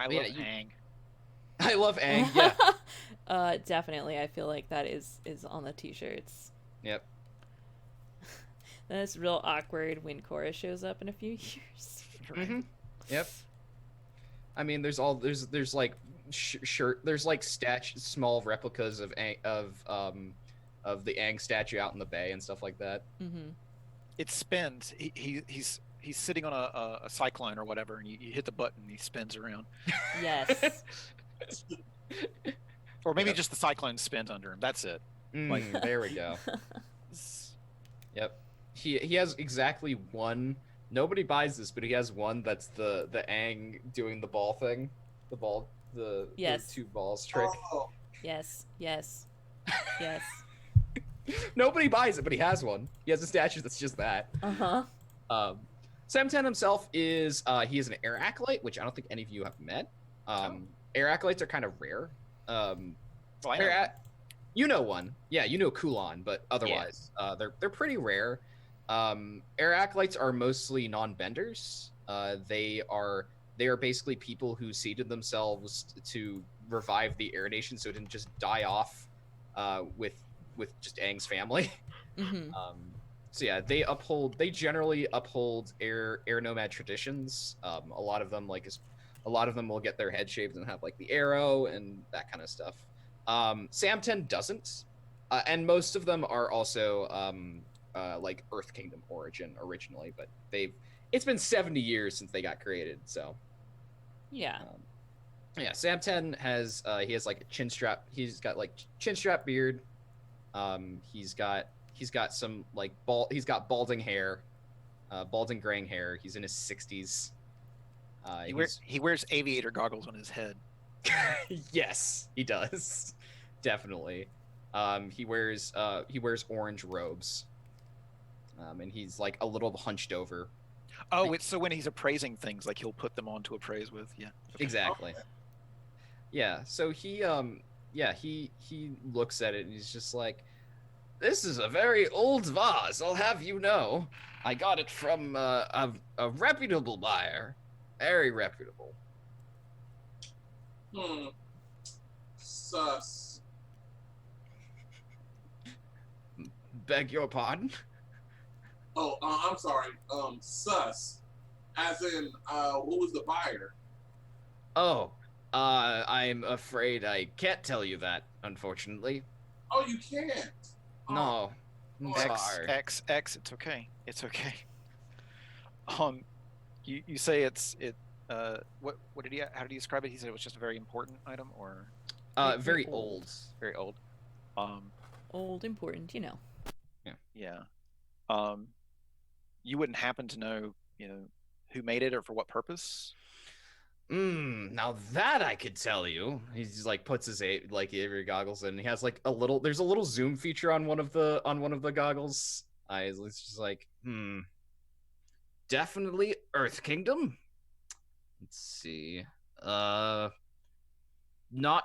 love Ang. I love Ang. Yeah. Definitely. I feel like that is on the t-shirts. Yep. Then it's real awkward when Korra shows up in a few years. Mm-hmm. Yep. I mean, there's like there's like small replicas of the Aang statue out in the bay and stuff like that. Mm-hmm. It spins. He's sitting on a cyclone or whatever, and you hit the button, and he spins around. Yes. Or maybe just the cyclone spins under him. That's it. Like there we go. Yep. He has exactly one. Nobody buys this, but he has one that's the Aang doing the ball thing, the two balls trick. Oh. Yes. Nobody buys it, but he has one. He has a statue that's just that. Sam 10 himself is he is an air acolyte, which I don't think any of you have met. Air acolytes are kind of rare. You know one, yeah, you know Kulon, but otherwise, they're pretty rare. Air acolytes are mostly non-benders. They are basically people who seeded themselves to revive the Air Nation, so it didn't just die off with just Aang's family. Mm-hmm. So yeah, they generally uphold air nomad traditions. A lot of them will get their head shaved and have like the arrow and that kind of stuff. Sam 10 doesn't, and most of them are also like Earth Kingdom origin originally, but it's been 70 years since they got created, so yeah. Sam 10 has he has like a chin strap. He's got like chin strap beard. He's got some like he's got balding hair, balding graying hair. He's in his 60s. He wears aviator goggles on his head. Yes, he does. Definitely. He wears orange robes. And he's like a little hunched over. Oh, it's so when he's appraising things, like he'll put them on to appraise with. Yeah. Okay. Exactly. Yeah. So he looks at it and he's just like, "This is a very old vase, I'll have you know. I got it from a reputable buyer. Very reputable." Sus. Beg your pardon? Oh, I'm sorry. Sus. As in, who was the buyer? Oh, I'm afraid I can't tell you that, unfortunately. Oh, you can't. No. X. It's okay. It's okay. You say what did he? How did he describe it? He said it was just a very important item, or very old. Very old. Old, important, you know. Yeah. You wouldn't happen to know, who made it or for what purpose? Now that I could tell you. He's like puts his aviator goggles in. He has like there's a little zoom feature on one of the goggles. It's just like, definitely Earth Kingdom. Let's see. Not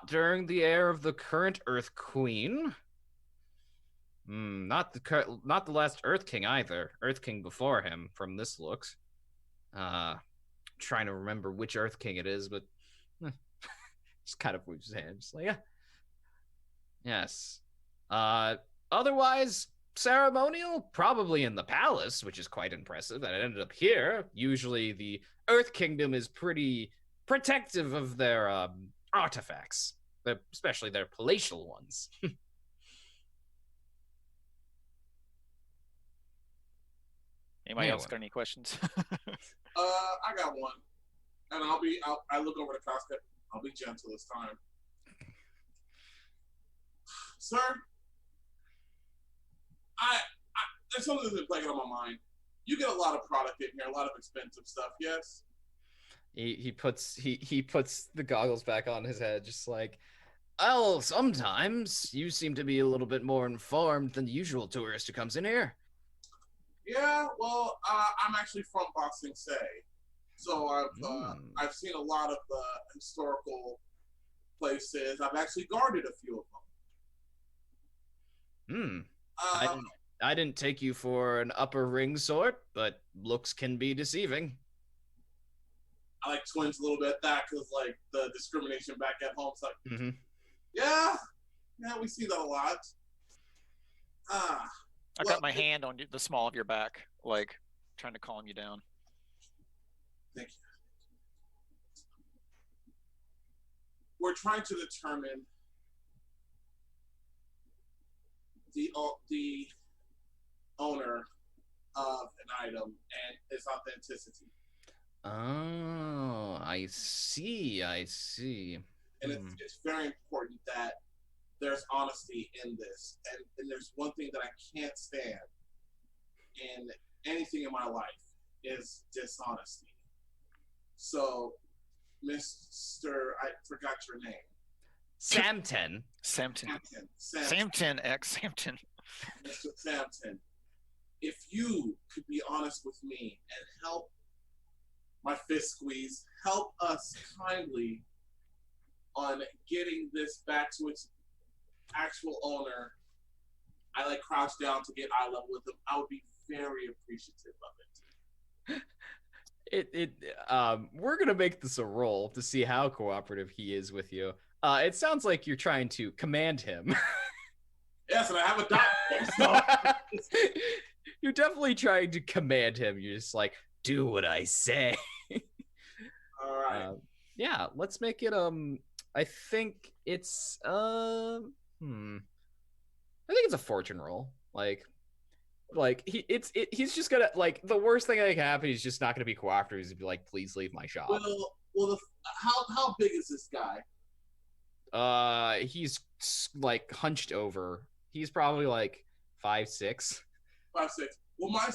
during the era of the current Earth Queen. Not the last Earth King either. Earth King before him, from this looks. Trying to remember which Earth King it is, but just kind of moves his hand, just like, yeah. Yes. Otherwise, ceremonial, probably in the palace, which is quite impressive that it ended up here. Usually the Earth Kingdom is pretty protective of their artifacts, especially their palatial ones. Anybody else got any questions? I got one, and I look over the casket. I'll be gentle this time, sir. there's something that's been playing on my mind. You get a lot of product in here, a lot of expensive stuff. Yes. He puts the goggles back on his head, just like, well, sometimes you seem to be a little bit more informed than the usual tourist who comes in here. Yeah, well, I'm actually from Boxing Say, so I've seen a lot of the historical places. I've actually guarded a few of them. I didn't take you for an upper ring sort, but looks can be deceiving. I like twins a little bit at that because like the discrimination back at home. It's like, yeah, we see that a lot. I got my hand on the small of your back, like trying to calm you down. Thank you. We're trying to determine the owner of an item and its authenticity. Oh, I see. And it's very important that there's honesty in this. And there's one thing that I can't stand in anything in my life is dishonesty. So, Mr. I forgot your name. Samten. Samten X. Samten. Mr. Samten, if you could be honest with me and help my fist squeeze, help us kindly on getting this back to its actual owner. I like crouch down to get eye level with him. I would be very appreciative of it. We're gonna make this a roll to see how cooperative he is with you. It sounds like you're trying to command him. Yes, and I have a doctor. So. You're definitely trying to command him. You're just like, do what I say. All right. Yeah, let's make it. I think it's. I think it's a fortune roll. He's just gonna like the worst thing that can happen. He's just not gonna be cooperative. He's gonna be like, please leave my shop. Well, how big is this guy? He's like hunched over. He's probably like 5'6". 5'6". Will our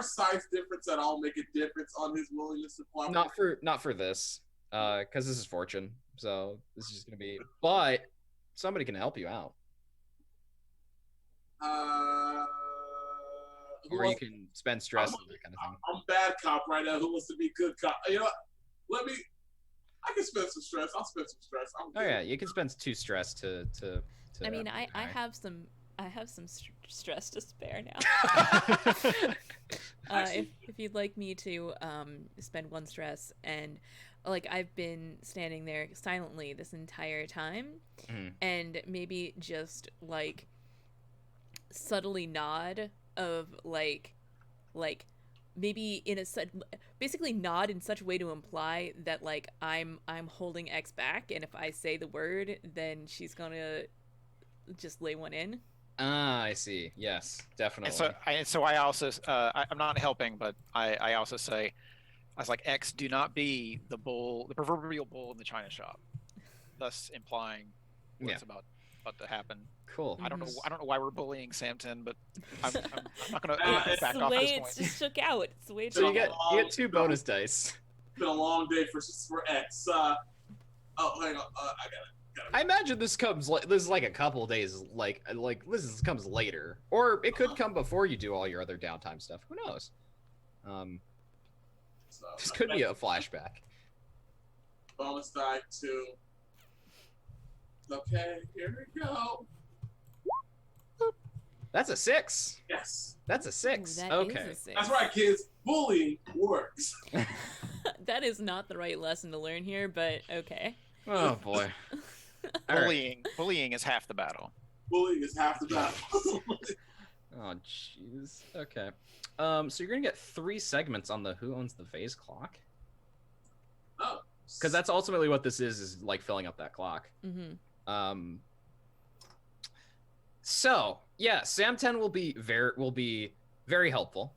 size difference at all make a difference on his willingness to cooperate? Not for this, because this is fortune. So this is just gonna be. But somebody can help you out. Or you can spend stress and that kind of thing. I'm bad cop right now. Who wants to be good cop? You know what? I can spend some stress. I'll spend some stress. Yeah, you can spend 2 stress to I mean, I have some stress to spare now. If you'd like me to spend 1 stress, and like I've been standing there silently this entire time, and maybe just like subtly nod of like maybe basically nod in such a way to imply that like I'm holding X back, and if I say the word, then she's gonna just lay one in. I see. Yes, definitely. And so I also I'm not helping, but I also say, I was like, X, do not be the proverbial bull in the china shop, thus implying what's about to happen. Cool. I don't know why we're bullying Samten, but I'm not gonna back off this point. It's the way it's just shook out. It's the way it's so you get 2 bonus dice. It's been a long day for X. Hang on. I got it. I imagine this is like a couple days, like this comes later, or it could come before you do all your other downtime stuff. Who knows? This could be a flashback. Bonus die 2. Okay, here we go. That's a 6. Yes. That's a 6. That okay. is a 6. That's right, kids. Bullying works. That is not the right lesson to learn here, but okay. Oh boy. Bullying is half the battle. Bullying is half the battle. Oh jeez. Okay. So you're gonna get 3 segments on the Who Owns the Vase clock. Oh. Because that's ultimately what this is like filling up that clock. Mm-hmm. So yeah, Samten will be very helpful.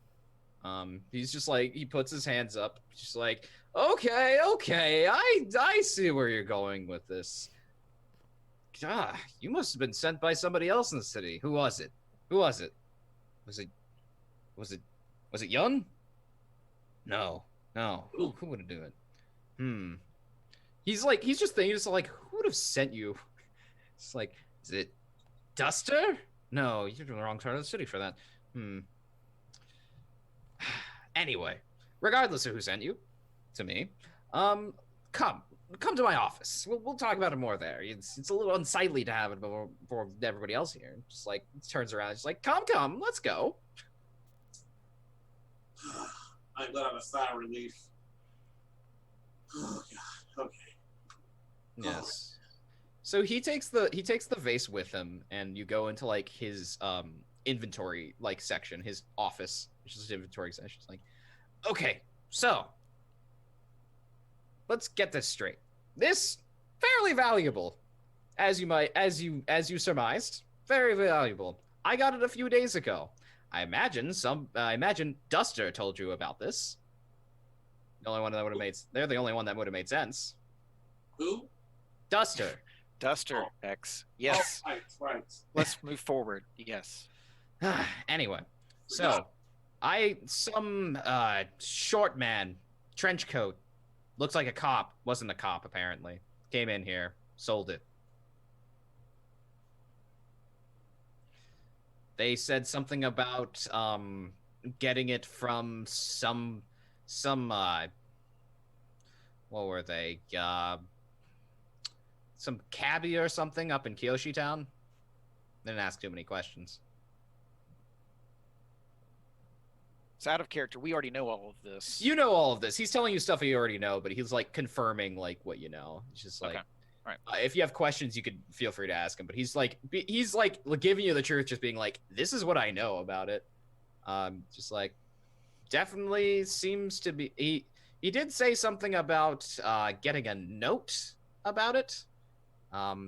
He's just like, he puts his hands up, just like, okay, I see where you're going with this. You must have been sent by somebody else in the city. Who was it? Was it Was it Yun? No. Who would do it? He's just thinking, like, who would have sent you? It's like, is it Duster? No, you're in the wrong part of the city for that. Anyway, regardless of who sent you to me, come to my office. We'll talk about it more there. It's a little unsightly to have it before everybody else here. Just like turns around, just like, come, let's go. I let out a sigh of relief. Oh God. Okay. Yes. So he takes the vase with him, and you go into like his inventory like section, his office, which is his inventory section. It's like, okay, so let's get this straight. This fairly valuable, as you surmised, very valuable. I got it a few days ago. I imagine Duster told you about this. The only one that would have made. They're the only one that would have made sense. Who? Duster. Duster X. Yes. Oh, right. Let's move forward. Yes. Anyway, so some short man, trench coat, looks like a cop. Wasn't a cop apparently. Came in here, sold it. They said something about getting it from some what were they? Some cabbie or something up in Kyoshi Town. Didn't ask too many questions. It's out of character. We already know all of this. You know all of this. He's telling you stuff you already know, but he's like confirming like what you know. It's just like, okay. All right. If you have questions, you could feel free to ask him. But he's like giving you the truth, just being like, this is what I know about it. Just like, definitely seems to be. He did say something about getting a note about it.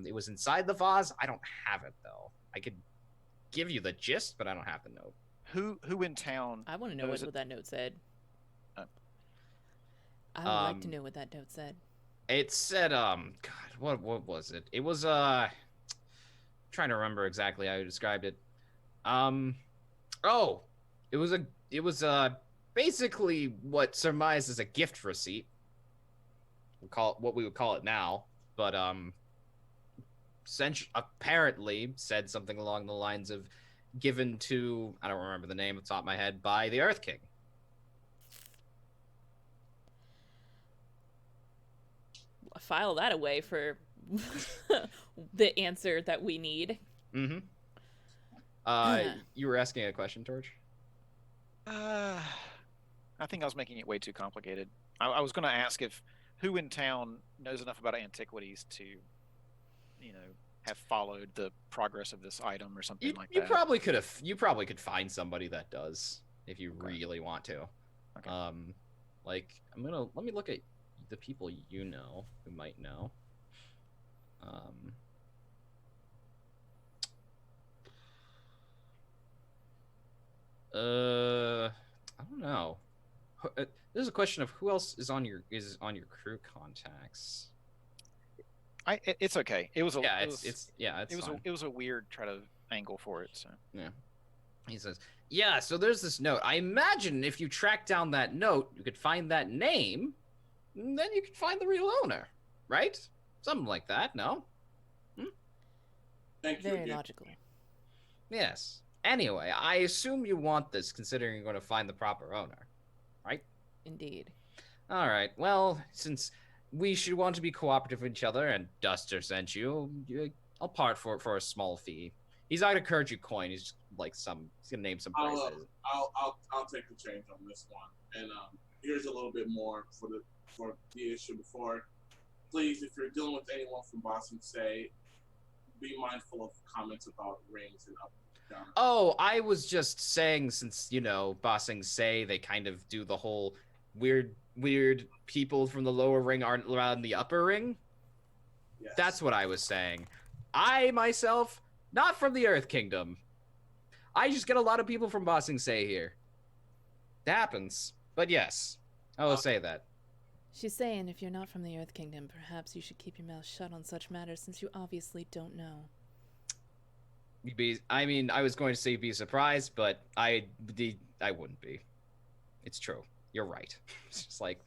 It was inside the vase. I don't have it though. I could give you the gist, but I don't have the note. Who in town? I want to know what that note said. I would like to know what that note said. It said, God, what was it? It was trying to remember exactly how you described it. Oh, it was basically what surmised as a gift receipt. We call it what we would call it now, but apparently said something along the lines of given to, I don't remember the name off the top of my head, by the Earth King. File that away for the answer that we need. Mm-hmm. You were asking a question, Torch? I think I was making it way too complicated. I was going to ask if who in town knows enough about antiquities to, have followed the progress of this item or something like that. You probably could find somebody that does if you really want to. Okay. Let me look at the people you know who might know. I don't know. There's a question of who else is on your crew contacts. It's okay. It was a it was a weird try to angle for it. So yeah, he says, yeah. So there's this note. I imagine if you track down that note, you could find that name, and then you could find the real owner, right? Something like that. No. Thank you. Very logical. Yes. Anyway, I assume you want this, considering you're going to find the proper owner, right? Indeed. All right. Well, since we should want to be cooperative with each other, and Duster sent you, I'll part for a small fee. He's not gonna encourage you coin. He's gonna name some prices. I'll take the change on this one. And here's a little bit more for the issue before. Please, if you're dealing with anyone from Boston, say, be mindful of comments about rings and up and down. Oh, I was just saying, since Bossing say they kind of do the whole weird people from the lower ring aren't around the upper ring. Yes. That's what I was saying. I myself, not from the Earth Kingdom. I just get a lot of people from Bossing say here. It happens. But yes, I will say that. She's saying if you're not from the Earth Kingdom, perhaps you should keep your mouth shut on such matters since you obviously don't know. I mean, I was going to say be surprised, but I wouldn't be. It's true. You're right. It's just like,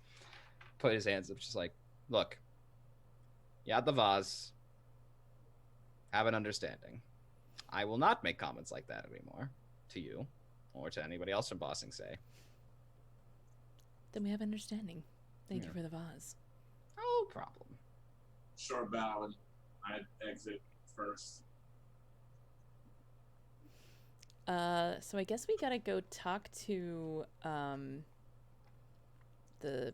put his hands up, just like, look, you had the vase. Have an understanding. I will not make comments like that anymore to you or to anybody else from Bossing Say. Then we have understanding. Thank you for the vase. No problem. Short bow and I exit first. So I guess we gotta go talk to the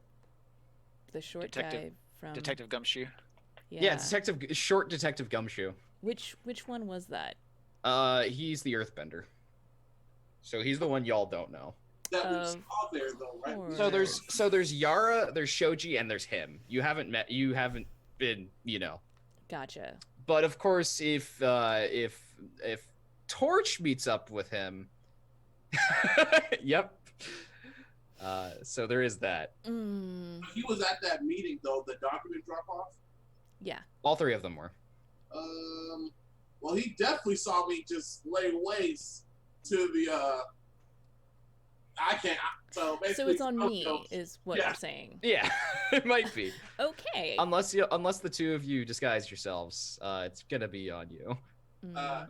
short guy from Detective Gumshoe. Yeah, Detective Gumshoe. Which one was that? He's the Earthbender. So he's the one y'all don't know. That we saw there though, right? So there's Yara, there's Shoji, and there's him. You haven't been, Gotcha. But of course, if Torch meets up with him, yep. So there is that. He was at that meeting though, the document drop off. Yeah. All three of them were. Well, he definitely saw me just lay waste to the. I can't. So basically, so it's on me, is what you're saying. Yeah, it might be. Okay. Unless the two of you disguise yourselves, it's gonna be on you.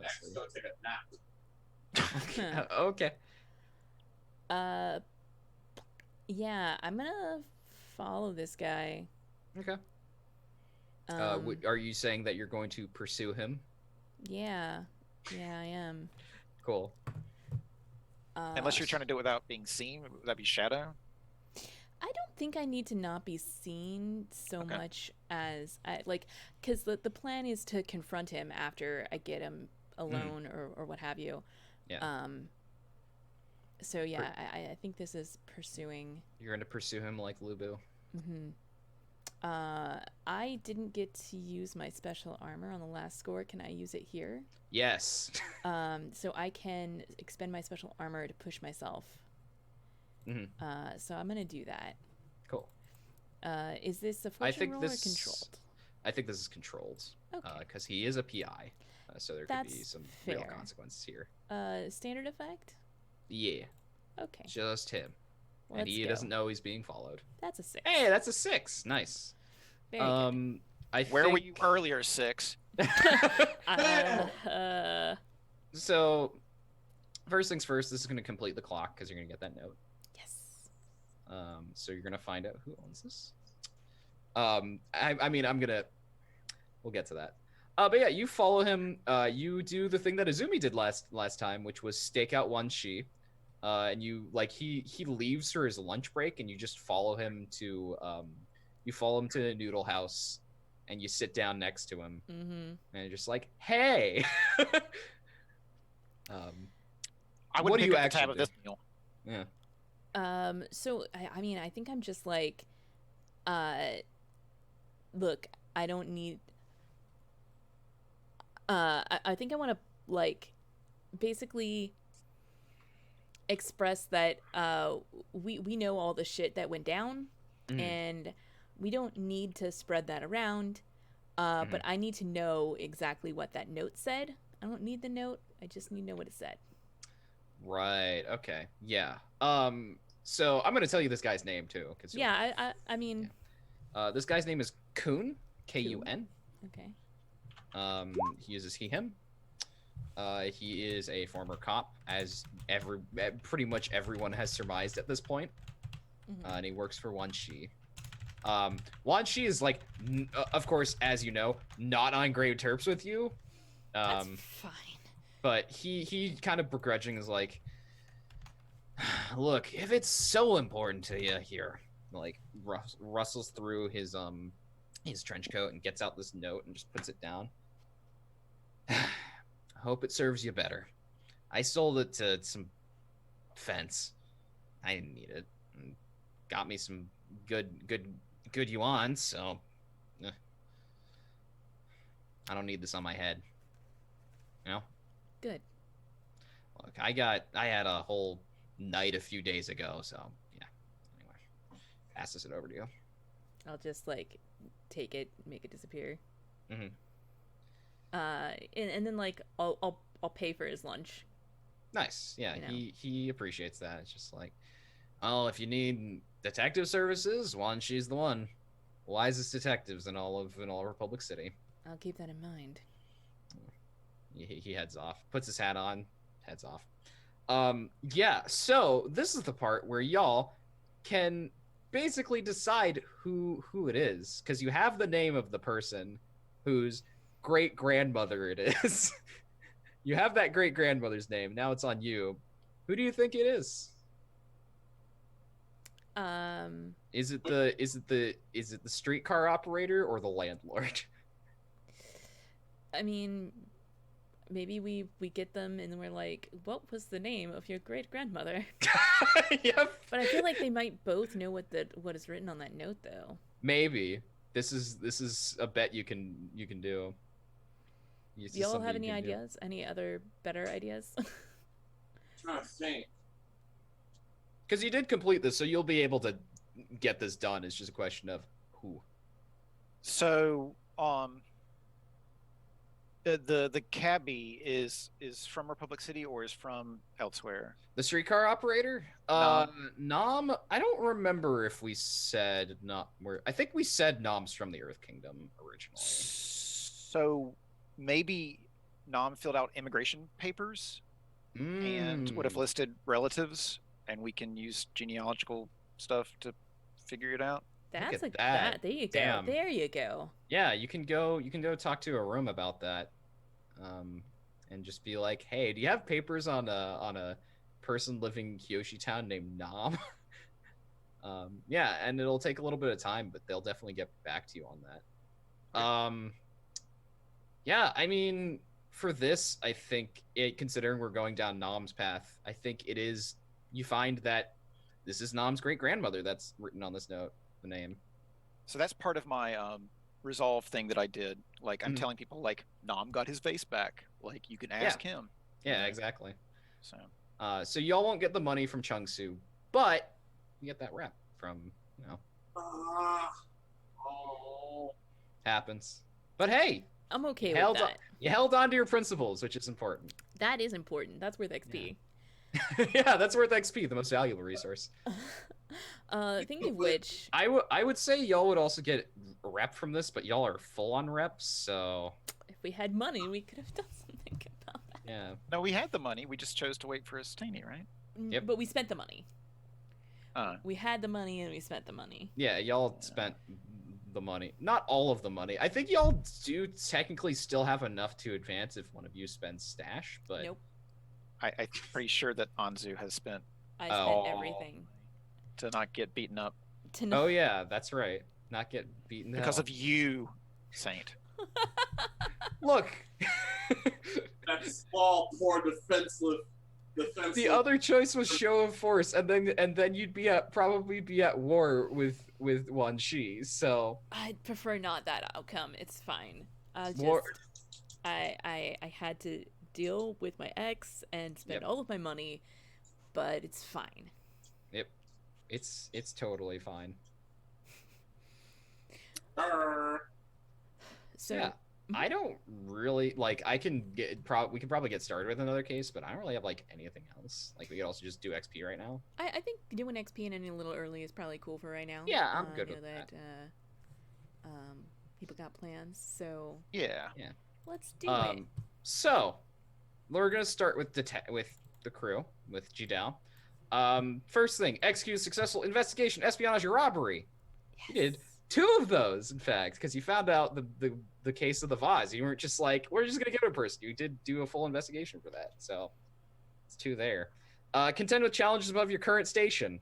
X is gonna take a nap. Okay. Yeah, I'm gonna follow this guy. Okay. Are you saying that you're going to pursue him? Yeah, I am. Cool. Unless you're trying to do it without being seen, would that be shadow? I don't think I need to not be seen so much as because the plan is to confront him after I get him alone or what have you. Yeah. So yeah, I think this is pursuing. You're going to pursue him like Lubu. Mm-hmm. I didn't get to use my special armor on the last score. Can I use it here? Yes. So I can expend my special armor to push myself. So I'm gonna do that. Cool. Is this a fortune roll or controlled? I think this is controlled. Okay. Because he is a PI, so there could be some real consequences here. Standard effect? Yeah. Okay. Just him. Let's and he go. doesn't know he's being followed. That's a 6. Hey, that's a 6. Nice. Very good. Where were you earlier, 6? So, first things first, this is going to complete the clock because you're going to get that note. Yes. So you're going to find out who owns this. We'll get to that. But yeah, you follow him. You do the thing that Izumi did last time, which was stake out one she. And you he leaves for his lunch break, and you just follow him to the noodle house, and you sit down next to him, and you're just like, hey. I would pick up the tab of this meal. Yeah. So I think I'm just like, look, I don't need. I think I want to basically express that we know all the shit that went down, and we don't need to spread that around. But I need to know exactly what that note said. I don't need the note. I just need to know what it said. Right. Okay. Yeah. So I'm gonna tell you this guy's name too, because I mean, this guy's name is Kun. Kun. Okay. He uses he/him. He is a former cop, as pretty much everyone has surmised at this point. And he works for Wan Shi. Wan Shi is of course, as you know, not on great terms with you. That's fine. But he kind of begrudging is like, look, if it's so important to you here, rustles through his trench coat and gets out this note and just puts it down. I hope it serves you better. I sold it to some fence. I didn't need it. And got me some good yuan, so I don't need this on my head. You know? Good. Look, I had a whole night a few days ago, so yeah. Anyway, passes it over to you. I'll just take it, make it disappear. Mm-hmm. And then I'll I'll pay for his lunch. Nice. Yeah, You know. he appreciates that. It's just like, oh, if you need detective services, she's the one. Wisest detectives in all of Republic City. I'll keep that in mind. He heads off, puts his hat on, heads off. Yeah, so this is the part where y'all can basically decide who it is, because you have the name of the person whose great grandmother it is. You have that great grandmother's name. Now it's on you. Who do you think it is? Is it the streetcar operator or the landlord? I mean, maybe we get them and we're like, what was the name of your great grandmother? Yep. But I feel like they might both know what is written on that note, though. Maybe this is a bet you can do. Do y'all have any ideas? Any other better ideas? I'm trying to think. Because you did complete this, so you'll be able to get this done. It's just a question of who. So, the cabbie is from Republic City or is from elsewhere? The streetcar operator? Nom? I don't remember if we said I think we said Nom's from the Earth Kingdom originally. So maybe Nom filled out immigration papers and would have listed relatives, and we can use genealogical stuff to figure it out. That's that. There you go. Damn. There you go. Yeah, you can go talk to a room about that. And just be like, hey, do you have papers on a person living in Kyoshi Town named Nom? Yeah, and it'll take a little bit of time, but they'll definitely get back to you on that. Yeah, I mean, for this, I think considering we're going down Nom's path, I think it is, you find that this is Nom's great grandmother that's written on this note, the name. So that's part of my resolve thing that I did. Like, I'm telling people, like, Nom got his vase back. Like, you can ask him. Yeah, exactly. So so y'all won't get the money from Chung Su, but you get that rep from, happens. But hey, I'm okay with that. You held on to your principles, which is important. That is important. That's worth XP. Yeah, that's worth XP, the most valuable resource. Thinking of which, I would say y'all would also get a rep from this, but y'all are full on reps, so if we had money, we could have done something about that. Yeah. No, we had the money. We just chose to wait for a Staney, right? Yep. But we spent the money. We had the money and we spent the money. Yeah, y'all spent the money. Not all of the money. I think y'all do technically still have enough to advance if one of you spends stash, but nope. I'm pretty sure that Anzu has spent. I spent everything. To not get beaten up. Oh yeah, that's right. Not get beaten up. Because of you, Saint. Look. That small, poor, defenseless. The other choice was show of force, and then you'd probably be at war with Wan Shi. So I'd prefer not that outcome. It's fine. I had to deal with my ex and spend all of my money, but it's fine. Yep, it's totally fine. So yeah. I don't really like. We can probably get started with another case, but I don't really have like anything else. Like we could also just do XP right now. I think doing XP and ending a little early is probably cool for right now. Yeah, I'm good with that. People got plans, so yeah. Let's do it. So we're gonna start with the crew with Jidao. First thing, execute successful investigation, espionage, or robbery. Yes. You did 2 of those, in fact, because you found out the case of the vase. You weren't just like, we're just gonna get a person. You did do a full investigation for that, so it's 2 there. Contend with challenges above your current station.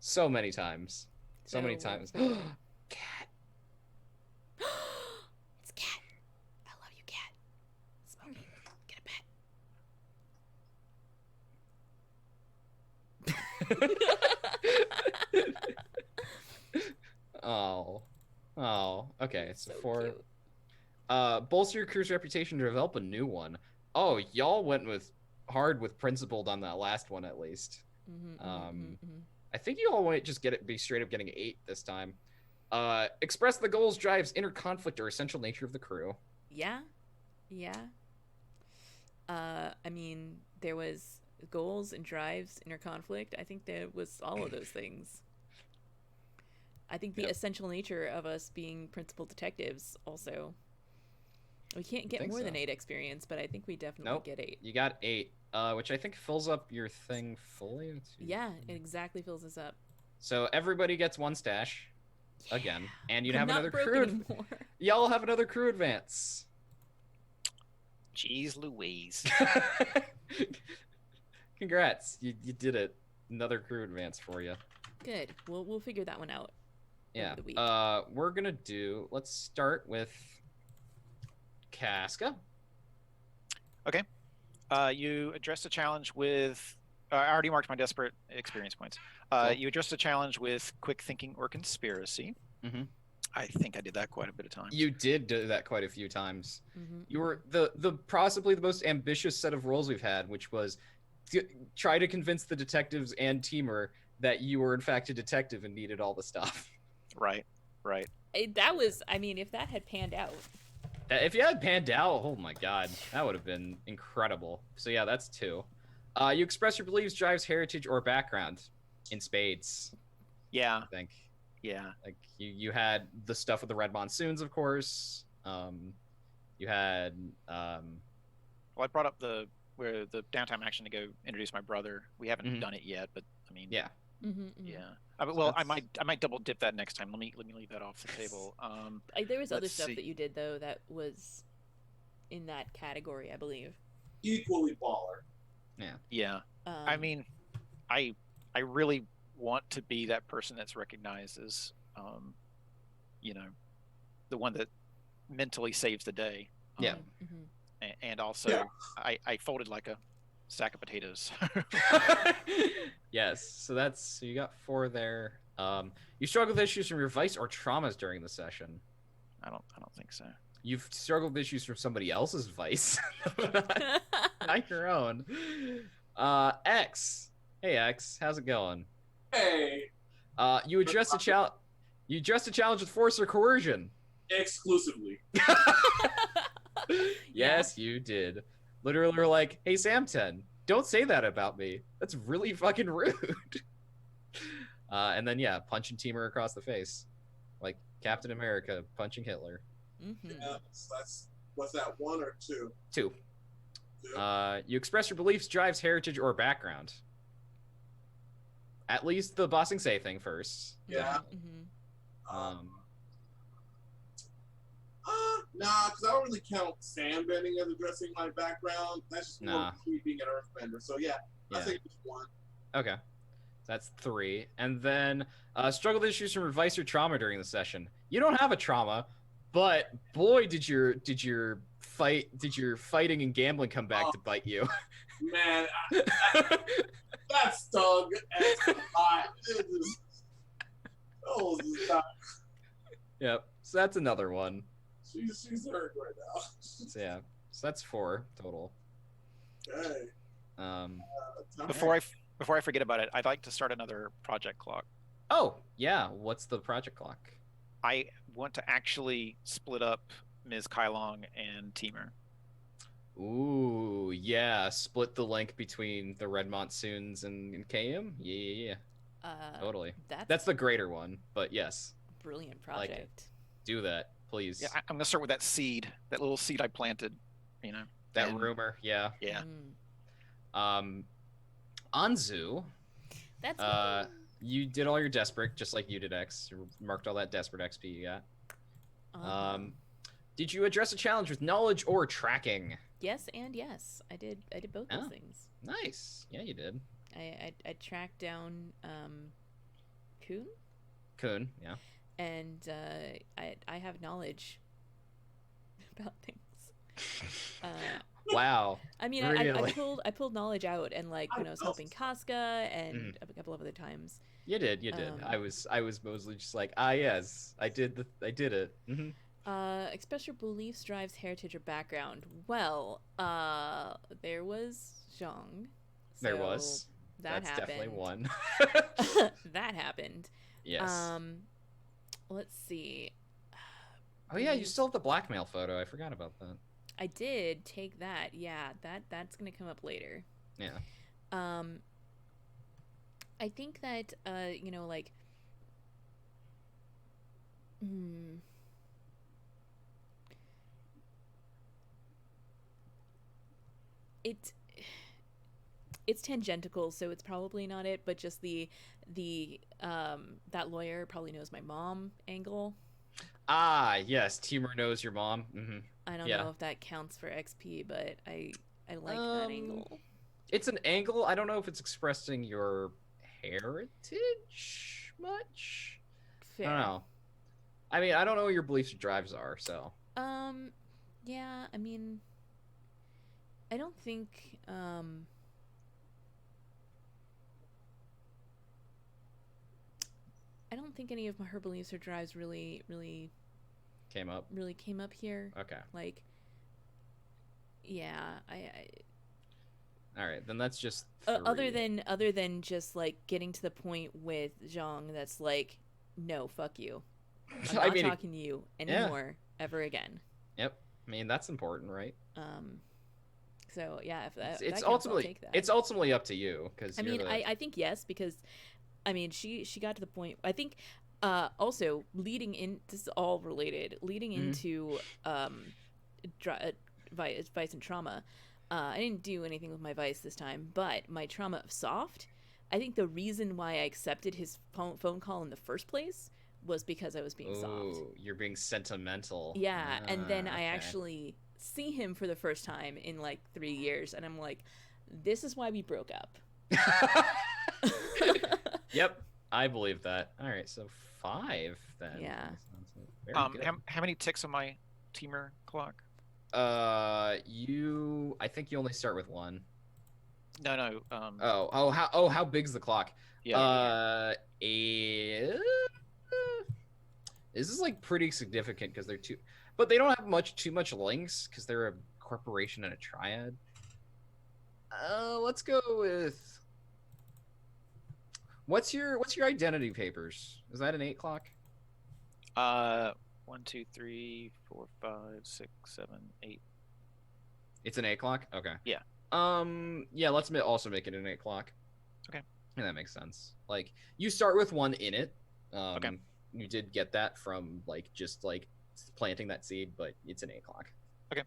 So many times. So many times. Cat. It's Cat. I love you, Cat. Smokey, get a pet. Oh. Okay, so 4. Cute. Bolster your crew's reputation to develop a new one. Oh, y'all went hard with principled on that last one at least. I think you all might just be straight up getting 8 this time. Express the goals, drives, inner conflict, or essential nature of the crew. Yeah. I mean, there was goals and drives, inner conflict. I think there was all of those things. I think the essential nature of us being principal detectives also. We can't get more than 8 experience, but I think we definitely get 8. You got 8, which I think fills up your thing fully. Yeah, it exactly fills us up. So everybody gets 1 stash again, and you'd I'm have not another broke crew. anymore. Y'all have another crew advance. Jeez Louise. Congrats, you did it. Another crew advance for you. Good. We'll figure that one out. Yeah. Over the week. We're gonna do. Let's start with Casca. Okay. You addressed a challenge with. I already marked my desperate experience points. Cool. You addressed a challenge with quick thinking or conspiracy. Mm-hmm. I think I did that quite a bit of times. You did do that quite a few times. Mm-hmm. You were the possibly the most ambitious set of roles we've had, which was to try to convince the detectives and teamer that you were in fact a detective and needed all the stuff. Right. That was, I mean, if that had panned out. If you had panned out, oh my god, that would have been incredible. So yeah, that's 2. You express your beliefs, drives, heritage, or background in spades. Yeah. I think. Yeah. Like you had the stuff with the red monsoons, of course. You had. Well, I brought up the downtime action to go introduce my brother. We haven't done it yet, but I mean. Yeah. Yeah. I might double dip that next time. Let me leave that off the table. There was other stuff that you did though that was in that category, I believe. Equally baller. Yeah. I mean, I really want to be that person that's recognized as, the one that mentally saves the day. Yeah. And also, I folded like a sack of potatoes. Yes. So you got 4 there. You struggle with issues from your vice or traumas during the session. I don't think so. You've struggled with issues from somebody else's vice, not your own. X. Hey X, how's it going? Hey. You addressed a challenge. You addressed a challenge with force or coercion. Exclusively. Yes, you did. Literally, were like, "Hey Sam10, don't say that about me. That's really fucking rude." And then punching Teamer across the face, like Captain America punching Hitler. Mm-hmm. Yeah, what's that, 1 or 2? 2. You express your beliefs, drives, heritage, or background. At least the Bossing Say thing first. Yeah. Mm-hmm. Nah, because I don't really count sandbending as addressing my background. That's just more me being an earthbender. So yeah, I think it's 1. Okay. That's 3. And then struggle with issues from your vice or trauma during the session. You don't have a trauma, but boy did your fighting and gambling come back to bite you. Man, that stung as a lot. Yep. So that's another one. She's hurt right now. So yeah. So that's 4 total. Okay. Before I forget about it, I'd like to start another project clock. Oh, yeah. What's the project clock? I want to actually split up Ms. Kailong and Teamer. Ooh, yeah. Split the link between the Red Monsoons and KM? Yeah. Totally. That's the greater one, but yes. Brilliant project. Like it. Do that, please. Yeah, I'm going to start with that little seed I planted, That rumor, yeah. Yeah. Anzu. That's you did all your desperate, just like you did, X. You marked all that desperate XP you got. Did you address a challenge with knowledge or tracking? Yes and yes. I did both those things. Nice. Yeah, you did. I tracked down Kun, yeah. And I have knowledge about things. Wow. I mean, really? I pulled knowledge out, and like when I was helping Casca and a couple of other times. You did. I was mostly just like, yes, I did it. Mm-hmm. Express your beliefs, drives, heritage, or background. Well, there was Zhang. So there was. That's happened. Definitely one. That happened. Yes. let's see. Oh yeah, you still have the blackmail photo. I forgot about that. I did take that. Yeah, that's gonna come up later. Yeah. I think that you know, like, hmm, it it's tangential, so it's probably not it, but just the that lawyer probably knows my mom angle. Ah, yes, Timur knows your mom. I don't Yeah. know if that counts for XP, but I like that angle. It's an angle. I don't know if it's expressing your heritage much. Fair. I don't know. I mean, I don't know what your beliefs or drives are, so. Yeah, I mean, I don't think I don't think any of her beliefs or drives really Came up here. Okay. Like, yeah, All right, then that's just other than just like getting to the point with Zhang that's like, no, fuck you. I'm not talking to you anymore ever again. Yep. I mean, that's important, right? So yeah, if that it's that ultimately counts, I'll take that. it's ultimately up to you because I mean, I think yes, because I mean she got to the point. I think also leading in, this is all related, leading into vice and trauma. I didn't do anything with my vice this time, but my trauma of soft, I think the reason why I accepted his phone call in the first place was because I was being soft. You're being sentimental. Yeah, and then I actually see him for the first time in like 3 years, and I'm like, this is why we broke up. Yep, I believe that. All right, so 5 then. Yeah. How many ticks on my Timur clock? I think you only start with 1. No. How big's the clock? Yeah. This is like pretty significant because they're two, but they don't have too much links because they're a corporation and a triad. Let's go with what's your identity papers? Is that an 8 clock? 1, 2, 3, 4, 5, 6, 7, 8. It's an 8 clock. Okay. Yeah. Yeah. Let's also make it an 8 clock. Okay. And that makes sense. Like you start with 1 in it. Okay. You did get that from like just like planting that seed, but it's an 8 clock. Okay.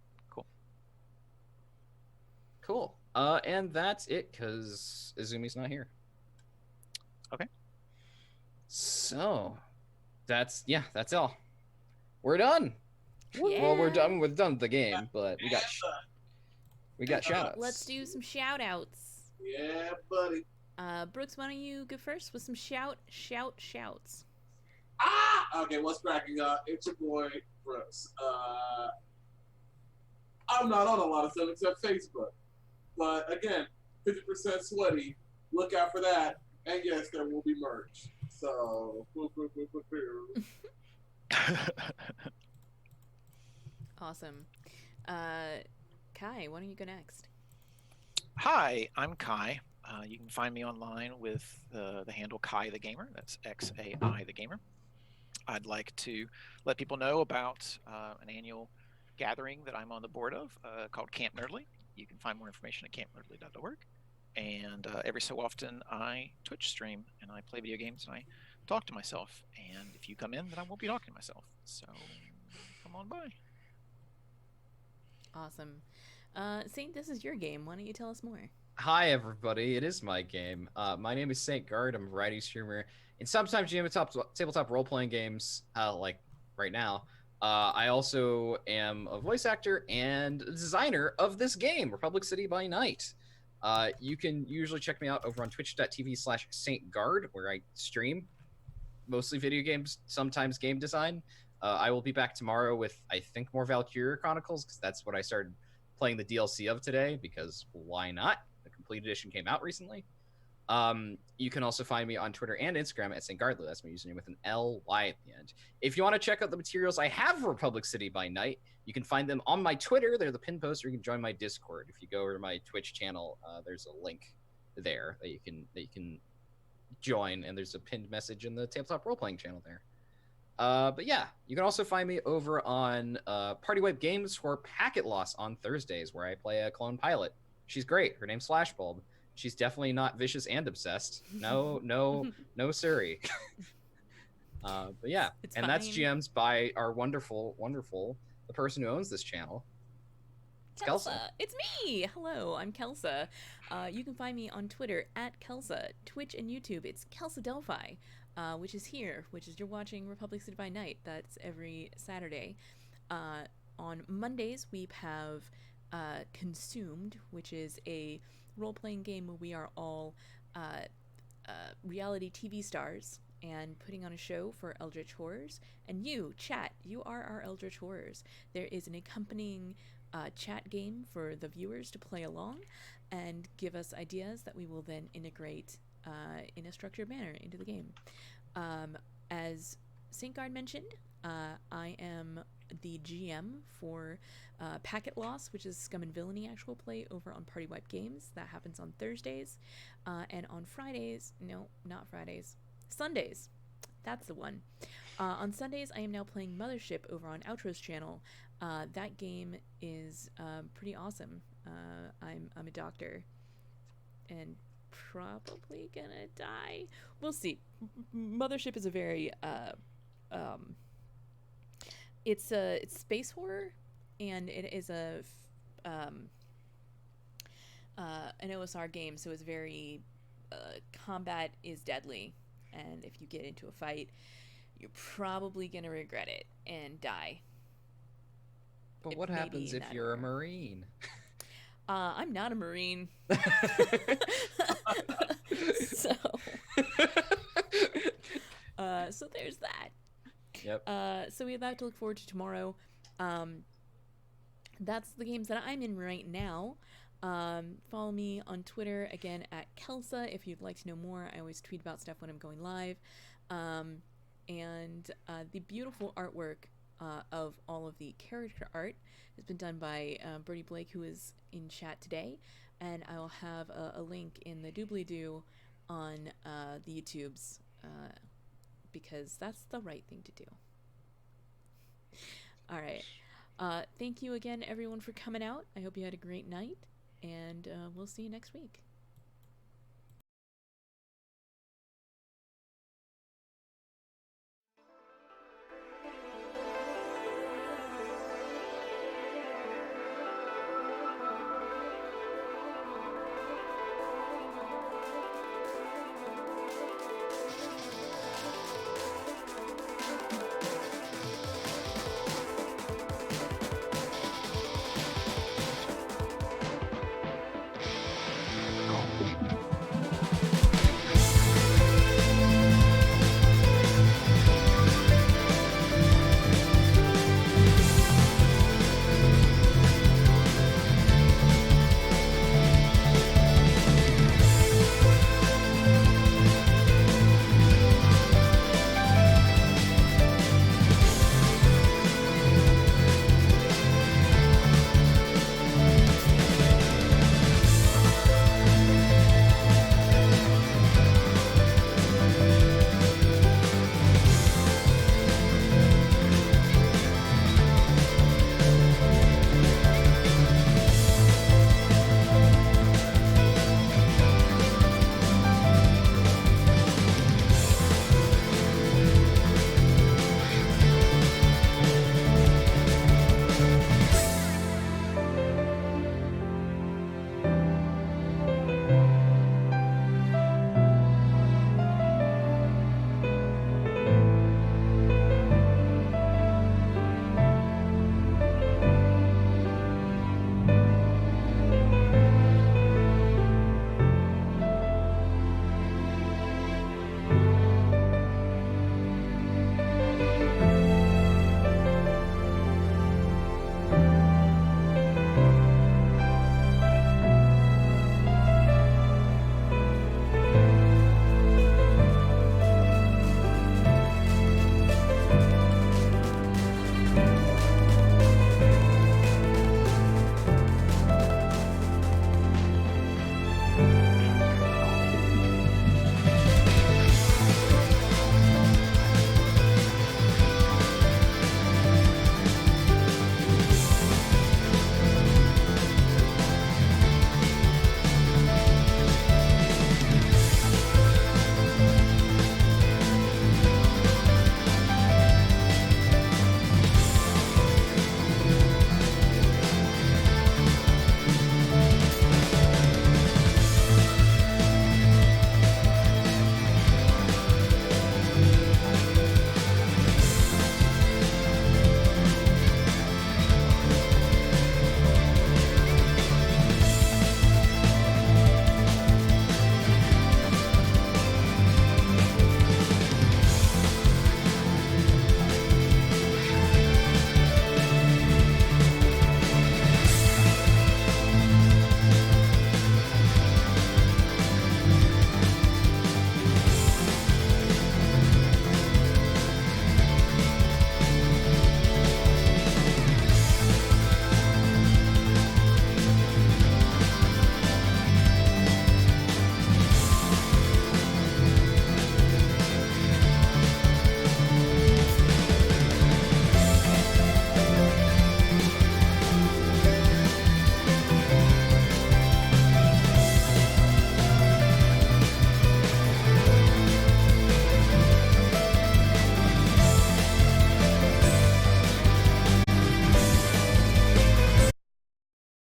Cool. And that's it because Izumi's not here. Okay. So that's all. We're done. Yeah. Well, we're done with the game, but we got shout-outs. Let's do some shout-outs. Yeah, buddy. Brooks, why don't you go first with some shouts? Okay, what's cracking up? It's your boy Brooks. I'm not on a lot of stuff except Facebook, but again, 50% sweaty. Look out for that, and yes, there will be merch. So, Awesome. Kai, why don't you go next? Hi, I'm Kai. You can find me online with the handle Kai the Gamer. That's XAI the Gamer. I'd like to let people know about an annual gathering that I'm on the board of called Camp Nerdly. You can find more information at campnerdly.org. And every so often I Twitch stream and I play video games and I talk to myself. And if you come in, then I won't be talking to myself. So come on by. Awesome. Saint, this is your game. Why don't you tell us more? Hi, everybody. It is my game. My name is Saint Guard. I'm a variety streamer and sometimes GM tabletop role-playing games, like right now. I also am a voice actor and designer of this game, Republic City by Night. You can usually check me out over on twitch.tv/SaintGuard, where I stream mostly video games, sometimes game design. I will be back tomorrow with, I think, more Valkyria Chronicles, because that's what I started playing the DLC of today, because why not? The complete edition came out recently. You can also find me on Twitter and Instagram at St. Gardler. That's my username with an L-Y at the end. If you want to check out the materials I have for Republic City by Night, you can find them on my Twitter. They're the pinned post, or you can join my Discord. If you go over to my Twitch channel, there's a link there that you can join, and there's a pinned message in the tabletop role-playing channel there. But yeah, you can also find me over on Party Wipe Games for Packet Loss on Thursdays, where I play a clone pilot. She's great. Her name's Flashbulb. She's definitely not vicious and obsessed. No, siree. But yeah, it's and fine. that's GM's by our wonderful, the person who owns this channel. It's Kelsa. It's me. Hello, I'm Kelsa. You can find me on Twitter at Kelsa, Twitch and YouTube. It's Kelsa Delphi, which is here, which is you're watching Republic City by Night. That's every Saturday. On Mondays, we have Consumed, which is a role-playing game where we are all reality TV stars and putting on a show for Eldritch Horrors. And you, chat, you are our Eldritch Horrors. There is an accompanying chat game for the viewers to play along and give us ideas that we will then integrate in a structured manner into the game. As St. Guard mentioned, I am the GM for Packet Loss, which is Scum and Villainy actual play over on Party Wipe Games. That happens on Thursdays. And on Fridays, no, not Fridays, Sundays. That's the one. On Sundays, I am now playing Mothership over on Outro's channel. That game is pretty awesome. I'm a doctor and probably gonna die. We'll see. Mothership is a very it's space horror, and it is an OSR game, so it's very combat is deadly, and if you get into a fight, you're probably gonna regret it and die. But what happens if you're a Marine? I'm not a Marine. so so there's that. Yep. So we have that to look forward to tomorrow. That's the games that I'm in right now. Follow me on Twitter again at Kelsa if you'd like to know more. I always tweet about stuff when I'm going live. And the beautiful artwork of all of the character art has been done by Bertie Blake, who is in chat today, and I will have a link in the doobly-doo on the YouTubes because that's the right thing to do. All right. Thank you again, everyone, for coming out. I hope you had a great night, and we'll see you next week.